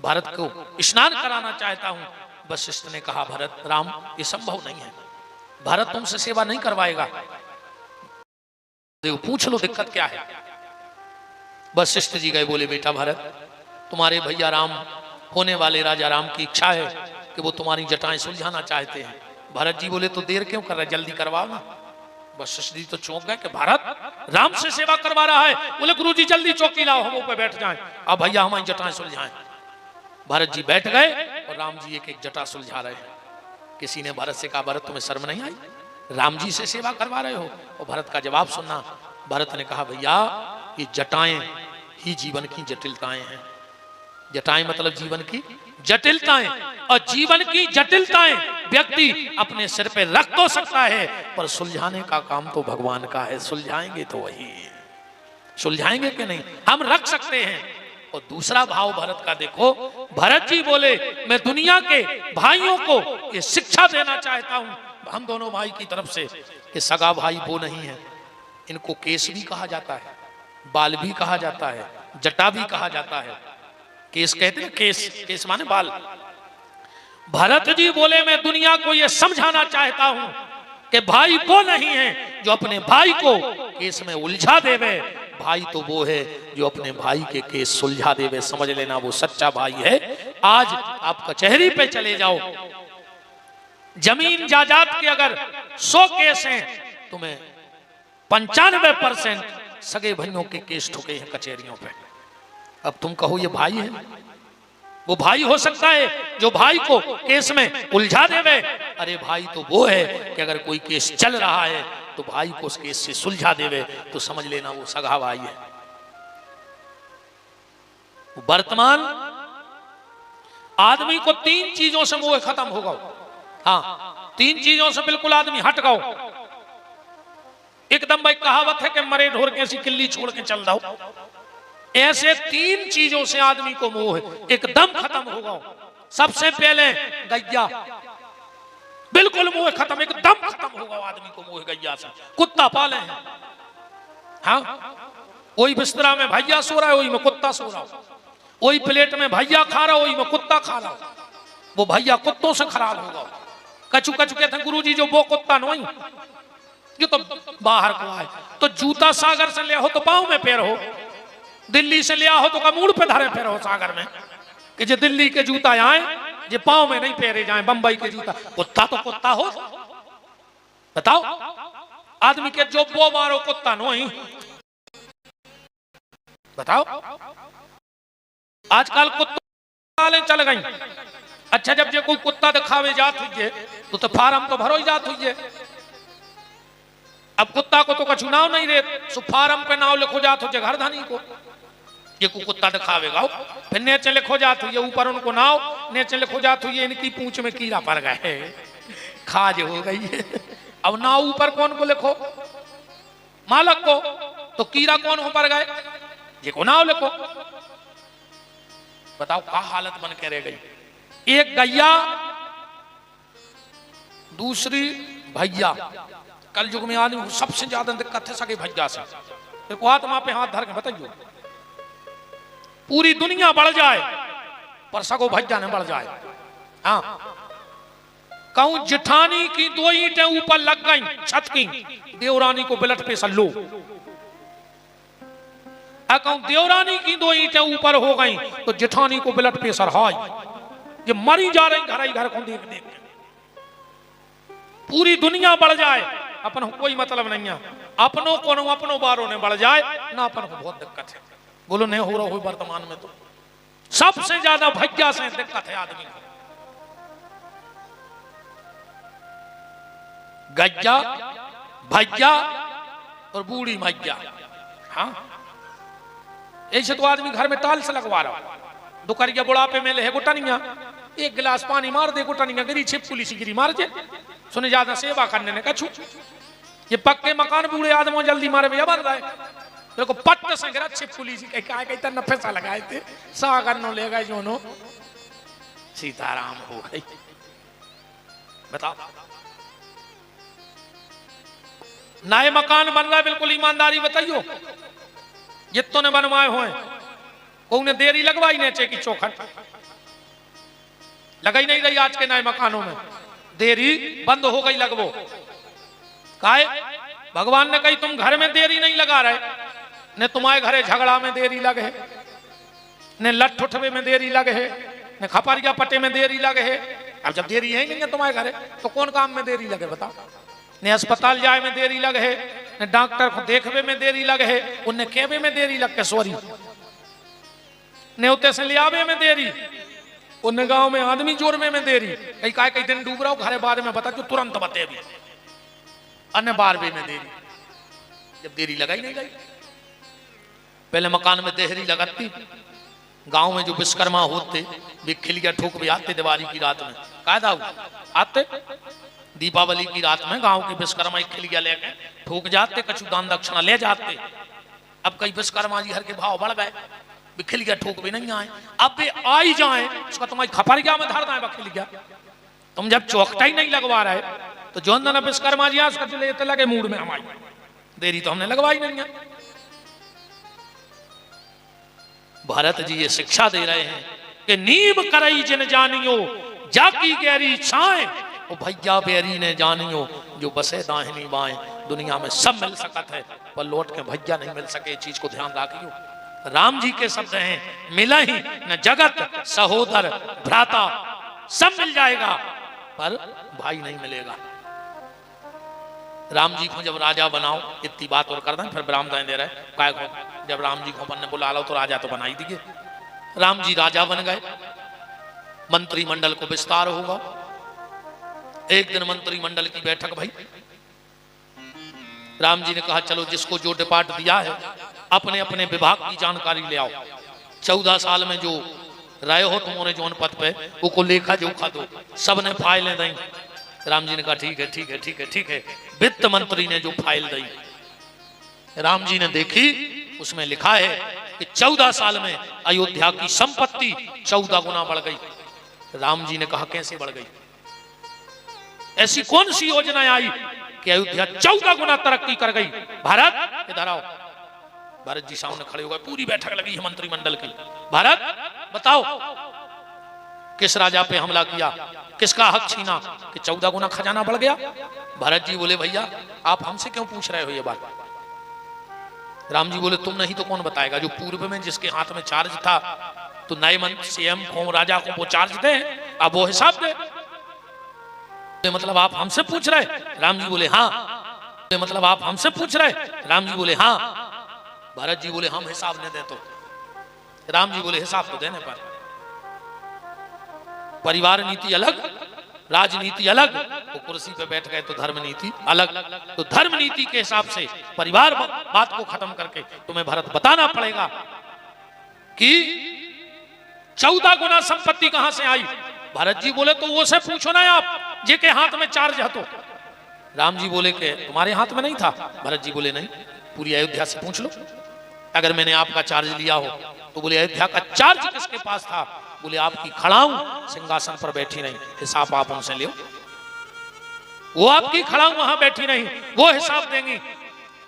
भरत को स्नान कराना चाहता हूं। वशिष्ठ ने कहा भरत राम ये संभव नहीं है, भरत तुमसे सेवा नहीं करवाएगा, देखो पूछ लो दिक्कत क्या है। वशिष्ठ जी गए, बोले बेटा भरत तुम्हारे भैया राम होने वाले राजा राम की इच्छा है कि वो तुम्हारी जटाएं सुलझाना चाहते हैं। भरत जी बोले तो देर क्यों कर रहे, जल्दी करवाओ ना। वशिष्ठ जी तो चौंक गए कि भरत राम से सेवा करवा रहा है। बोले गुरुजी जल्दी चौकी लाओ, हम ऊपर बैठ जाएं, अब भैया हमारी जटाएं सुलझाएं। भरत जी बैठ गए और राम जी एक एक जटा सुलझा रहे हैं। किसी ने भरत से कहा भरत तुम्हें शर्म नहीं आई, राम जी से सेवा करवा रहे हो। और भरत का जवाब सुनना, भरत ने कहा भैया ये जटाएं ही जीवन की जटिलताएं हैं। जटाएं मतलब जीवन की जटिलताएं, और जीवन की जटिलताएं व्यक्ति अपने सिर पे रख तो सकता है, पर सुलझाने का काम तो भगवान का है। सुलझाएंगे तो वही, सुलझाएंगे कि नहीं, हम रख सकते हैं। और दूसरा भाव भरत का देखो, भरत जी बोले मैं दुनिया के भाइयों को ये शिक्षा देना चाहता हूं, हम दोनों भाई की तरफ से, कि सगा भाई वो नहीं है, इनको केस भी कहा जाता है, बाल भी कहा जाता है, जटा भी कहा जाता है। केस कहते हैं, केस माने बाल। भरत जी बोले मैं दुनिया को यह समझाना चाहता हूं कि भाई वो नहीं है जो अपने भाई को केस में उलझा देवे, भाई तो वो है जो अपने भाई के केस सुलझा देवे। समझ लेना वो सच्चा भाई है। आज आप कचहरी पे चले जाओ, जमीन जायदाद के अगर 100 केस हैं, तुम्हें 95% सगे भाइयों के केस ठुके हैं कचहरियों पे। अब तुम कहो ये भाई है, वो भाई हो सकता है जो भाई को केस में उलझा देवे। अरे भाई तो वो है कि अगर कोई केस चल रहा है तो भाई को उस केस से सुलझा देवे, तो समझ लेना वो सगा भाई है। वर्तमान आदमी को 3 चीजों से मोह खत्म होगा। हाँ 3 चीजों से बिल्कुल आदमी हट गओ। एकदम भाई कहावत है कि मरे ढोर के ऐसी किल्ली छोड़ के चल जाओ। ऐसे 3 चीजों से आदमी को मोह एकदम खत्म होगा। सबसे पहले गैया, बिल्कुल मोह खत्म, एकदम खत्म होगा आदमी को मोह गैया से। कुत्ता पाले हैं, हाँ वही बिस्तरा में भैया सो रहा है, वही में कुत्ता सो रहा हो, वही प्लेट में भैया खा रहा हो, वही में कुत्ता खा रहा हो। वो भैया कुत्तों से खराब होगा। कछु कछु कहते हैं गुरुजी जो वो कुत्ता नहीं, ये तो बाहर को आए। तो जूता सागर से लिया हो तो पाँव में पैर हो, दिल्ली से लिया हो तो कमूड़ पे धरे पैर हो सागर में, कि जो दिल्ली के जूता आए जे पाँव में नहीं पैरे जाए, बंबई के जूता। कुत्ता तो कुत्ता हो, बताओ आदमी के जो वो मारो कुत्ता नहीं, बताओ। आजकल कुत्ता चल गई। अच्छा जब जे कोई कुत्ता दिखावे जात हुई तो फार्म तो भरो ही जात हुई। अब कुत्ता को तो कछु नाव नहीं रे, सो फार्म पे नाव लिखो जात हो घर धनी को, ये को कुत्ता दिखावेगा। फिर नीचे लिखो जात हुई ऊपर उनको नाव, नीचे लिखो जात हुई इनकी पूंछ में कीड़ा पड़ गए, खाज हो गई है। अब नाव ऊपर कौन को लिखो, मालक को, तो कीड़ा कौन हो पड़ गए, ये को नाव लिखो। बताओ क्या हालत बन के रह गई। एक गैया, दूसरी भैया। कल युग में आदमी को सबसे ज्यादा दिक्कत है सगे भैया से। देखो आत्मा पे हाथ धर के बताइए, पूरी दुनिया बढ़ जाए पर सगो भैया ने बढ़ जाए। हाँ कहूं जिठानी की 2 ईंटें ऊपर लग गई छत की, देवरानी को ब्लड प्रेशर लो। कहूं देवरानी की 2 ईंटें ऊपर हो गई तो जिठानी को ब्लड प्रेशर हाई, ये मरी जा रही घर ही घर को देख देख। पूरी दुनिया बढ़ जाए अपन को कोई मतलब नहीं है, अपनों को अपनों बारों ने बढ़ जाए ना, अपन को बहुत दिक्कत है। बोलो नहीं हो रहा हो वर्तमान में तो सबसे ज्यादा भैया से दिक्कत है आदमी को। गज्जा, भैया और बूढ़ी मैया। हाँ ऐसे तो आदमी घर में टाल से लगवा रहा, दुकरिया बुढ़ापे में ले गुटनिया, एक गिलास पानी मार दे गुटनिया गिरी, छिपकुली सी गिरी मार दे। सुने ज्यादा सेवा करने ने कछु, ये पक्के मकान बूढ़े आदमों जल्दी मारे भैया बन रहे। देखो पट्ट से गिरा छिपकुली सी क्या कहता नफे सा लगाए थे, सागर नो ले गए जो नो, सीताराम हो गई। बताओ नए मकान बन रहा है, बिल्कुल ईमानदारी बताइयो, जितों ने बनवाए हुए को ने देरी लगवाई नीचे की चौखट लगाई नहीं रही। आज के नए मकानों में देरी बंद हो गई लगवो। काहे भगवान ने कही तुम घर में देरी नहीं लगा रहे, ने तुम्हारे घरे झगड़ा में देरी लगे, ने लठ उठवे में देरी लगे है, ने खपरिया पटे में देरी लगे है। अब जब देरी है ही नहीं है तुम्हारे घरे तो कौन काम में देरी लगे बताओ। ने अस्पताल जाए में देरी लगे है, ने डॉक्टर को देखवे में देरी लगे है, उन्हें केवे में देरी लग के सॉरी, ने उते से लियावे में देरी, उन गांव में आदमी जोड़ने में देरी। कई दिन डूब रहा हो घरे बारे में बता जो तुरंत बते भी, अन्य बारवे में देरी। जब देरी लगाई नहीं गई, पहले मकान में देहरी लगाती, गांव में जो विश्वकर्मा होते वे खिलिया ठोक भी आते दिवाली की रात में, कायदा आते दीपावली की रात में गांव के विश्वकर्मा खिलिया लेके ठोक जाते, कछु दान दक्षिणा ले जाते। अब कई विश्वकर्मा जी हर के भाव बढ़ गए, खिलिया ठोक भी नहीं आए। अब वे आई जाए उसका तुम्हारी खपरिया में धर दें खिलिया, तुम जब चौकटा ही नहीं लगवा रहे तो जो अंदर विश्वकर्मा जी उसका लेते लगे मूड में हमारी देरी तो हमने लगवाई नहीं है। भारत जी ये शिक्षा दे रहे हैं कि नीम करई जिन जानियो जाकी गहरी छाए, ओ भैया बेरी ने जानियो जो बसे दाहिनी बाएं। दुनिया में सब मिल सकत है पर लौट के भैया नहीं मिल सके, चीज को ध्यान रखियो। राम जी के शब्द हैं मिला ही न जगत सहोदर भ्राता, सब मिल जाएगा पर भाई नहीं मिलेगा। राम जी को जब राजा बनाओ इतनी बात और कर दें, फिर ब्राह्मण दे रहे काय को जब राम जी को अपन ने बुला लो तो राजा तो बना ही दिए। राम जी राजा बन गए, मंत्रिमंडल को विस्तार होगा। एक दिन मंत्रिमंडल की बैठक भाई, राम जी ने कहा चलो जिसको जो डिपार्ट दिया है अपने अपने विभाग की जानकारी ले आओ। 14 साल में जो रहे हो तुम्हारे जोन पद पे वो को लेखा जोखा दो। सब ने फाइलें दी। राम जी ने कहा ठीक है ठीक है ठीक है ठीक है। वित्त मंत्री ने जो फाइल दी राम जी ने देखी, उसमें लिखा है कि 14 साल में अयोध्या की संपत्ति 14 गुना बढ़ गई। राम जी ने कहा कैसे बढ़ गई? ऐसी कौन सी योजना आई कि अयोध्या 14 गुना तरक्की कर गई? भारत इधर आओ। भारत जी सामने खड़े हो गए, पूरी बैठक लगी है मंत्रिमंडल की। भारत बताओ किस राजा पे हमला किया, किसका हक छीना कि 14 गुना खजाना बढ़ गया। भरत जी बोले भैया आप हमसे क्यों पूछ रहे हो ये बात। राम जी बोले तुम नहीं तो कौन बताएगा, जो पूर्व में जिसके हाथ में चार्ज था तो नए मंत्री सीएम को राजा को वो चार्ज दे, अब वो हिसाब दे। मतलब आप हमसे पूछ रहे। राम जी बोले हाँ। मतलब आप हमसे पूछ रहे। राम जी बोले हाँ। भरत जी बोले हम हिसाब नहीं दे तो। राम जी बोले हिसाब तो देने पर। परिवार नीति अलग, राजनीति अलग, वो कुर्सी पे बैठ गए तो धर्म नीति अलग। तो धर्म नीति के हिसाब से परिवार बात को खत्म करके तुम्हें भरत बताना पड़ेगा कि 14 गुना संपत्ति कहां से आई। भरत जी बोले तो वो से पूछो ना आप जिनके हाथ में चार्ज है। तो राम जी बोले कि तुम्हारे हाथ में नहीं था। भरत जी बोले नहीं, पूरी अयोध्या से पूछ लो अगर मैंने आपका चार्ज लिया हो। तो बोले अयोध्या का चार्ज किसके पास था। बोले आपकी खड़ाऊ सिंहासन पर बैठी नहीं, हिसाब आप उनसे लियो। वो आपकी खड़ाऊ वहां बैठी नहीं, वो हिसाब देंगी।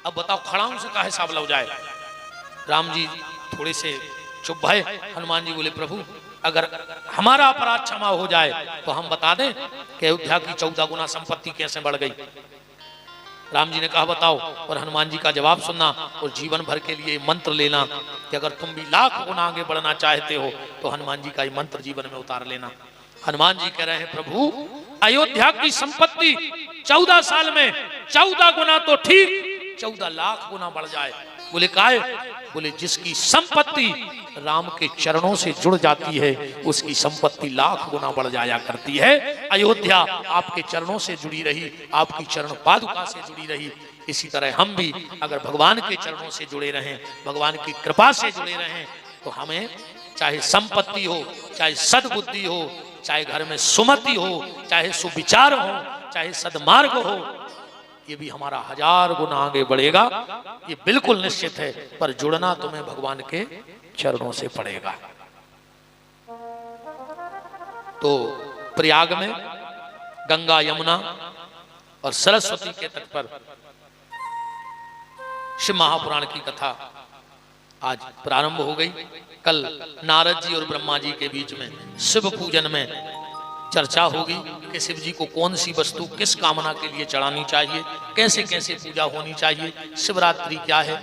अब बताओ खड़ाऊ से का हिसाब लग जाए। राम जी थोड़े से चुप भय। हनुमान जी बोले प्रभु अगर हमारा अपराध क्षमा हो जाए तो हम बता दें कि अयोध्या की 14 गुना संपत्ति कैसे बढ़ गई। राम जी ने कहा बताओ। और हनुमान जी का जवाब सुनना और जीवन भर के लिए मंत्र लेना कि अगर तुम भी लाख गुना आगे बढ़ना चाहते हो तो हनुमान जी का ये मंत्र जीवन में उतार लेना। हनुमान जी कह रहे हैं प्रभु अयोध्या की संपत्ति 14 साल में 14 गुना तो ठीक 14 लाख गुना बढ़ जाए। बोले काहे। बोले जिसकी संपत्ति राम के चरणों से जुड़ जाती है उसकी संपत्ति लाख गुना बढ़ जाया करती है। अयोध्या आपके चरणों से जुड़ी रही, आपकी चरण पादुका से जुड़ी रही। इसी तरह हम भी अगर भगवान के चरणों से जुड़े रहें, भगवान की कृपा से जुड़े रहें तो हमें चाहे संपत्ति हो, चाहे सद्बुद्धि हो, चाहे घर में सुमति हो, चाहे सुविचार हो, चाहे सद्मार्ग हो, ये भी हमारा 1000 गुना आगे बढ़ेगा। ये बिल्कुल निश्चित है। पर जुड़ना तुम्हें भगवान के चरणों से पड़ेगा। तो प्रयाग में गंगा यमुना और सरस्वती के तट पर शिव महापुराण की कथा आज प्रारंभ हो गई। कल नारद जी और ब्रह्मा जी के बीच में शिव पूजन में चर्चा होगी कि शिव जी को कौन सी वस्तु किस कामना के लिए चढ़ानी चाहिए, कैसे कैसे पूजा होनी चाहिए, शिवरात्रि क्या है,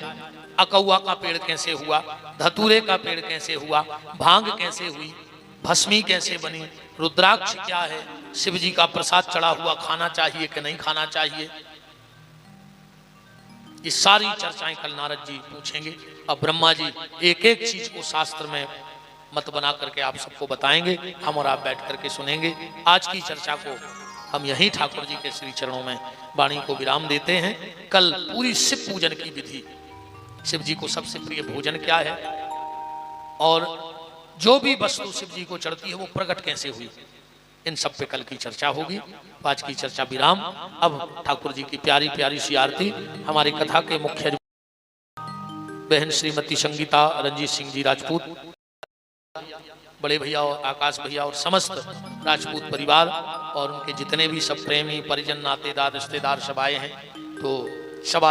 अकौआ का पेड़ कैसे हुआ, धतूरे का पेड़ कैसे हुआ, भांग कैसे हुई, भस्मी कैसे बनी, रुद्राक्ष क्या है, शिव जी का प्रसाद चढ़ा हुआ खाना चाहिए कि नहीं खाना चाहिए। ये सारी चर्चाएं कल नारद जी पूछेंगे। अब ब्रह्मा जी एक एक चीज को शास्त्र में मत बना करके आप सबको बताएंगे, हम और आप बैठ करके सुनेंगे। आज की चर्चा को हम यहीं ठाकुर जी के श्री चरणों में वाणी को विराम देते हैं। कल पूरी शिव पूजन की विधि, शिव जी को सबसे प्रिय भोजन क्या है और जो भी वस्तु शिव जी को चढ़ती है वो प्रकट कैसे हुई, इन सब पे कल की चर्चा होगी। आज की चर्चा विराम। अब ठाकुर जी की प्यारी प्यारी सी आरती हमारी कथा के मुख्य बहन श्रीमती संगीता रंजीत सिंह जी राजपूत, बड़े भैया और आकाश भैया और समस्त राजपूत परिवार और उनके जितने भी सब प्रेमी परिजन नातेदार रिश्तेदार सब आए हैं। तो सब